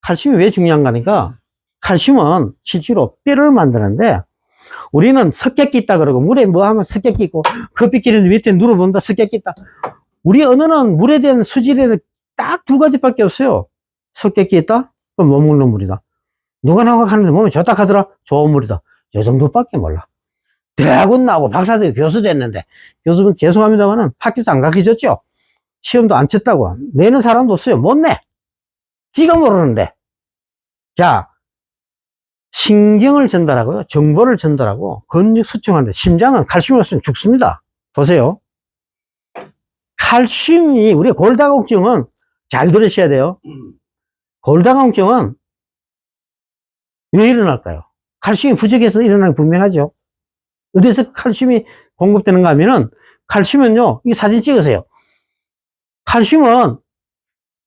칼슘이 왜 중요한가 하니까, 칼슘은 실제로 뼈를 만드는데, 우리는 석회끼 있다 그러고, 물에 뭐 하면 석회끼 있고, 커피끼리는 밑에 눌어본다, 석회끼 있다. 우리 언어는 물에 대한 수질에 딱 두 가지밖에 없어요. 석회끼 있다? 그럼 못 먹는 물이다. 누가 나가는데 몸에 좋다 하더라? 좋은 물이다. 요 정도밖에 몰라. 대학원 나오고 박사도 교수 됐는데, 교수분 죄송합니다만은 학교에서 안 가르쳐줬죠? 시험도 안 쳤다고. 내는 사람도 없어요. 못 내. 지가 모르는데. 자, 신경을 전달하고요. 정보를 전달하고, 근육 수축하는데, 심장은 칼슘이 없으면 죽습니다. 보세요. 칼슘이, 우리 골다공증은 잘 들으셔야 돼요. 골다공증은 왜 일어날까요? 칼슘이 부족해서 일어나는 게 분명하죠. 어디서 칼슘이 공급되는가 하면은, 칼슘은요, 이 사진 찍으세요. 칼슘은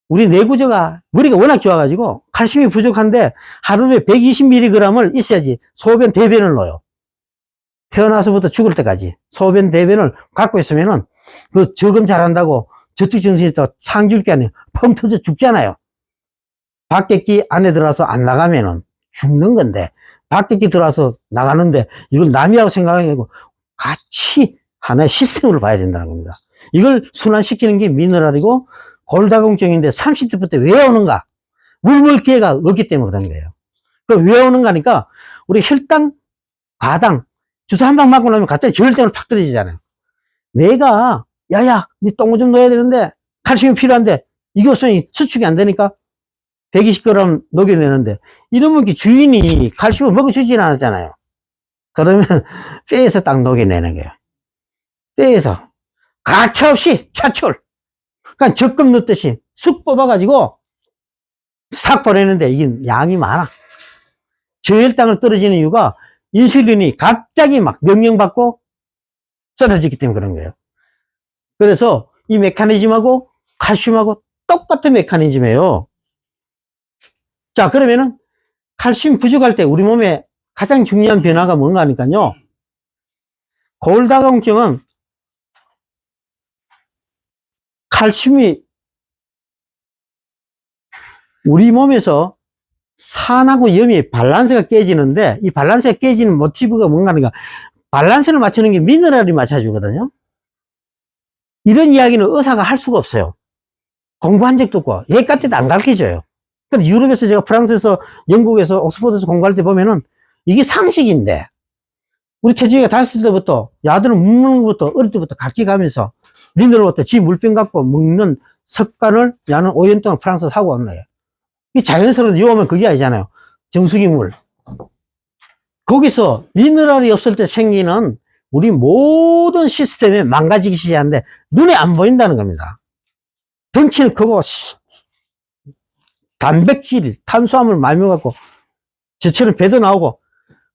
우리 뇌구조가, 머리가 워낙 좋아가지고, 칼슘이 부족한데, 하루에 120mg을 있어야지 소변, 대변을 넣어요. 태어나서부터 죽을 때까지 소변, 대변을 갖고 있으면은, 그 저금 잘한다고 저축 정신이 있다고 상 줄 게 아니에요. 펑 터져 죽잖아요. 박객기 안에 들어와서 안 나가면은 죽는 건데, 박객기 들어와서 나가는데, 이걸 남이라고 생각하는 게 아니고, 같이 하나의 시스템으로 봐야 된다는 겁니다. 이걸 순환시키는 게 미네랄이고, 골다공증인데 30대부터 왜 오는가? 물 먹을 기회가 없기 때문에 그런 거예요. 왜 오는가 하니까, 우리 혈당, 과당, 주사 한 방 맞고 나면 갑자기 저혈당으로 팍 떨어지잖아요. 내가, 야야, 니 똥을 좀 넣어야 되는데, 칼슘이 필요한데, 이게 없으면 수축이 안 되니까, 120g 녹여내는데, 이러면 주인이 칼슘을 먹어주질 않았잖아요. 그러면 뼈에서 딱 녹여내는 거예요. 뼈에서 가차없이 차출. 그러니까 적금 넣듯이 쑥 뽑아가지고 싹 보내는데 이게 양이 많아. 저혈당을 떨어지는 이유가 인슐린이 갑자기 막 명령받고 쏟아지기 때문에 그런 거예요. 그래서 이 메커니즘하고 칼슘하고 똑같은 메커니즘이에요. 자, 그러면은 칼슘 부족할 때 우리 몸에 가장 중요한 변화가 뭔가 하니까요. 골다공증은 칼슘이 우리 몸에서 산하고 염이 밸런스가 깨지는데, 이 밸런스가 깨지는 모티브가 뭔가 하니까, 밸런스를 맞추는 게 미네랄이 맞춰주거든요. 이런 이야기는 의사가 할 수가 없어요. 공부한 적도 없고, 얘 같은 데안 가르쳐줘요. 근데 유럽에서 제가 프랑스에서, 영국에서, 옥스퍼드에서 공부할 때 보면은, 이게 상식인데, 우리 태주이가 다녔을 때부터, 야들을 먹는 것부터, 어릴 때부터 가르쳐 가면서, 니들로부터 지 물병 갖고 먹는 습관을 야는 5년 동안 프랑스에서 하고 온 거예요. 이 자연스러운 유오면 그게 아니잖아요. 정수기 물. 거기서 미네랄이 없을 때 생기는 우리 모든 시스템이 망가지기 시작하는데 눈에 안 보인다는 겁니다. 덩치는 크고 단백질, 탄수화물 많이 먹어갖고 저처럼 배도 나오고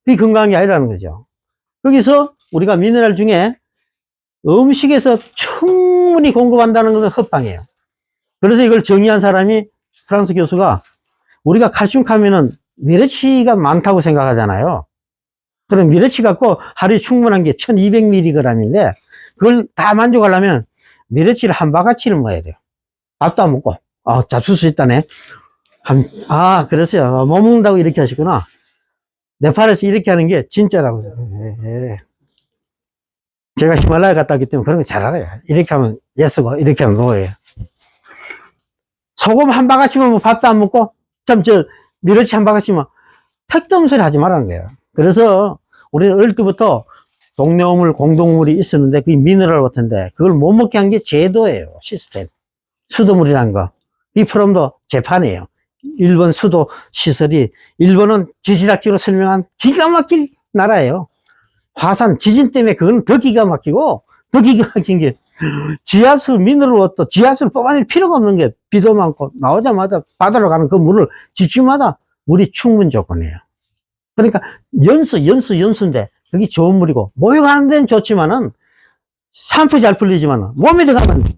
그게 건강한 게 아니라는 거죠. 거기서 우리가 미네랄 중에 음식에서 충분히 공급한다는 것은 헛방이에요. 그래서 이걸 정의한 사람이 프랑스 교수가 우리가 칼슘 하면은 미레치가 많다고 생각하잖아요. 그럼 미레치 갖고 하루에 충분한 게 1200mg인데 그걸 다 만족하려면 미레치를 한 바가지를 먹어야 돼요. 밥도 안 먹고. 잡술 수 있다네. 그랬어요. 못 먹는다고 이렇게 하시구나. 네팔에서 이렇게 하는 게 진짜라고. 예. 제가 히말라야 갔다 왔기 때문에 그런 거 잘 알아요. 이렇게 하면 예스고, 이렇게 하면 노예요. 소금 한 바가지면 뭐 밥도 안 먹고, 미러치 한 바가지면 택도 없는 소리 하지 말라는 거예요. 그래서 우리는 어릴 때부터 동네어물, 공동물이 있었는데 그게 미네랄 같은데 그걸 못 먹게 한 게 제도예요. 시스템. 수도물이라는 거. 이 프롬도 재판이에요. 일본 수도 시설이, 일본은 지지락기로 설명한 기가 막힐 나라예요. 화산, 지진 때문에 그건 더 기가 막히고, 더 기가 막힌 게, 지하수, 미네랄 워터, 지하수를 뽑아낼 필요가 없는 게, 비도 많고, 나오자마자 바다로 가는 그 물을 집집마다 물이 충분 조건이에요. 그러니까, 연수인데, 그게 좋은 물이고, 목욕하는 데는 좋지만은, 샴푸 잘 풀리지만은, 몸에 들어가면,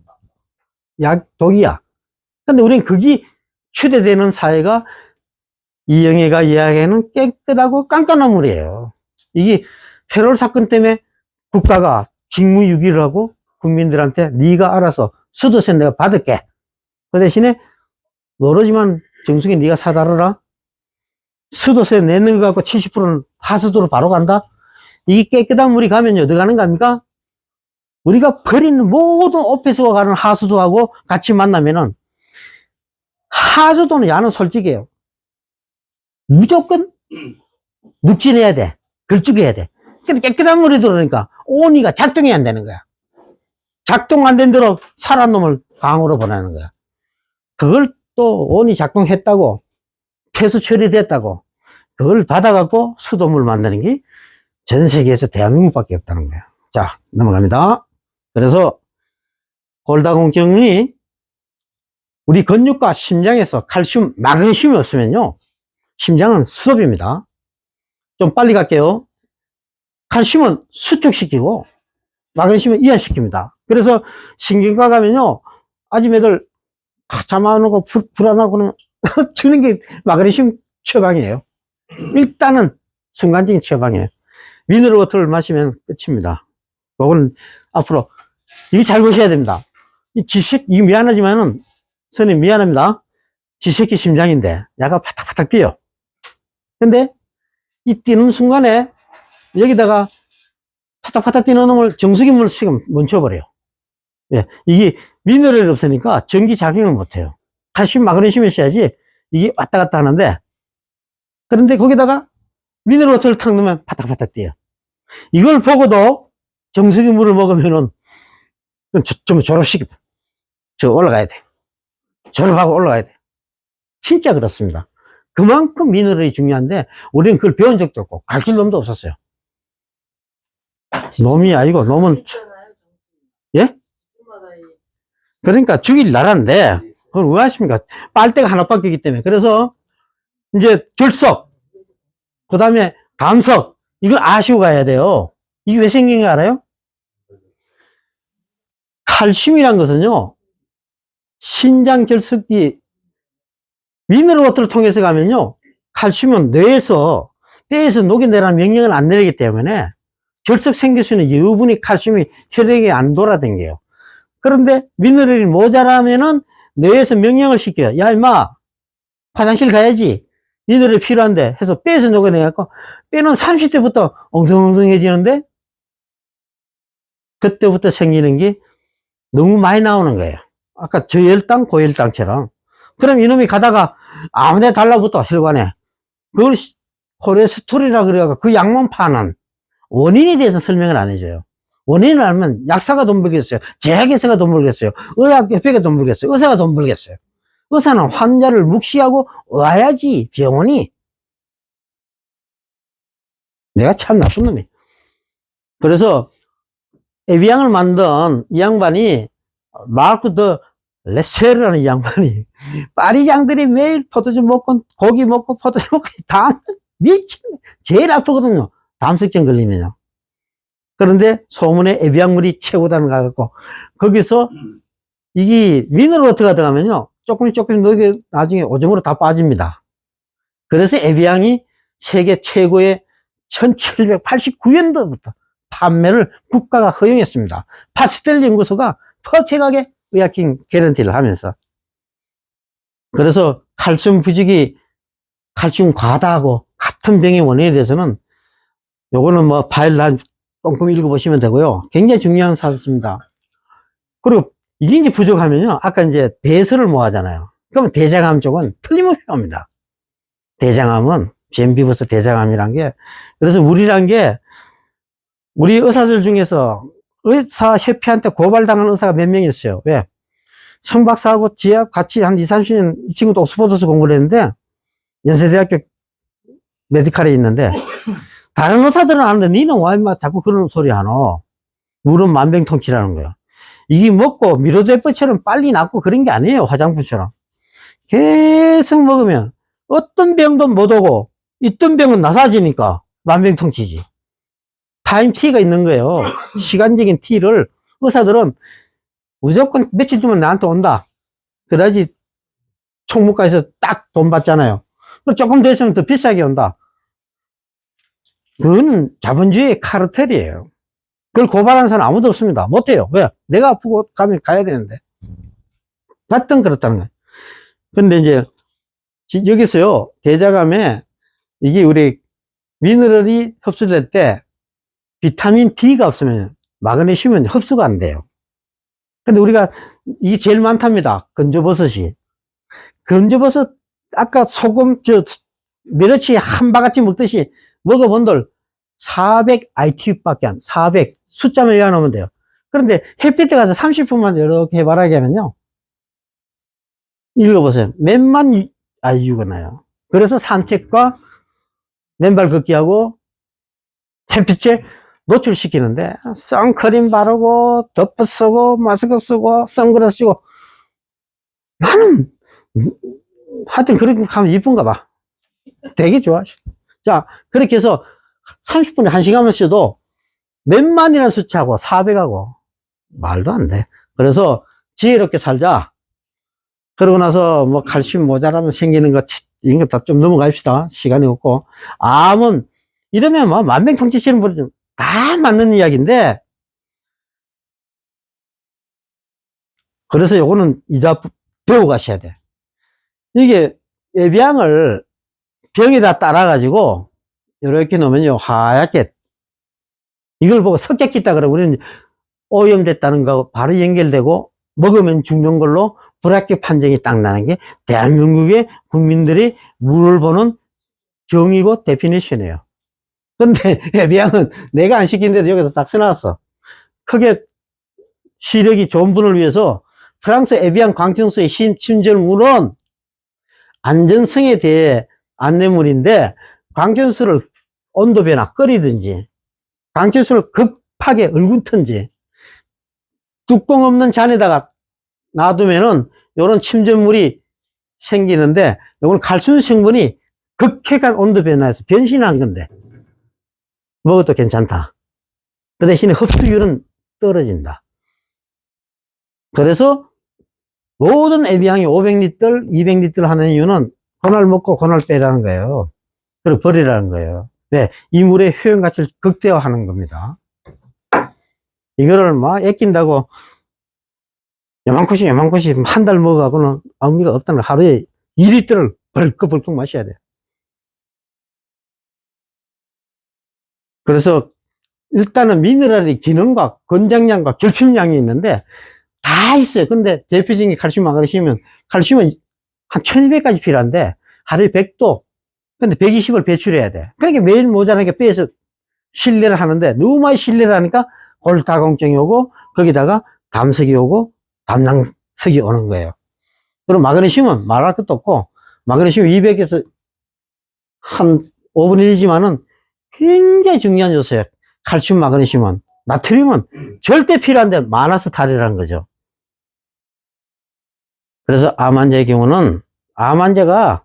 독이야. 근데 우리는 그게 추대되는 사회가, 이영애가 이야기하는 깨끗하고 깐깐한 물이에요. 이게, 테러 사건 때문에 국가가 직무유기를 하고 국민들한테 네가 알아서 수도세 내가 받을게. 그 대신에 모르지만 정수기 네가 사다르라. 수도세 내는 거 갖고 70%는 하수도로 바로 간다. 이게 깨끗한 물이 가면요 어디 가는 겁니까? 우리가 버리는 모든 오폐수가 가는 하수도하고 같이 만나면은 하수도는 야는 솔직해요. 무조건 눅진해야 돼. 걸쭉해야 돼. 근데 깨끗한 물이 들어오니까 온이가 작동이 안 되는 거야. 작동 안 된 대로 살한 놈을 강으로 보내는 거야. 그걸 또 온이 작동했다고 폐수 처리됐다고 그걸 받아갖고 수돗물 만드는 게 전 세계에서 대한민국밖에 없다는 거야. 자, 넘어갑니다. 그래서 골다공증이 우리 근육과 심장에서 칼슘, 마그네슘이 없으면요 심장은 수업입니다. 좀 빨리 갈게요. 칼슘은 수축시키고 마그네슘은 이완시킵니다. 그래서 신경과 가면요 아침 애들 잠 안 오고 불안하고 그러면 주는 게 마그네슘 처방이에요. 일단은 순간적인 처방이에요. 미네랄 워터를 마시면 끝입니다. 그건 앞으로 이게 잘 보셔야 됩니다. 이 이게 미안하지만은 선생님 미안합니다. 지새끼 심장인데 야가 파닥파닥 뛰어. 근데 이 뛰는 순간에 여기다가 파닥파닥 뛰는 놈을 정수기 물을 지금 멈춰버려요. 예, 이게 미네랄이 없으니까 전기 작용을 못해요. 칼슘, 마그네슘이 있어야지 이게 왔다 갔다 하는데, 그런데 거기다가 미네랄 워터를 탁 넣으면 파닥파닥 뛰어. 이걸 보고도 정수기 물을 먹으면은 좀 졸업시켜. 올라가야 돼. 졸업하고 올라가야 돼. 진짜 그렇습니다. 그만큼 미네랄이 중요한데 우리는 그걸 배운 적도 없고 가르칠 놈도 없었어요. 놈이 아니고 놈은 예? 그러니까 죽일 나라인데 그걸 왜 하십니까? 빨대가 하나밖에기 때문에. 그래서 이제 결석, 그 다음에 감석, 이걸 아시고 가야 돼요. 이게 왜 생긴 거 알아요? 칼슘이란 것은요 신장 결석이 미네랄 워터를 통해서 가면요 칼슘은 뇌에서 뼈에서 녹여내라는 명령을 안 내리기 때문에 결석 생길 수 있는 여분이 칼슘이 혈액에 안 돌아다녀요. 그런데 미네랄이 모자라면은 뇌에서 명령을 시켜요. 야 임마 화장실 가야지. 미네랄이 필요한데 해서 뼈에서 녹여내갖고 뼈는 30대부터 엉성엉성해지는데 그때부터 생기는 게 너무 많이 나오는 거예요. 아까 저혈당, 고혈당처럼. 그럼 이놈이 가다가 아무데 달라붙어 혈관에. 그걸 콜레스테롤이라 그래가지고 그 약만 파는 원인에 대해서 설명을 안 해줘요. 원인을 알면 약사가 돈 벌겠어요. 제약회사가 돈 벌겠어요. 의학협회가 돈 벌겠어요. 의사가 돈 벌겠어요. 의사는 환자를 묵시하고 와야지 병원이. 내가 참 나쁜 놈이. 그래서 에비앙을 만든 이 양반이 마르크 드 레세르라는 이 양반이 파리장들이 매일 포도주 먹고 고기 먹고 포도주 먹고 다음 미친 제일 아프거든요. 담석증 걸리면요. 그런데 소문에 에비앙물이 최고다는 거 같고, 거기서 이게 미네랄 워터가 들어가면요, 조금씩 녹여 나중에 오줌으로 다 빠집니다. 그래서 에비앙이 세계 최고의 1789년도부터 판매를 국가가 허용했습니다. 파스텔 연구소가 퍼펙하게 의학적인 개런티를 하면서. 그래서 칼슘 부족이 칼슘 과다하고 같은 병의 원인에 대해서는 요거는 뭐 파일 난 꼼꼼히 읽어보시면 되고요. 굉장히 중요한 사실입니다. 그리고 이게 이제 부족하면요, 아까 이제 배설을 뭐 하잖아요. 그러면 대장암 쪽은 틀림없이 옵니다. 대장암은 GMB부터 대장암이란 게, 그래서 우리란 게, 우리 의사들 중에서 의사협회한테 고발당한 의사가 몇 명 있어요. 왜? 성박사하고 지학 같이 한 20, 30년 이 친구도 옥스퍼드에서 공부를 했는데, 연세대학교 메디칼에 있는데, 다른 의사들은 아는데, 니는 와, 임마, 자꾸 그런 소리 하노. 물은 만병통치라는 거예요. 이게 먹고 미로대포처럼 빨리 낫고 그런 게 아니에요. 화장품처럼. 계속 먹으면 어떤 병도 못 오고, 있던 병은 나사지니까 만병통치지. 타임 T가 있는 거예요. 시간적인 T를 의사들은 무조건 며칠 뒤면 나한테 온다. 그래야지 총무과에서 딱 돈 받잖아요. 조금 더 있으면 더 비싸게 온다. 그건 자본주의의 카르텔이에요. 그걸 고발하는 사람 아무도 없습니다. 못해요. 왜? 내가 아프고 가면 가야 되는데. 하여튼 그렇다는 거예요. 근데 이제 여기서요, 대장암에 이게 우리 미네랄이 흡수될 때 비타민 D가 없으면 마그네슘은 흡수가 안 돼요. 근데 우리가 이게 제일 많답니다. 건조버섯이. 건조버섯 아까 소금 메르치 한 바가지 먹듯이 먹어본들 400 ITU밖에 안, 400 숫자만 외워놓으면 돼요. 그런데 햇빛에 가서 30분만 이렇게 말하게 하면요, 읽어보세요. 몇만 IU가 나요. 그래서 산책과 맨발 걷기하고 햇빛에 노출시키는데, 선크림 바르고 덮어 쓰고 마스크 쓰고 선글라스 쓰고, 나는 하여튼 그렇게 하면 이쁜가 봐. 되게 좋아. 자, 그렇게 해서 30분에 1시간만 쉬어도 몇만이라는 숫자하고 400하고 말도 안 돼. 그래서 지혜롭게 살자. 그러고 나서 뭐 칼슘 모자라면 생기는 것, 이런 거 다 좀 넘어갑시다. 시간이 없고. 암은 이러면 뭐 만병통치시는 분이 다 맞는 이야기인데, 그래서 요거는 이자 배워 가셔야 돼. 이게 에비앙을 병에다 따라가지고 이렇게 놓으면요, 하얗게, 이걸 보고 석객기다 그러면 우리는 오염됐다는 거 바로 연결되고 먹으면 죽는 걸로 불합격 판정이 딱 나는 게 대한민국의 국민들이 물을 보는 정의고 데피니션이에요. 근데 에비앙은 내가 안 시킨데도 여기서 딱 써놨어. 크게 시력이 좋은 분을 위해서 프랑스 에비앙 광청소의 침전물은 안전성에 대해 안내물인데, 광천수를 온도 변화 끓이든지 광천수를 급하게 얼군든지 뚜껑 없는 잔에다가 놔두면은 요런 침전물이 생기는데, 요건 칼슘 성분이 극획한 온도 변화에서 변신한 건데 먹어도 괜찮다. 그 대신에 흡수율은 떨어진다. 그래서 모든 에비앙이 500리터, 200리터 하는 이유는 그날 먹고 그날 빼라는 거예요. 그리고 버리라는 거예요. 네, 이 물의 효용 가치를 극대화하는 겁니다. 이거를 막 아낀다고 요만큼씩 한 달 먹어가고는 의미가 없다는 거. 하루에 2리터를 벌컥벌컥 마셔야 돼요. 그래서 일단은 미네랄의 기능과 권장량과 결핍량이 있는데 다 있어요. 근데 대표적인 칼슘 마그네슘은, 칼슘은 한 1200까지 필요한데 하루에 100도, 근데 120을 배출해야 돼. 그러니까 매일 모자라니까 빼서 실내를 하는데, 너무 많이 실내를 하니까 골다공증이 오고 거기다가 담석이 오고 담낭석이 오는 거예요. 그럼 마그네슘은 말할 것도 없고, 마그네슘 200에서 한 5분의 1이지만은 굉장히 중요한 요소예요. 칼슘, 마그네슘은. 나트륨은 절대 필요한데 많아서 탈이라는 거죠. 그래서 암 환자의 경우는, 암 환자가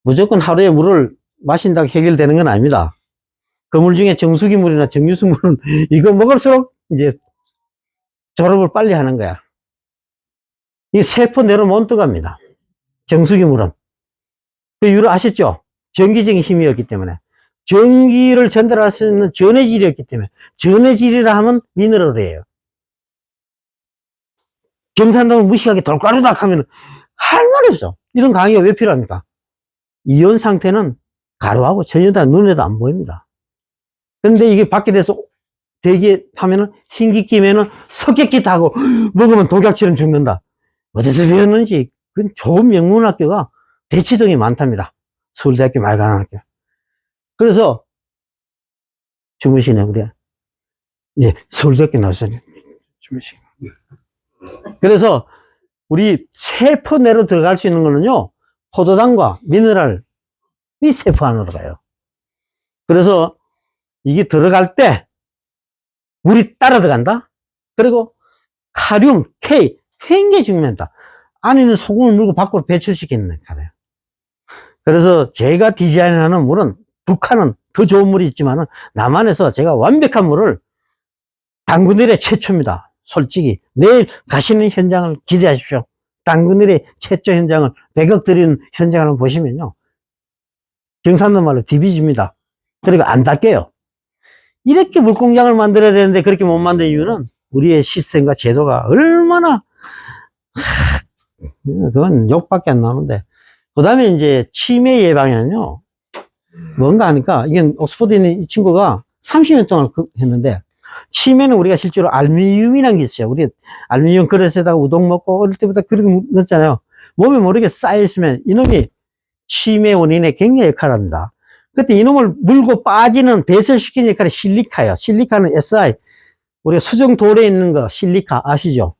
무조건 하루에 물을 마신다고 해결되는 건 아닙니다. 그물 중에 정수기물이나 정유수물은 이거 먹을수록 이제 졸업을 빨리 하는 거야. 이게 세포 내로 못 들어갑니다. 정수기물은. 그 이유를 아셨죠? 전기적인 힘이었기 때문에. 전기를 전달할 수 있는 전해질이었기 때문에. 전해질이라 하면 미네랄이에요. 경산동을 무식하게 돌가루닥 하면 할 말이 없어. 이런 강의가 왜 필요합니까? 이온 상태는 가루하고 전혀 다 눈에도 안 보입니다. 그런데 이게 밖에 돼서 대기하면은 흰기 끼면은 석회기 타고 먹으면 독약처럼 죽는다. 어디서 배웠는지 그건 좋은 명문학교가 대치동에 많답니다. 서울대학교 말가난학교. 그래서 주무시네 우리. 이제 서울대학교 나와서 주무시네. 그래서 우리 세포 내로 들어갈 수 있는 거는요, 포도당과 미네랄이 세포 안으로 가요. 그래서 이게 들어갈 때 물이 따라 들어간다. 그리고 카륨, K 굉장히 중요합니다. 안에 있는 소금을 물고 밖으로 배출시키는 거예요. 그래서 제가 디자인하는 물은 북한은 더 좋은 물이 있지만 남한에서 제가 완벽한 물을 당군 이래 최초입니다. 솔직히 내일 가시는 현장을 기대하십시오. 당군 이래 최초 현장을 100억 들이는 현장을 한번 보시면요, 경상도 말로 디비집니다. 그리고 안 닦여요. 이렇게 물공장을 만들어야 되는데 그렇게 못 만든 이유는 우리의 시스템과 제도가 얼마나 그건 욕밖에 안 나오는데. 그 다음에 이제 치매 예방에는요, 뭔가 하니까, 이게 옥스퍼드에 있는 이 친구가 30년 동안 했는데, 치매는 우리가 실제로 알루미늄이라는 게 있어요. 우리 알루미늄 그릇에다가 우동 먹고 어릴 때부터 그렇게 넣었잖아요. 몸에 모르게 쌓여있으면 이놈이 치매 원인에 굉장히 역할을 합니다. 그때 이놈을 물고 빠지는 배설시키는 역할이 실리카예요. 실리카는 SI, 우리가 수정 돌에 있는 거 실리카 아시죠?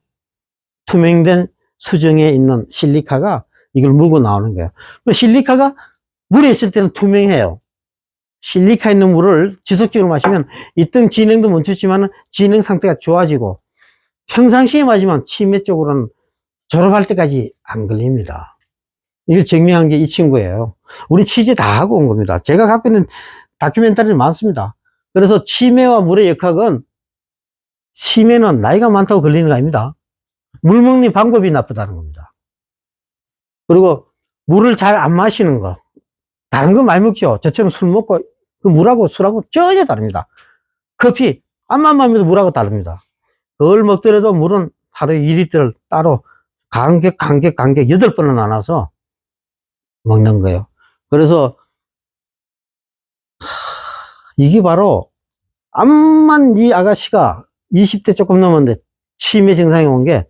투명된 수정에 있는 실리카가 이걸 물고 나오는 거예요. 실리카가 물에 있을 때는 투명해요. 실리카 있는 물을 지속적으로 마시면 이등 진행도 멈추지만 진행 상태가 좋아지고, 평상시에 마시면 치매 쪽으로는 졸업할 때까지 안 걸립니다. 이걸 증명한 게 이 친구예요. 우리 취재 다 하고 온 겁니다. 제가 갖고 있는 다큐멘터리는 많습니다. 그래서 치매와 물의 역학은, 치매는 나이가 많다고 걸리는 거 아닙니다. 물 먹는 방법이 나쁘다는 겁니다. 그리고 물을 잘 안 마시는 거. 다른 거 많이 먹죠. 저처럼 술 먹고, 그 물하고 술하고 전혀 다릅니다. 커피, 암만 마셔도 물하고 다릅니다. 그걸 먹더라도 물은 하루에 2리터를 따로 간격 8번을 나눠서 먹는 거예요. 그래서, 이게 바로, 암만 이 아가씨가 20대 조금 넘었는데 치매 증상이 온 게,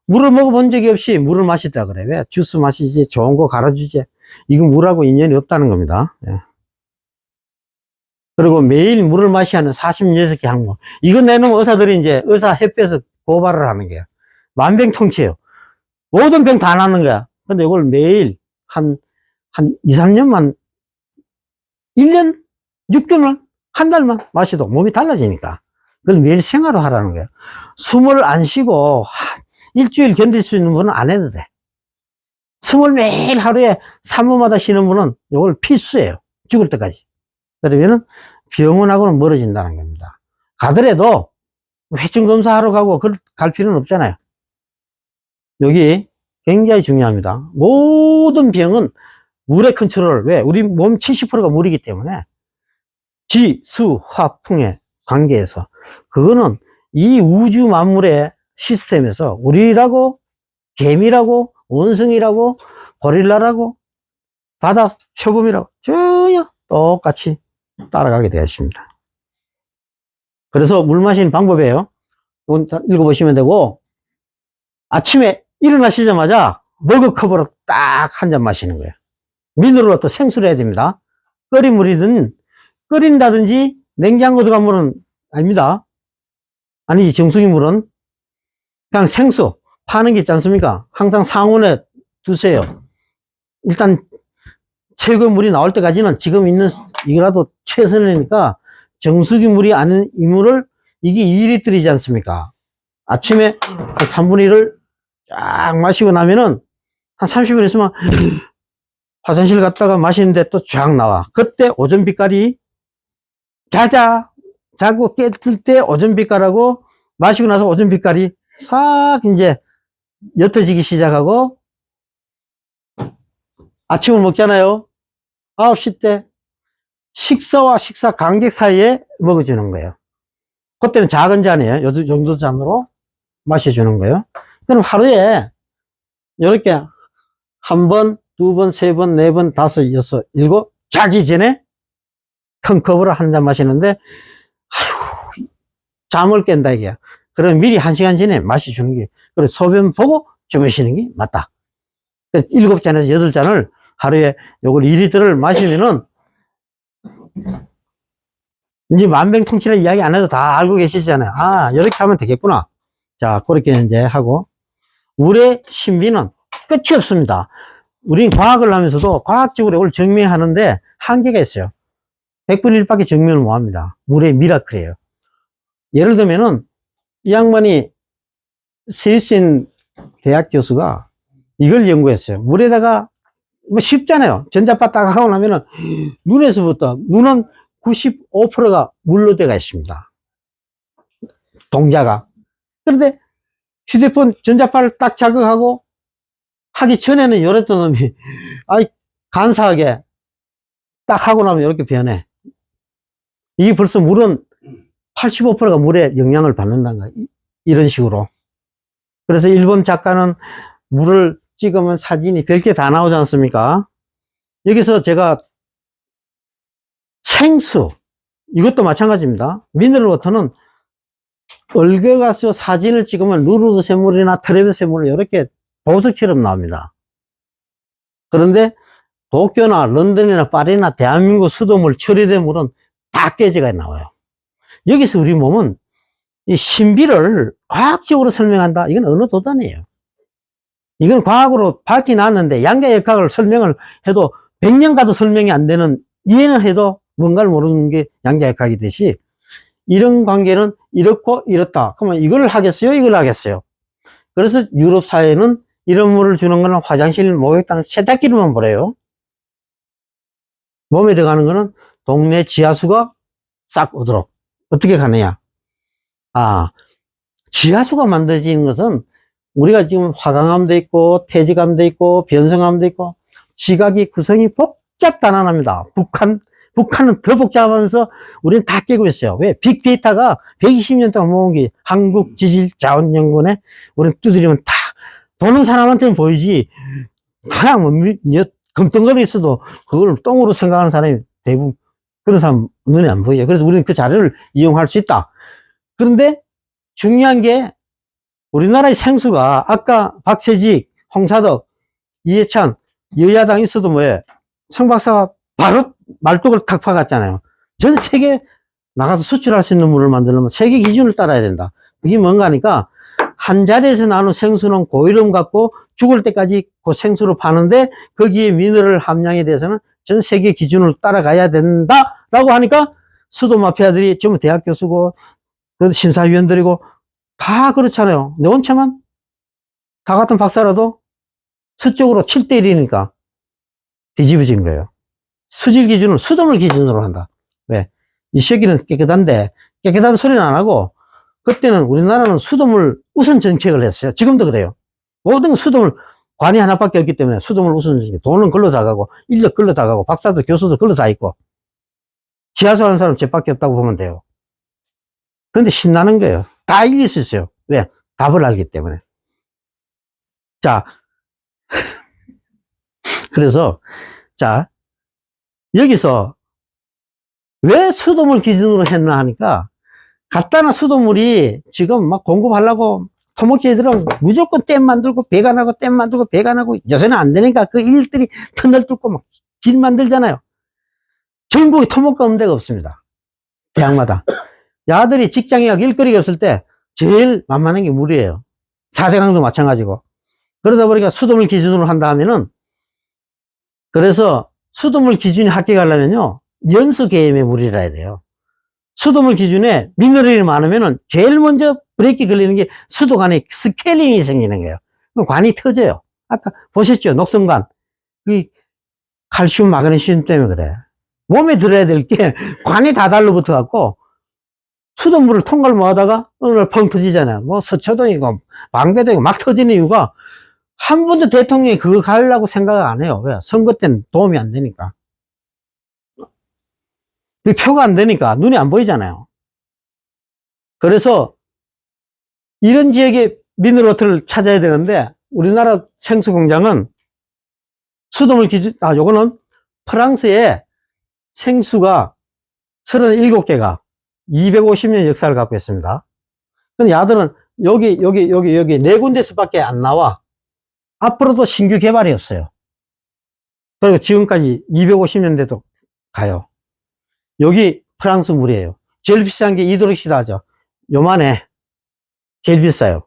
물을 먹어본 적이 없이 물을 마시다 그래. 왜? 주스 마시지, 좋은 거 갈아주지. 이건 물하고 인연이 없다는 겁니다. 예. 그리고 매일 물을 마셔야 하는 46개 항목. 이거 내놓으면 의사들이 이제 의사협회에서 고발을 하는 거야. 만병통치예요. 모든 병 다 나는 거야. 근데 이걸 매일 한 2, 3년만, 1년, 6개월, 한 달만 마셔도 몸이 달라지니까. 그걸 매일 생활을 하라는 거예요. 숨을 안 쉬고 일주일 견딜 수 있는 분은 안 해도 돼. 숨을 매일 하루에 3분마다 쉬는 분은 이걸 필수예요. 죽을 때까지. 그러면은 병원하고는 멀어진다는 겁니다. 가더라도 회춘 검사하러 가고 갈 필요는 없잖아요. 여기 굉장히 중요합니다. 모든 병은 물의 컨트롤. 왜? 우리 몸 70%가 물이기 때문에 지, 수, 화, 풍의 관계에서, 그거는 이 우주 만물의 시스템에서 우리라고, 개미라고, 원숭이라고, 고릴라라고, 바다 표범이라고 전혀 똑같이 따라가게 되어 있습니다. 그래서 물 마시는 방법이에요. 읽어보시면 되고, 아침에 일어나시자마자 머그컵으로 딱 한 잔 마시는 거예요. 미네랄로 또 생수를 해야 됩니다. 끓인 물이든 끓인다든지 냉장고 들어간 물은 아닙니다. 아니지, 정수기 물은 그냥 생수 파는 게 있지 않습니까? 항상 상온에 두세요. 일단 최고 물이 나올 때까지는 지금 있는 이거라도 최선이니까 정수기 물이 아닌 이 물을, 이게 2리터이지 않습니까? 아침에 한 3분의 1을 쫙 마시고 나면은 한 30분 있으면 화장실 갔다가 마시는데 또 쫙 나와. 그때 오존 빛깔이 자고 깼을 때 오존빛깔하고 마시고 나서 오존빛깔이 싹 이제 옅어지기 시작하고 아침을 먹잖아요. 9시 때 식사와 식사 간격 사이에 먹어주는 거예요. 그때는 작은 잔이에요. 요 정도 잔으로 마셔주는 거예요. 그럼 하루에 이렇게 한 번, 두 번, 세 번, 네 번, 다섯, 여섯, 일곱, 자기 전에 큰 컵으로 한 잔 마시는데, 아휴, 잠을 깬다, 이게. 그럼 미리 1시간 전에 마셔주는 게, 그리고 소변 보고 주무시는 게 맞다. 7잔에서 8잔을 하루에 요걸 2리터를 마시면은, 이제 만병통치는 이야기 안 해도 다 알고 계시잖아요. 아, 이렇게 하면 되겠구나. 자, 그렇게 이제 하고, 물의 신비는 끝이 없습니다. 우린 과학을 하면서도 과학적으로 이걸 증명하는데 한계가 있어요. 100분의 1밖에 증명을 못 합니다. 물의 미라클이에요. 예를 들면은, 이 양반이 세신 대학 교수가 이걸 연구했어요. 물에다가, 뭐 쉽잖아요. 전자파 딱 하고 나면은, 눈에서부터, 눈은 95%가 물로 되어 있습니다. 동자가. 그런데 휴대폰 전자파를 딱 자극하고 하기 전에는 요랬던 놈이, 아이, 간사하게 딱 하고 나면 이렇게 변해. 이게 벌써 물은 85%가 물에 영향을 받는다는 거야. 이런 식으로. 그래서 일본 작가는 물을 찍으면 사진이 별게 다 나오지 않습니까? 여기서 제가 생수, 이것도 마찬가지입니다. 미네랄워터는 얼개가서 사진을 찍으면 루르드 샘물이나 트레비 샘물 이렇게 보석처럼 나옵니다. 그런데 도쿄나 런던이나 파리나 대한민국 수돗물 처리된 물은 다 깨져가 나와요. 여기서 우리 몸은 이 신비를 과학적으로 설명한다. 이건 어느 도단이에요. 이건 과학으로 밝혀놨는데 양자역학을 설명을 해도 100년 가도 설명이 안 되는, 이해는 해도 뭔가를 모르는 게 양자역학이듯이 이런 관계는 이렇고 이렇다. 그러면 이걸 하겠어요? 이걸 하겠어요? 그래서 유럽 사회는 이런 물을 주는 거는 화장실 목욕탕 세탁기로만 버려요. 몸에 들어가는 거는 동네 지하수가 싹 오도록. 어떻게 가느냐? 아, 지하수가 만들어지는 것은 우리가 지금 화강암도 있고 태지암도 있고 변성암도 있고 지각이 구성이 복잡단안합니다. 북한은 더 복잡하면서 우리는 다 깨고 있어요. 왜? 빅데이터가 120년 동안 모은 게 한국지질자원연구원에 우리는 두드리면 다 보는 사람한테는 보이지, 그냥 뭐 검덩거리 있어도 그걸 똥으로 생각하는 사람이 대부분 그런 사람 눈에 안 보여요. 그래서 우리는 그 자료를 이용할 수 있다. 그런데 중요한 게 우리나라의 생수가 아까 박세직, 홍사덕, 이해찬, 여야당 있어도 뭐예요? 성 박사가 바로 말뚝을 탁 박았잖아요. 전 세계 나가서 수출할 수 있는 물을 만들려면 세계 기준을 따라야 된다. 그게 뭔가 하니까 한 자리에서 나오는 생수는 고이름 갖고 죽을 때까지 그 생수로 파는데 거기에 미네랄 함량에 대해서는 전 세계 기준을 따라가야 된다라고 하니까 수도 마피아들이 전부 대학 교수고 그 심사위원들이고 다 그렇잖아요. 내 혼자만 다 같은 박사라도 수적으로 7대1이니까 뒤집어진 거예요. 수질 기준을 수돗물 기준으로 한다. 왜? 이 새끼는 깨끗한데 깨끗한 소리는 안 하고 그때는 우리나라는 수돗물 우선 정책을 했어요. 지금도 그래요. 모든 수돗물 관이 하나밖에 없기 때문에 수돗물 우선 정책. 돈은 걸로 다 가고 인력 걸로 다 가고 박사도 교수도 걸로 다 있고 지하수 하는 사람 쟤밖에 없다고 보면 돼요. 그런데 신나는 거예요. 다 이길 수 있어요. 왜? 답을 알기 때문에. 자, 그래서 자 여기서 왜 수돗물 기준으로 했나 하니까 간단한 수돗물이 지금 막 공급하려고 토목지들은 무조건 댐 만들고 배관하고 댐 만들고 배관하고 요새는 안 되니까 그 일들이 터널 뚫고 막 길 만들잖아요. 전국에 토목가 없는 데가 없습니다. 대학마다. 야들이 직장에 가고 일거리가 없을 때 제일 만만한 게 물이에요. 4대강도 마찬가지고. 그러다 보니까 수돗물 기준으로 한다 하면은 그래서 수돗물 기준이 합격하려면요 연수 계획의 물이라 해야 돼요. 수돗물 기준에 미네랄이 많으면은 제일 먼저 브레이크 걸리는 게 수도관에 스케일링이 생기는 거예요. 그럼 관이 터져요. 아까 보셨죠? 녹성관. 이 칼슘, 마그네슘 때문에 그래. 몸에 들어야 될 게 관이 다 달라붙어 갖고 수돗물을 통과를 못 하다가 어느 날 펑 터지잖아요. 뭐 서초동이고 방배동이고 막 터지는 이유가 한 번도 대통령이 그거 가려고 생각을 안 해요. 왜? 선거 때는 도움이 안 되니까. 표가 안 되니까 눈이 안 보이잖아요. 그래서 이런 지역에 미네랄워터를 찾아야 되는데 우리나라 생수 공장은 수돗물 기준, 요거는 프랑스의 생수가 37개가 250년 역사를 갖고 있습니다. 근데 야들은 여기 네 군데서밖에 안 나와. 앞으로도 신규 개발이 없어요. 그리고 지금까지 250년대도 가요. 여기 프랑스 물이에요. 제일 비싼 게 이도르시다죠. 요만해. 제일 비싸요.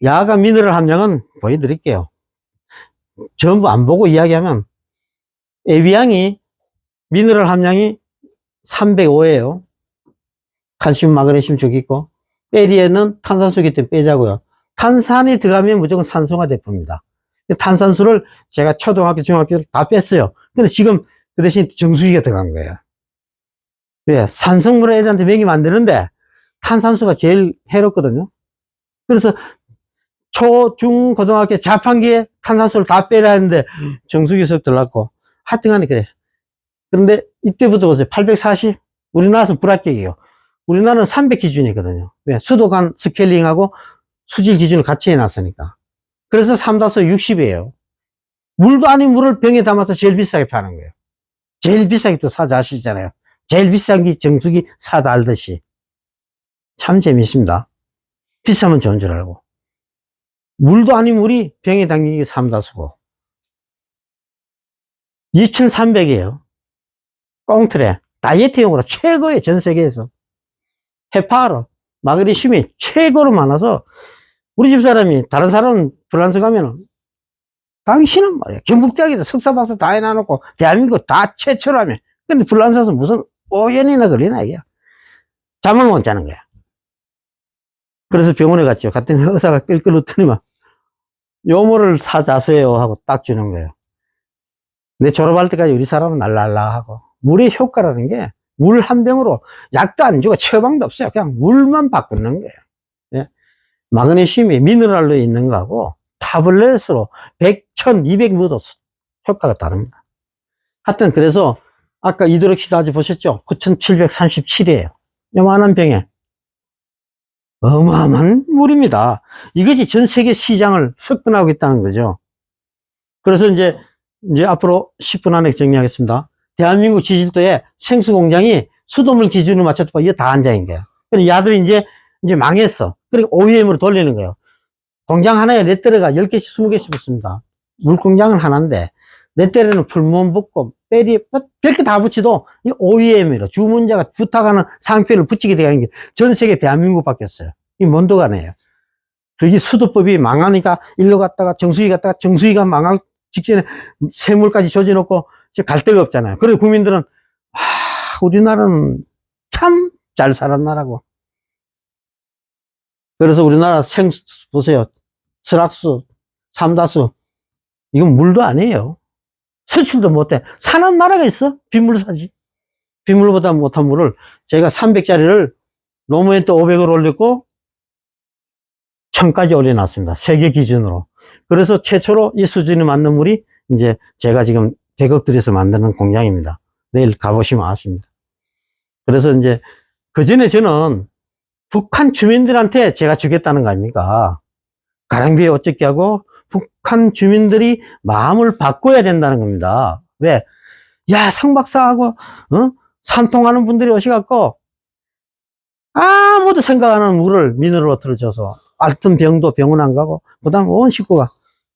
야가 미네랄 함량은 보여드릴게요. 전부 안 보고 이야기하면 에비앙이 미네랄 함량이 305예요. 칼슘, 마그네슘 저기 있고 베리에는 탄산수기 때문에 빼자고요. 탄산이 들어가면 무조건 산소가 돼쁩니다. 탄산수를 제가 초등학교, 중학교 다 뺐어요. 근데 지금 그 대신 정수기가 들어간 거예요. 왜? 산성물을 애들한테 먹이면 안 되는데 탄산수가 제일 해롭거든요. 그래서 초, 중, 고등학교 자판기에 탄산수를 다 빼라 했는데 정수기 수업 들어갔고 하여튼 간에 그래. 그런데 이때부터 보세요. 840 우리나라에서 불합격이에요. 우리나라는 300 기준이거든요. 왜? 수도관 스케일링하고 수질 기준을 같이 해놨으니까. 그래서 3다수 60이에요. 물도 아닌 물을 병에 담아서 제일 비싸게 파는 거예요. 제일 비싸게 또 사자 아시잖아요. 제일 비싼 게 정수기 사다 알듯이. 참 재밌습니다. 비싸면 좋은 줄 알고. 물도 아닌 물이 병에 담기게 3다수고. 2300이에요. 꽁트레. 다이어트용으로 최고의 전 세계에서. 헤파르, 마그네슘이 최고로 많아서 우리 집 사람이 다른 사람은 프랑스 가면은 당신은 말이야 경북대학에서 석사 박사 다 해놔놓고 대한민국 다 최초라며. 근데 프랑스에서 무슨 5년이나 걸리나 이게. 잠을 못 자는 거야. 그래서 병원에 갔죠. 갔더니 의사가 끌끌 웃더니만 요모를 사자세요 하고 딱 주는 거예요. 근데 졸업할 때까지 우리 사람은 날랄라 하고. 물의 효과라는 게 물 한 병으로 약도 안 주고 처방도 없어요. 그냥 물만 바꾸는 거예요. 예? 마그네슘이 미네랄로 있는 거하고 타블렛으로 100, 1000, 200 넣어도 효과가 다릅니다. 하여튼 그래서 아까 이도르시다즈 보셨죠? 9737이에요. 요만한 병에 어마어마한 물입니다. 이것이 전 세계 시장을 석권하고 있다는 거죠. 그래서 이제 앞으로 10분 안에 정리하겠습니다. 대한민국 지질도에 생수 공장이 수돗물 기준을 맞췄다. 이게 다 한장인 거야. 그래서 야들이 이제 망했어. 그러니까 OEM으로 돌리는 거예요. 공장 하나에 넷대레가 10개씩, 20개씩 붙습니다. 물 공장은 하나인데, 넷대레는 풀무원 붙고, 빼리, 별게 다 붙이도 이 OEM으로 주문자가 부탁하는 상표를 붙이게 되는 게 전 세계 대한민국 바뀌었어요. 이 먼도가네요. 그게 수도법이 망하니까 일로 갔다가 정수기 갔다가 정수기가 망할 직전에 세물까지 조져놓고 갈 데가 없잖아요. 그래서 국민들은 우리나라는 참 잘 살았나라고. 그래서 우리나라 생수 보세요. 설악수, 삼다수 이건 물도 아니에요. 수출도 못해. 사는 나라가 있어. 빗물 사지. 빗물보다 못한 물을 제가 300짜리를 노무현 때 500을 올렸고 1000까지 올려놨습니다. 세계 기준으로. 그래서 최초로 이 수준에 맞는 물이 이제 제가 지금 100억 들여서 만드는 공장입니다. 내일 가보시면 아십니다. 그래서 이제 그 전에 저는 북한 주민들한테 제가 주겠다는 거 아닙니까? 가랑비에 어쩌게 하고 북한 주민들이 마음을 바꿔야 된다는 겁니다. 왜? 야, 성박사하고 산통하는 분들이 오셔갖고 아무도 생각 안 하는 물을 미네랄워터를 줘서 앓던 병도 병원 안 가고 그다음 온 식구가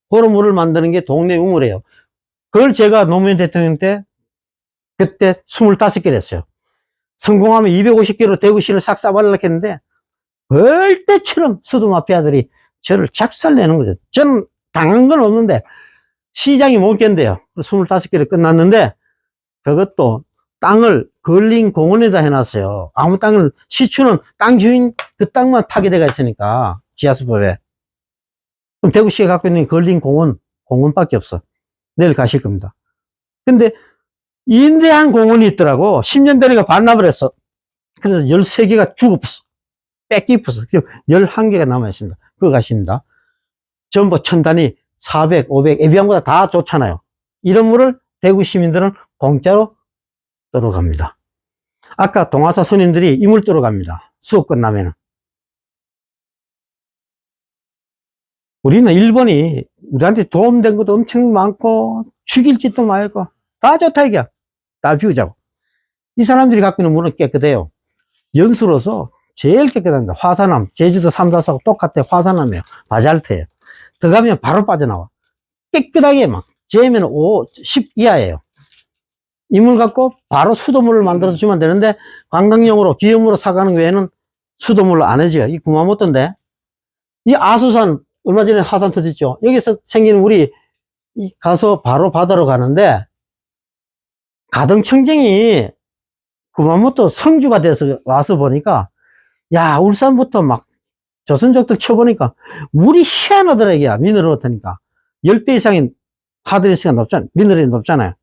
그런 물을 만드는 게 동네 우물이에요. 그걸 제가 노무현 대통령 때 그때 25개를 했어요. 성공하면 250개로 대구시를 싹 싸발려고 했는데 벌떼처럼 수도 마피아들이 저를 작살내는 거죠. 저는 당한 건 없는데 시장이 못 견뎌요. 25개를 끝났는데 그것도 땅을 걸린 공원에다 해놨어요. 아무 땅을 시추는 땅 주인 그 땅만 파괴돼가 있으니까 지하수법에. 그럼 대구시가 갖고 있는 걸린 공원밖에 없어. 내일 가실 겁니다. 근데 인대한 공원이 있더라고. 10년 되니까 반납을 했어. 그래서 13개가 죽었어. 뺏기었어. 11개가 남아있습니다. 그거 가십니다. 전부 천단위 400, 500, 에비앙보다 다 좋잖아요. 이런 물을 대구 시민들은 공짜로 떨어갑니다. 아까 동화사 선임들이 이 물 떨어갑니다. 수업 끝나면은. 우리는 일본이 우리한테 도움된 것도 엄청 많고, 죽일 짓도 많고, 다 좋다, 이게. 다 비우자고. 이 사람들이 갖고 있는 물은 깨끗해요. 연수로서 제일 깨끗합니다. 화산암, 제주도 삼사사하고 똑같아. 화산암이에요. 바잘트예요. 들어가면 바로 빠져나와. 깨끗하게 막, 재면 5, 10 이하예요. 이 물 갖고 바로 수돗물을 만들어서 주면 되는데, 관광용으로, 기업으로 사가는 외에는 수돗물로 안 해줘요. 이 구마모토인데, 이 아소산, 얼마 전에 화산 터졌죠. 여기서 생기는 물이 가서 바로 바다로 가는데, 가등청정이 구마모토 성주가 돼서 와서 보니까, 야, 울산부터 막 조선족들 쳐보니까 물이 희한하더라, 이게. 미네랄워터니까. 10배 이상인 하드레스가 높잖아요. 미네랄이 높잖아요.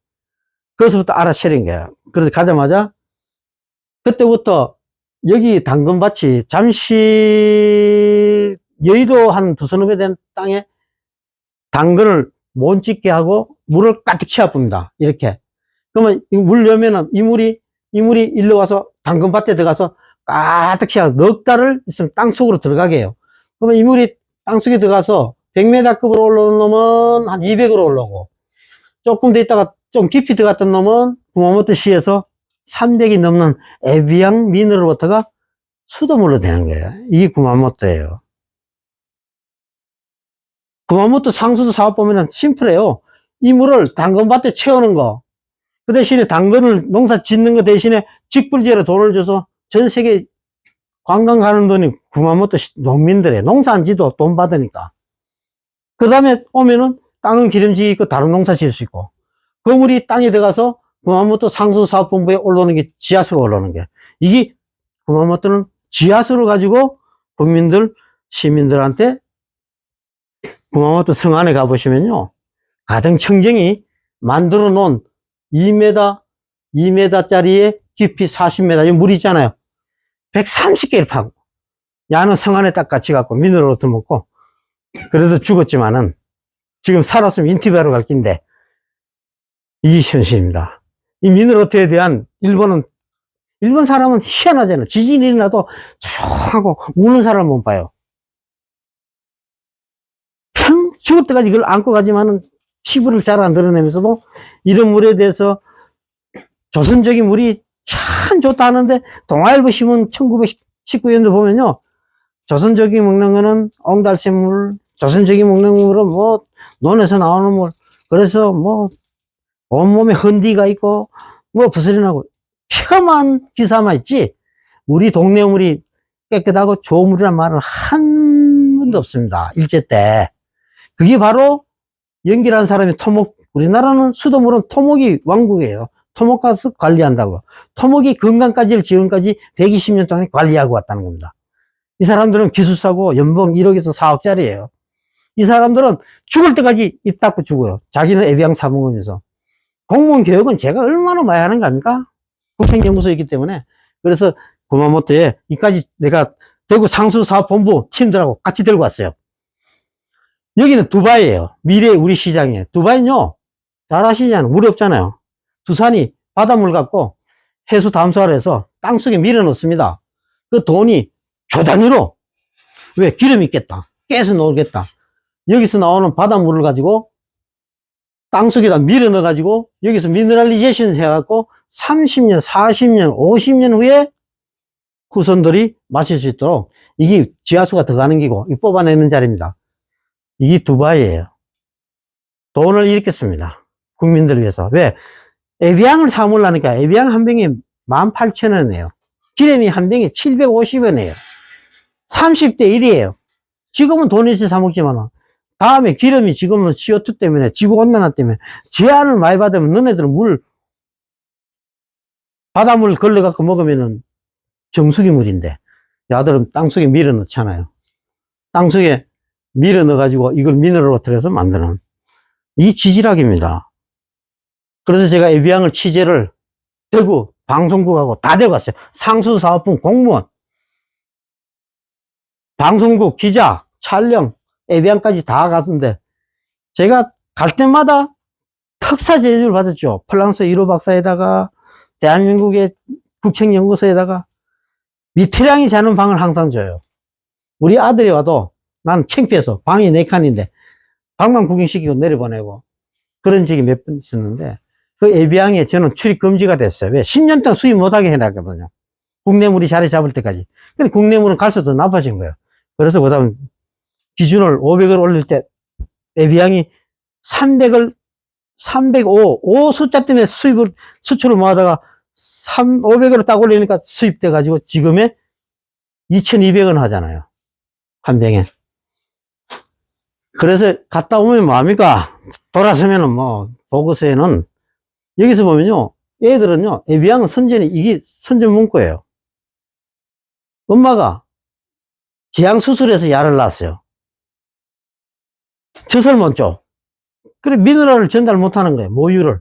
그래서부터 알아채린 거예요. 그래서 가자마자, 그때부터 여기 당근밭이 잠시 여의도 한 두서너 배 된 땅에 당근을 못 짓게 하고 물을 가득 채워봅니다. 이렇게. 그러면 물 넣으면 이 물이 일로 와서 당근밭에 들어가서 가득 채워 넉 달을 있으면 땅 속으로 들어가게 해요. 그러면 이 물이 땅 속에 들어가서 100m급으로 올라오는 놈은 한 200으로 올라오고, 조금 더 있다가 좀 깊이 들어갔던 놈은 구마모토 시에서 300이 넘는 에비앙 미네랄워터가 수돗물로 되는 거예요. 이게 구마모토예요. 구마모토 상수도 사업 보면 심플해요. 이 물을 당근밭에 채우는 거, 그 대신에 당근을 농사 짓는 거 대신에 직불제로 돈을 줘서 전 세계 관광 가는 돈이 구마모토 농민들의 농사 안 지도 돈 받으니까. 그 다음에 오면은 땅은 기름지게 있고 다른 농사 지을 수 있고, 그 물이 땅에 들어가서 구마모토 상수사업본부에 올라오는 게 지하수가 올라오는 게, 이게 구마모토는 지하수를 가지고 국민들, 시민들한테, 구마모토 성 안에 가보시면요, 가등청정이 만들어 놓은 2m짜리에 깊이 40m, 이 물 있잖아요. 130개를 파고, 야는 성 안에 딱 같이 갖고 미네랄워터 먹고, 그래도 죽었지만은, 지금 살았으면 인티바로 갈 긴데, 이게 현실입니다. 이 미네랄워터에 대한 일본 사람은 희한하잖아요. 지진이 일어나도 조용하고 우는 사람 못 봐요. 죽을 때까지 이걸 안고 가지만은 치부를 잘 안 드러내면서도 이런 물에 대해서 조선적인 물이 참 좋다 하는데, 동아일보 신문 1919년도 보면요, 조선족이 먹는 거는 옹달샘물, 조선족이 먹는 물은 뭐 논에서 나오는 물, 그래서 뭐 온몸에 헌디가 있고 뭐 부스리 나고 폄한 기사만 있지, 우리 동네 물이 깨끗하고 좋은 물이란 말은 한 번도 없습니다. 일제 때. 그게 바로 연결한 사람이 토목, 우리나라는 수돗물은 토목이 왕국이에요. 토목 가서 관리한다고. 토목이 건강까지를 지금까지 120년 동안 관리하고 왔다는 겁니다. 이 사람들은 기술사고 연봉 1억에서 4억짜리예요. 이 사람들은 죽을 때까지 입 닫고 죽어요. 자기는 에비앙 사먹으면서. 공무원 교육은 제가 얼마나 많이 하는 거 아닙니까? 국행연구소이기 때문에. 그래서 구마모토에 이까지 내가 대구 상수사업본부 팀들하고 같이 들고 왔어요. 여기는 두바이예요. 미래의 우리 시장이에요. 두바이는요, 잘 아시잖아요. 물이 없잖아요. 두산이 바닷물 갖고 해수 담수화를 해서 땅속에 밀어 넣습니다. 그 돈이 조 단위로, 왜? 기름 있겠다, 깨서 놓겠다. 여기서 나오는 바닷물을 가지고 땅속에다 밀어 넣어가지고 여기서 미네랄리제이션 해갖고 30년, 40년, 50년 후에 후손들이 마실 수 있도록, 이게 지하수가 더 가는 기고, 이 뽑아내는 자리입니다. 이게 두바이예요. 돈을 이렇게 씁니다. 국민들을 위해서. 왜? 에비앙을 사먹으려니까 에비앙 한 병에 18,000원이에요. 기름이 한 병에 750원이에요. 30대 1이에요. 지금은 돈 있이 사먹지만, 다음에 기름이 지금은 CO2 때문에, 지구온난화 때문에 제한을 많이 받으면 너네들은 바닷물 걸러갖고 먹으면은 정수기 물인데, 야들은 땅속에 밀어 넣잖아요. 땅속에 밀어 넣어가지고 이걸 미네랄워터로 해서 만드는 이 지질학입니다. 그래서 제가 에비앙을 취재를 대구 방송국하고 다 데려갔어요. 상수사업부 공무원, 방송국 기자, 촬영, 에비앙까지 다 갔는데 제가 갈 때마다 특사 제주를 받았죠. 프랑스 1호 박사에다가 대한민국의 국책연구소에다가 미트량이 자는 방을 항상 줘요. 우리 아들이 와도 난 창피해서 방이 4칸인데 방만 구경시키고 내려보내고 그런 적이 몇 번 있었는데 그 에비앙에 저는 출입 금지가 됐어요. 왜? 10년 동안 수입 못하게 해놨거든요. 국내물이 자리 잡을 때까지. 근데 국내물은 갈수록 더 나빠진 거예요. 그래서 그 다음 기준을 500을 올릴 때 에비앙이 305 숫자 때문에 수출을 뭐 하다가 500으로 딱 올리니까 수입돼가지고 지금의 2200원 하잖아요. 한 병에. 그래서 갔다 오면 뭐합니까? 돌아서면은 뭐, 보고서에는, 여기서 보면요, 애들은요, 에비앙은 선전이, 이게 선전 문구예요. 엄마가 지향수술해서 약을 낳았어요. 젖을 못 줘. 그래, 미네랄을 전달 못 하는 거예요, 모유를.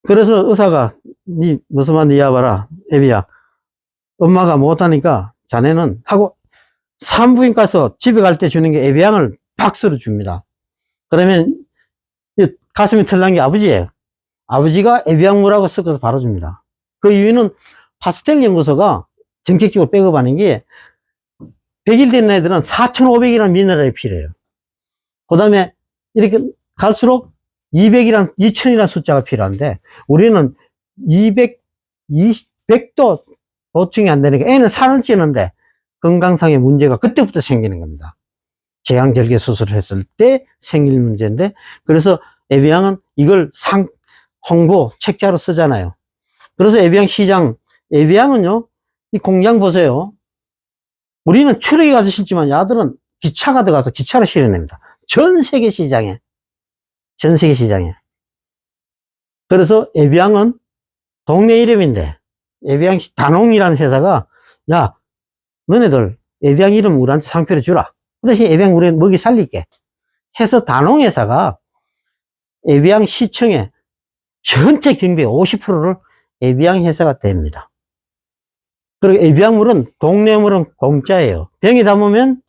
그래서 의사가, 니, 무슨 말인지 이해봐라, 에비야. 엄마가 못하니까 자네는 하고, 산부인과 가서 집에 갈 때 주는 게 에비앙을 박스로 줍니다. 그러면 가슴이 털난 게 아버지예요. 아버지가 에비앙물하고 섞어서 바로 줍니다. 그 이유는 파스텔 연구소가 정책적으로 백업하는 게 100일 된 애들은 4,500이라는 미네랄이 필요해요. 그 다음에 이렇게 갈수록 200이란 숫자가 필요한데 우리는 100도 보충이 안 되니까 애는 살은 찌는데 건강상의 문제가 그때부터 생기는 겁니다. 제왕절개 수술을 했을 때 생길 문제인데 그래서 에비앙은 이걸 홍보 책자로 쓰잖아요. 그래서 에비앙 시장, 에비앙은요, 이 공장 보세요. 우리는 트럭에 가서 실지만 야들은 기차가 들어가서 기차로 실어냅니다. 전 세계 시장에. 전 세계 시장에. 그래서 에비앙은 동네 이름인데, 에비앙 단홍이라는 회사가, 야, 너네들 에비앙 이름 우리한테 상표를 주라. 그 대신 에비앙 우리 먹이 살릴게. 해서 단홍회사가 에비앙 시청의 전체 경비의 50%를 에비앙 회사가 됩니다. 그리고 에비앙 물은, 동네 물은 공짜예요. 병에 담으면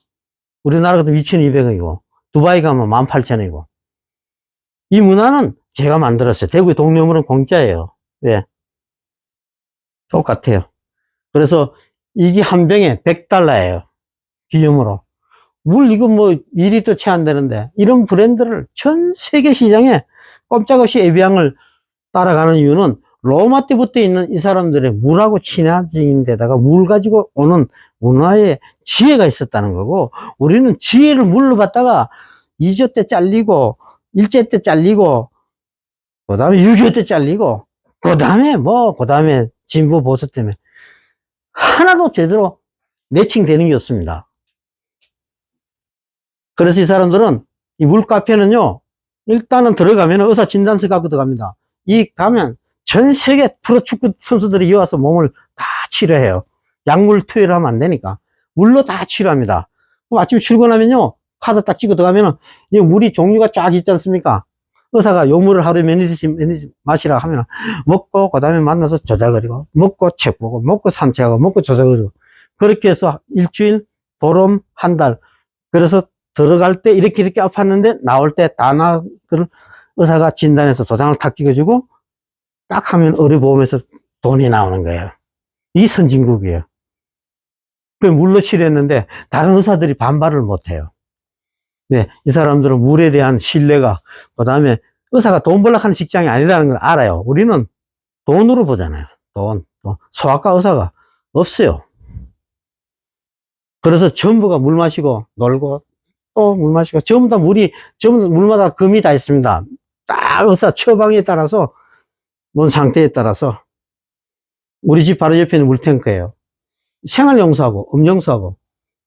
우리나라 같은 2,200원이고, 두바이 가면 18,000원이고. 이 문화는 제가 만들었어요. 대구의 동네 물은 공짜예요. 왜? 똑같아요. 그래서 이게 한 병에 $100예요. 기념으로. 물 이거 뭐 2리터 채 안 되는데 이런 브랜드를 전 세계 시장에 꼼짝없이 에비앙을 따라가는 이유는 로마 때부터 있는 이 사람들의 물하고 친화적인 데다가 물 가지고 오는 문화의 지혜가 있었다는 거고 우리는 지혜를 물로 받다가 2조 때 잘리고 1제 때 잘리고 그 다음에 6.25 때 잘리고 그 다음에 진보 보수 때문에 하나도 제대로 매칭되는 게 없습니다. 그래서 이 사람들은 이 물카페는요 일단은 들어가면 의사 진단서 갖고 들어갑니다. 이 가면 전 세계 프로축구 선수들이 와서 몸을 다 치료해요. 약물 투여를 하면 안 되니까 물로 다 치료합니다. 그럼 아침에 출근하면요 카드 딱 찍어 들어가면은 이 물이 종류가 쫙 있지 않습니까? 의사가 요 물을 하루에 몇 리터씩 마시라 하면 먹고 그 다음에 만나서 조작거리고 먹고 책 보고 먹고 산책하고 먹고 조작거리고 그렇게 해서 일주일, 보름, 한 달. 그래서 들어갈 때 이렇게 아팠는데 나올 때 다나들 의사가 진단해서 도장을 탁 찍어주고 딱 하면 의료보험에서 돈이 나오는 거예요. 이 선진국이에요. 그 물로 치료했는데 다른 의사들이 반발을 못해요. 네, 이 사람들은 물에 대한 신뢰가 그 다음에 의사가 돈 벌려고 하는 직장이 아니라는 걸 알아요. 우리는 돈으로 보잖아요. 돈. 소아과 의사가 없어요. 그래서 전부가 물 마시고 놀고 또 물 마시고 전부 다 물마다 금이 다 있습니다. 딱 의사 처방에 따라서 뭔 상태에 따라서 우리 집 바로 옆에 있는 물탱크예요. 생활용수하고 음용수하고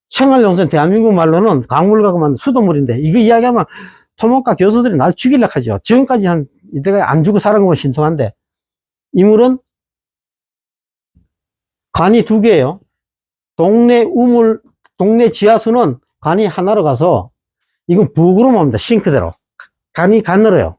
생활용수는 대한민국 말로는 강물 가고 수돗물인데 이거 이야기하면 토목과 교수들이 날 죽이려고 하죠. 지금까지 이때가 안 죽고 살아온 건 신통한데 이 물은 관이 2개예요. 동네 지하수는 관이 하나로 가서 이건 부그럼 옵니다. 싱크대로. 간으로요.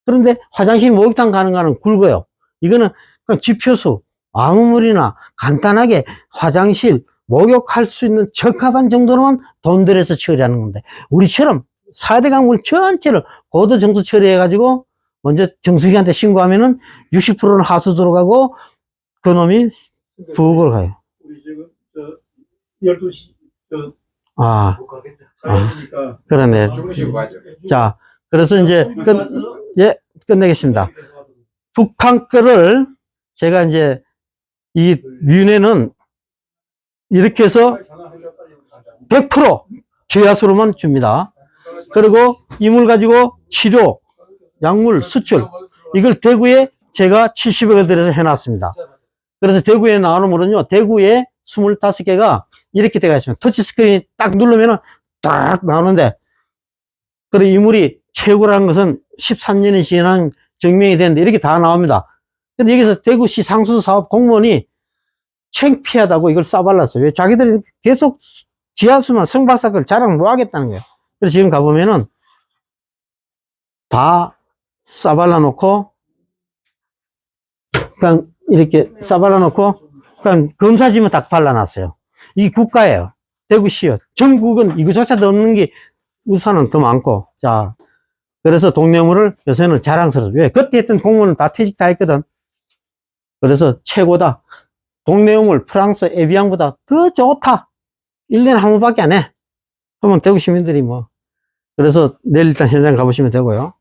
그런데 화장실 목욕탕 가는 거는 굵어요. 이거는 그냥 지표수, 아무물이나 간단하게 화장실, 목욕할 수 있는 적합한 정도로만 돈 들여서 처리하는 건데, 우리처럼 4대 강물 전체를 고도 정수 처리해가지고, 먼저 정수기한테 신고하면은 60%는 하수 들어가고, 그놈이 부엌으로 가요. 우리 지금 12시 아, 못 가겠다. 자연이니까 그러네. 주무시고 가죠. 자, 그래서 이제 끝내겠습니다. 북한 거를 제가 이제 이 윤회는 이렇게 해서 100% 지하수로만 줍니다. 그리고 이물 가지고 치료, 약물, 수출, 이걸 대구에 제가 70억을 들여서 해놨습니다. 그래서 대구에 나오는 물은요, 대구에 25개가 이렇게 되어 있습니다. 터치스크린이 딱 누르면은 딱 나오는데, 그리고 이물이 최고라는 것은 13년이 지난 증명이 됐는데 이렇게 다 나옵니다. 근데 여기서 대구시 상수사업 공무원이 창피하다고 이걸 싸발랐어요. 왜? 자기들이 계속 지하수만 성박사걸 자랑 뭐 하겠다는 거예요. 그래서 지금 가보면은 다 싸발라 놓고, 그냥 이렇게 싸발라 놓고, 그냥 검사지만 딱 발라놨어요. 이 국가예요. 대구시요. 전국은 이거조차도 없는 게 우산은 더 많고. 자, 그래서 동래물을 요새는 자랑스러워. 왜? 그때 했던 공무원은 다 퇴직 다 했거든. 그래서 최고다. 동래물 프랑스 에비앙보다 더 좋다. 1년에 한 번밖에 안 해. 그러면 대구 시민들이 뭐. 그래서 내일 일단 현장 가보시면 되고요.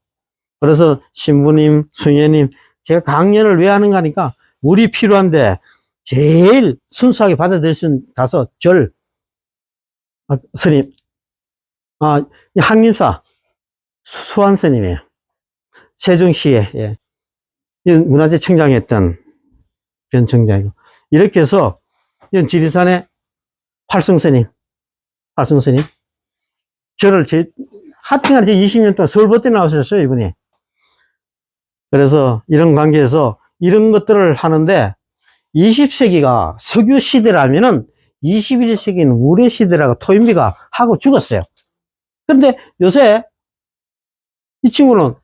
그래서 신부님, 수녀님, 제가 강연을 왜 하는가 하니까 물이 필요한데 제일 순수하게 받아들일 수 있는 가서 스님, 항림사 수환 스님이에요. 세종시에, 예. 문화재 청장했던 변 청장이고. 이렇게 해서, 이건 지리산의 활성 스님. 저를 하여튼간 20년 동안 서울법대 나오셨어요, 이분이. 그래서 이런 관계에서 이런 것들을 하는데 20세기가 석유 시대라면은 21세기는 우레 시대라고 토인비가 하고 죽었어요. 그런데 요새 이 친구는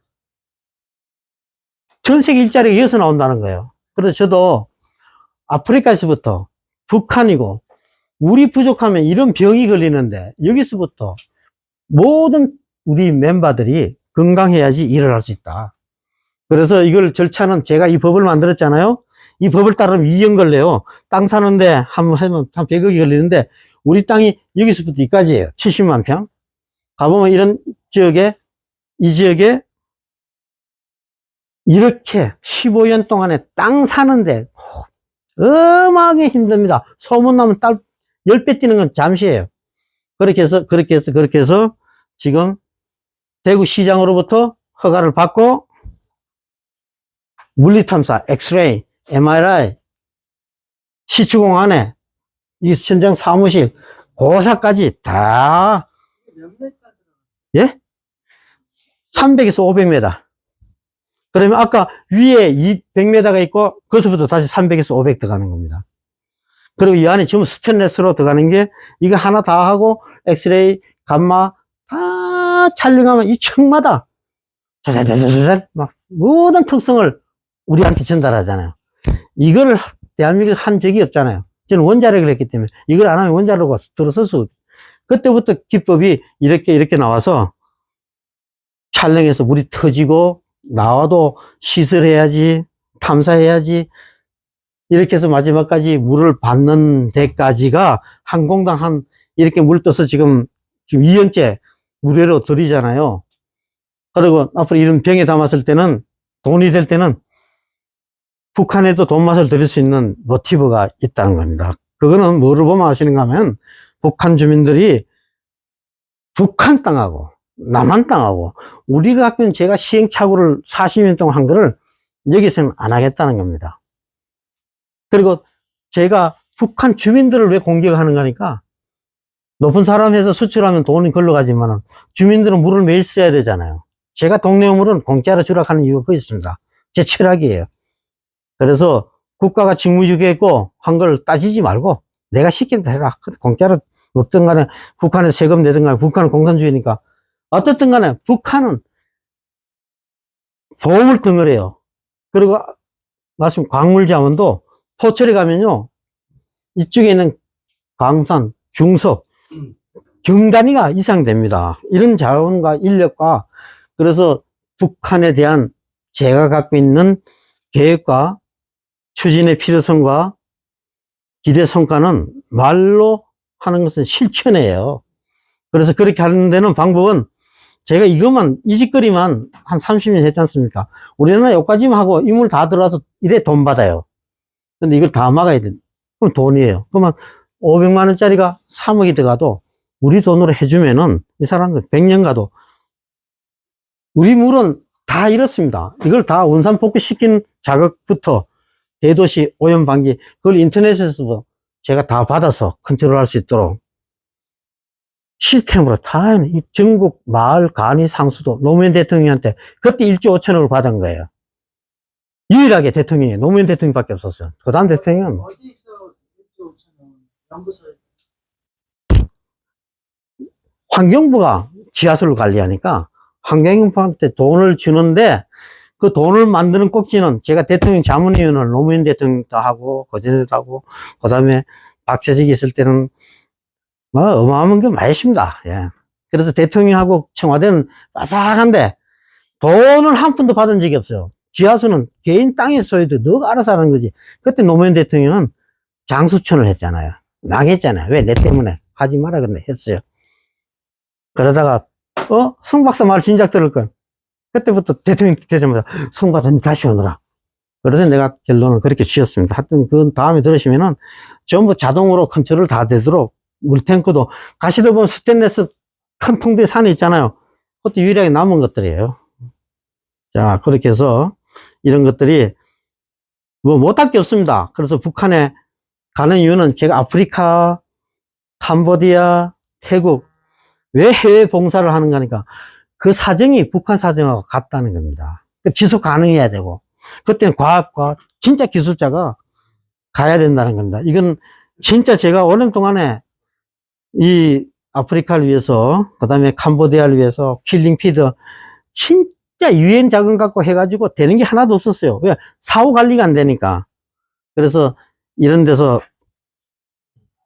전 세계 일자리가 이어서 나온다는 거예요. 그래서 저도 아프리카에서부터 북한이고 물이 부족하면 이런 병이 걸리는데 여기서부터 모든 우리 멤버들이 건강해야지 일을 할 수 있다. 그래서 이걸 절차는 제가 이 법을 만들었잖아요. 이 법을 따르면 2년 걸려요. 땅 사는데 한 100억이 걸리는데 우리 땅이 여기서부터 여기까지예요. 70만 평. 가보면 이런 지역에, 이 지역에 이렇게 15년 동안에 땅 사는데 어마하게 힘듭니다. 소문나면 10배 뛰는 건 잠시예요. 그렇게 해서 지금 대구시장으로부터 허가를 받고 물리탐사, 엑스레이, MRI, 시추공 안에 이 현장 사무실, 고사까지 다, 예? 300에서 500m. 그러면 아까 위에 200m가 있고, 거기서부터 다시 300에서 500 들어가는 겁니다. 그리고 이 안에 전부 스테인레스로 들어가는 게, 이거 하나 다 하고, 엑스레이, 감마, 다 촬영하면 이 층마다, 자자자자자, 막, 모든 특성을 우리한테 전달하잖아요. 이걸 대한민국에서 한 적이 없잖아요. 저는 원자력을 했기 때문에 이걸 안 하면 원자로가 들어설 수 없어요. 그때부터 기법이 이렇게 나와서 촬영해서 물이 터지고 나와도 시설해야지, 탐사해야지, 이렇게 해서 마지막까지 물을 받는 데까지가 한 공당 이렇게 물 떠서 지금 2년째 무료로 드리잖아요. 그리고 앞으로 이런 병에 담았을 때는 돈이 될 때는 북한에도 돈맛을 들일 수 있는 모티브가 있다는 겁니다. 그거는 뭐를 보면 아시는가 하면 북한 주민들이 북한 땅하고 남한 땅하고 우리가 갖고 있는 제가 시행착오를 40년 동안 한 거를 여기서는 안 하겠다는 겁니다. 그리고 제가 북한 주민들을 왜 공격하는가 하니까 높은 사람에서 수출하면 돈이 걸러 가지만 주민들은 물을 매일 써야 되잖아요. 제가 동네 물은 공짜로 주락하는 이유가 그거 있습니다. 제 철학이에요. 그래서 국가가 직무유기했고 한 걸 따지지 말고 내가 시킨 대로 해라. 공짜로 어떤 간에 북한에 세금 내든 간에 북한은 공산주의니까 어떻든 간에 북한은 보물 덩어리예요. 그리고 말씀 광물 자원도 포철에 가면요, 이쪽에 있는 광산, 중석, 경단위가 이상됩니다. 이런 자원과 인력과, 그래서 북한에 대한 제가 갖고 있는 계획과 추진의 필요성과 기대 성과는 말로 하는 것은 실천이에요. 그래서 그렇게 하는 데는 방법은 제가 이것만, 이 짓거리만 한 30년 했지 않습니까? 우리나라 여기까지만 하고 인물 다 들어와서 이래 돈 받아요. 근데 이걸 다 막아야 돼. 그럼 돈이에요. 그러면 500만 원짜리가 3억이 들어가도 우리 돈으로 해주면은 이 사람들 100년 가도 우리 물은 다 이렇습니다. 이걸 다 원산복구 시킨 자극부터 대도시 오염 방지, 그걸 인터넷에서 제가 다 받아서 컨트롤할 수 있도록 시스템으로 다, 이 전국 마을 간이 상수도 노무현 대통령한테 그때 1조 5천억을 받은 거예요. 유일하게 대통령이 노무현 대통령밖에 없었어요. 그 다음 대통령은 어디서 연구소에 환경부가 지하수를 관리하니까 환경부한테 돈을 주는데 그 돈을 만드는 꼭지는 제가 대통령 자문위원을 노무현 대통령도 하고 고전에도 하고 그다음에 박재직 있을 때는 뭐 어마어마한 게 많이 있습니다. 예. 그래서 대통령하고 청와대는 바삭한데 돈을 한 푼도 받은 적이 없어요. 지하수는 개인 땅의 소유도 너가 알아서 하는 거지. 그때 노무현 대통령은 장수촌을 했잖아요. 망했잖아요. 왜? 내 때문에 하지 마라 근데 했어요. 그러다가 성 박사 말 진작 들을 걸. 그때부터 대통령 되자마자 성 박사님 다시 오너라. 그래서 내가 결론을 그렇게 지었습니다. 하여튼 그 다음에 들으시면은 전부 자동으로 컨트롤 다 되도록 우리 탱크도 가시다 보면 스테인리스 큰 통대 산이 있잖아요. 그것도 유일하게 남은 것들이에요. 자, 그렇게 해서 이런 것들이 뭐 못할 게 없습니다. 그래서 북한에 가는 이유는 제가 아프리카, 캄보디아, 태국 왜 해외 봉사를 하는가 하니까 그 사정이 북한 사정하고 같다는 겁니다. 지속 가능해야 되고 그때는 과학과 진짜 기술자가 가야 된다는 겁니다. 이건 진짜 제가 오랜 동안에 이 아프리카를 위해서 그 다음에 캄보디아를 위해서 킬링 피드 진짜 유엔 자금 갖고 해가지고 되는 게 하나도 없었어요. 왜? 사후 관리가 안 되니까. 그래서 이런 데서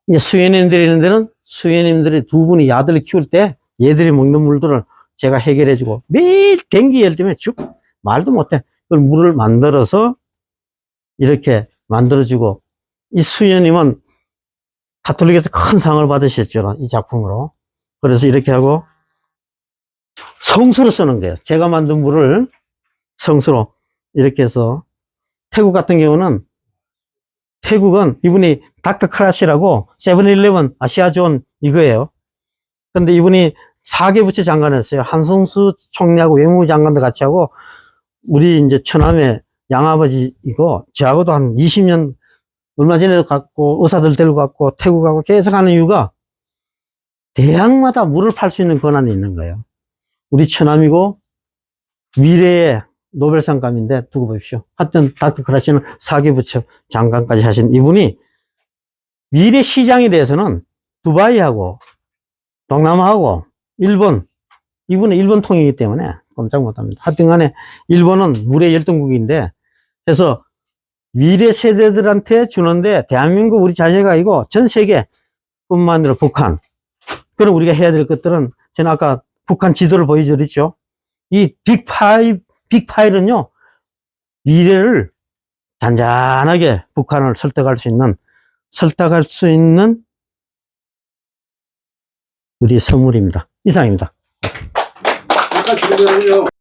이제 수혜님들이 있는 데는 수혜님들이 두 분이 야들을 키울 때 얘들이 먹는 물들을 제가 해결해주고 매일 댕기 열 때문에 죽 말도 못해. 그걸 물을 만들어서 이렇게 만들어주고 이 수혜님은 가톨릭에서 큰 상을 받으셨죠. 이 작품으로. 그래서 이렇게 하고 성수로 쓰는 거예요. 제가 만든 물을 성수로 이렇게 해서 태국 같은 경우는 태국은 이분이 닥터 크라시라고 세븐일레븐 아시아존 이거예요. 근데 이분이 4개 부처 장관했어요. 한성수 총리하고 외무부 장관도 같이 하고 우리 이제 처남의 양아버지이고 저하고도 한 20년 얼마 전에도 갔고 의사들 데리고 갔고 태국 가고 계속 하는 이유가 대학마다 물을 팔 수 있는 권한이 있는 거예요. 우리 처남이고 미래의 노벨상감인데 두고 보십시오. 하여튼 닥터 크라시는 4개 부처 장관까지 하신 이분이 미래 시장에 대해서는 두바이하고 동남아하고 일본, 이분은 일본 통이기 때문에 꼼짝 못합니다. 하여튼 간에 일본은 물의 열등국인데 그래서 미래 세대들한테 주는데 대한민국 우리 자녀가 아니고 전 세계 뿐만 아니라 북한. 그럼 우리가 해야 될 것들은 저는 아까 북한 지도를 보여드렸죠. 이 빅파일은요, 미래를 잔잔하게 북한을 설득할 수 있는 우리 선물입니다. 이상입니다. 아까 그러면요.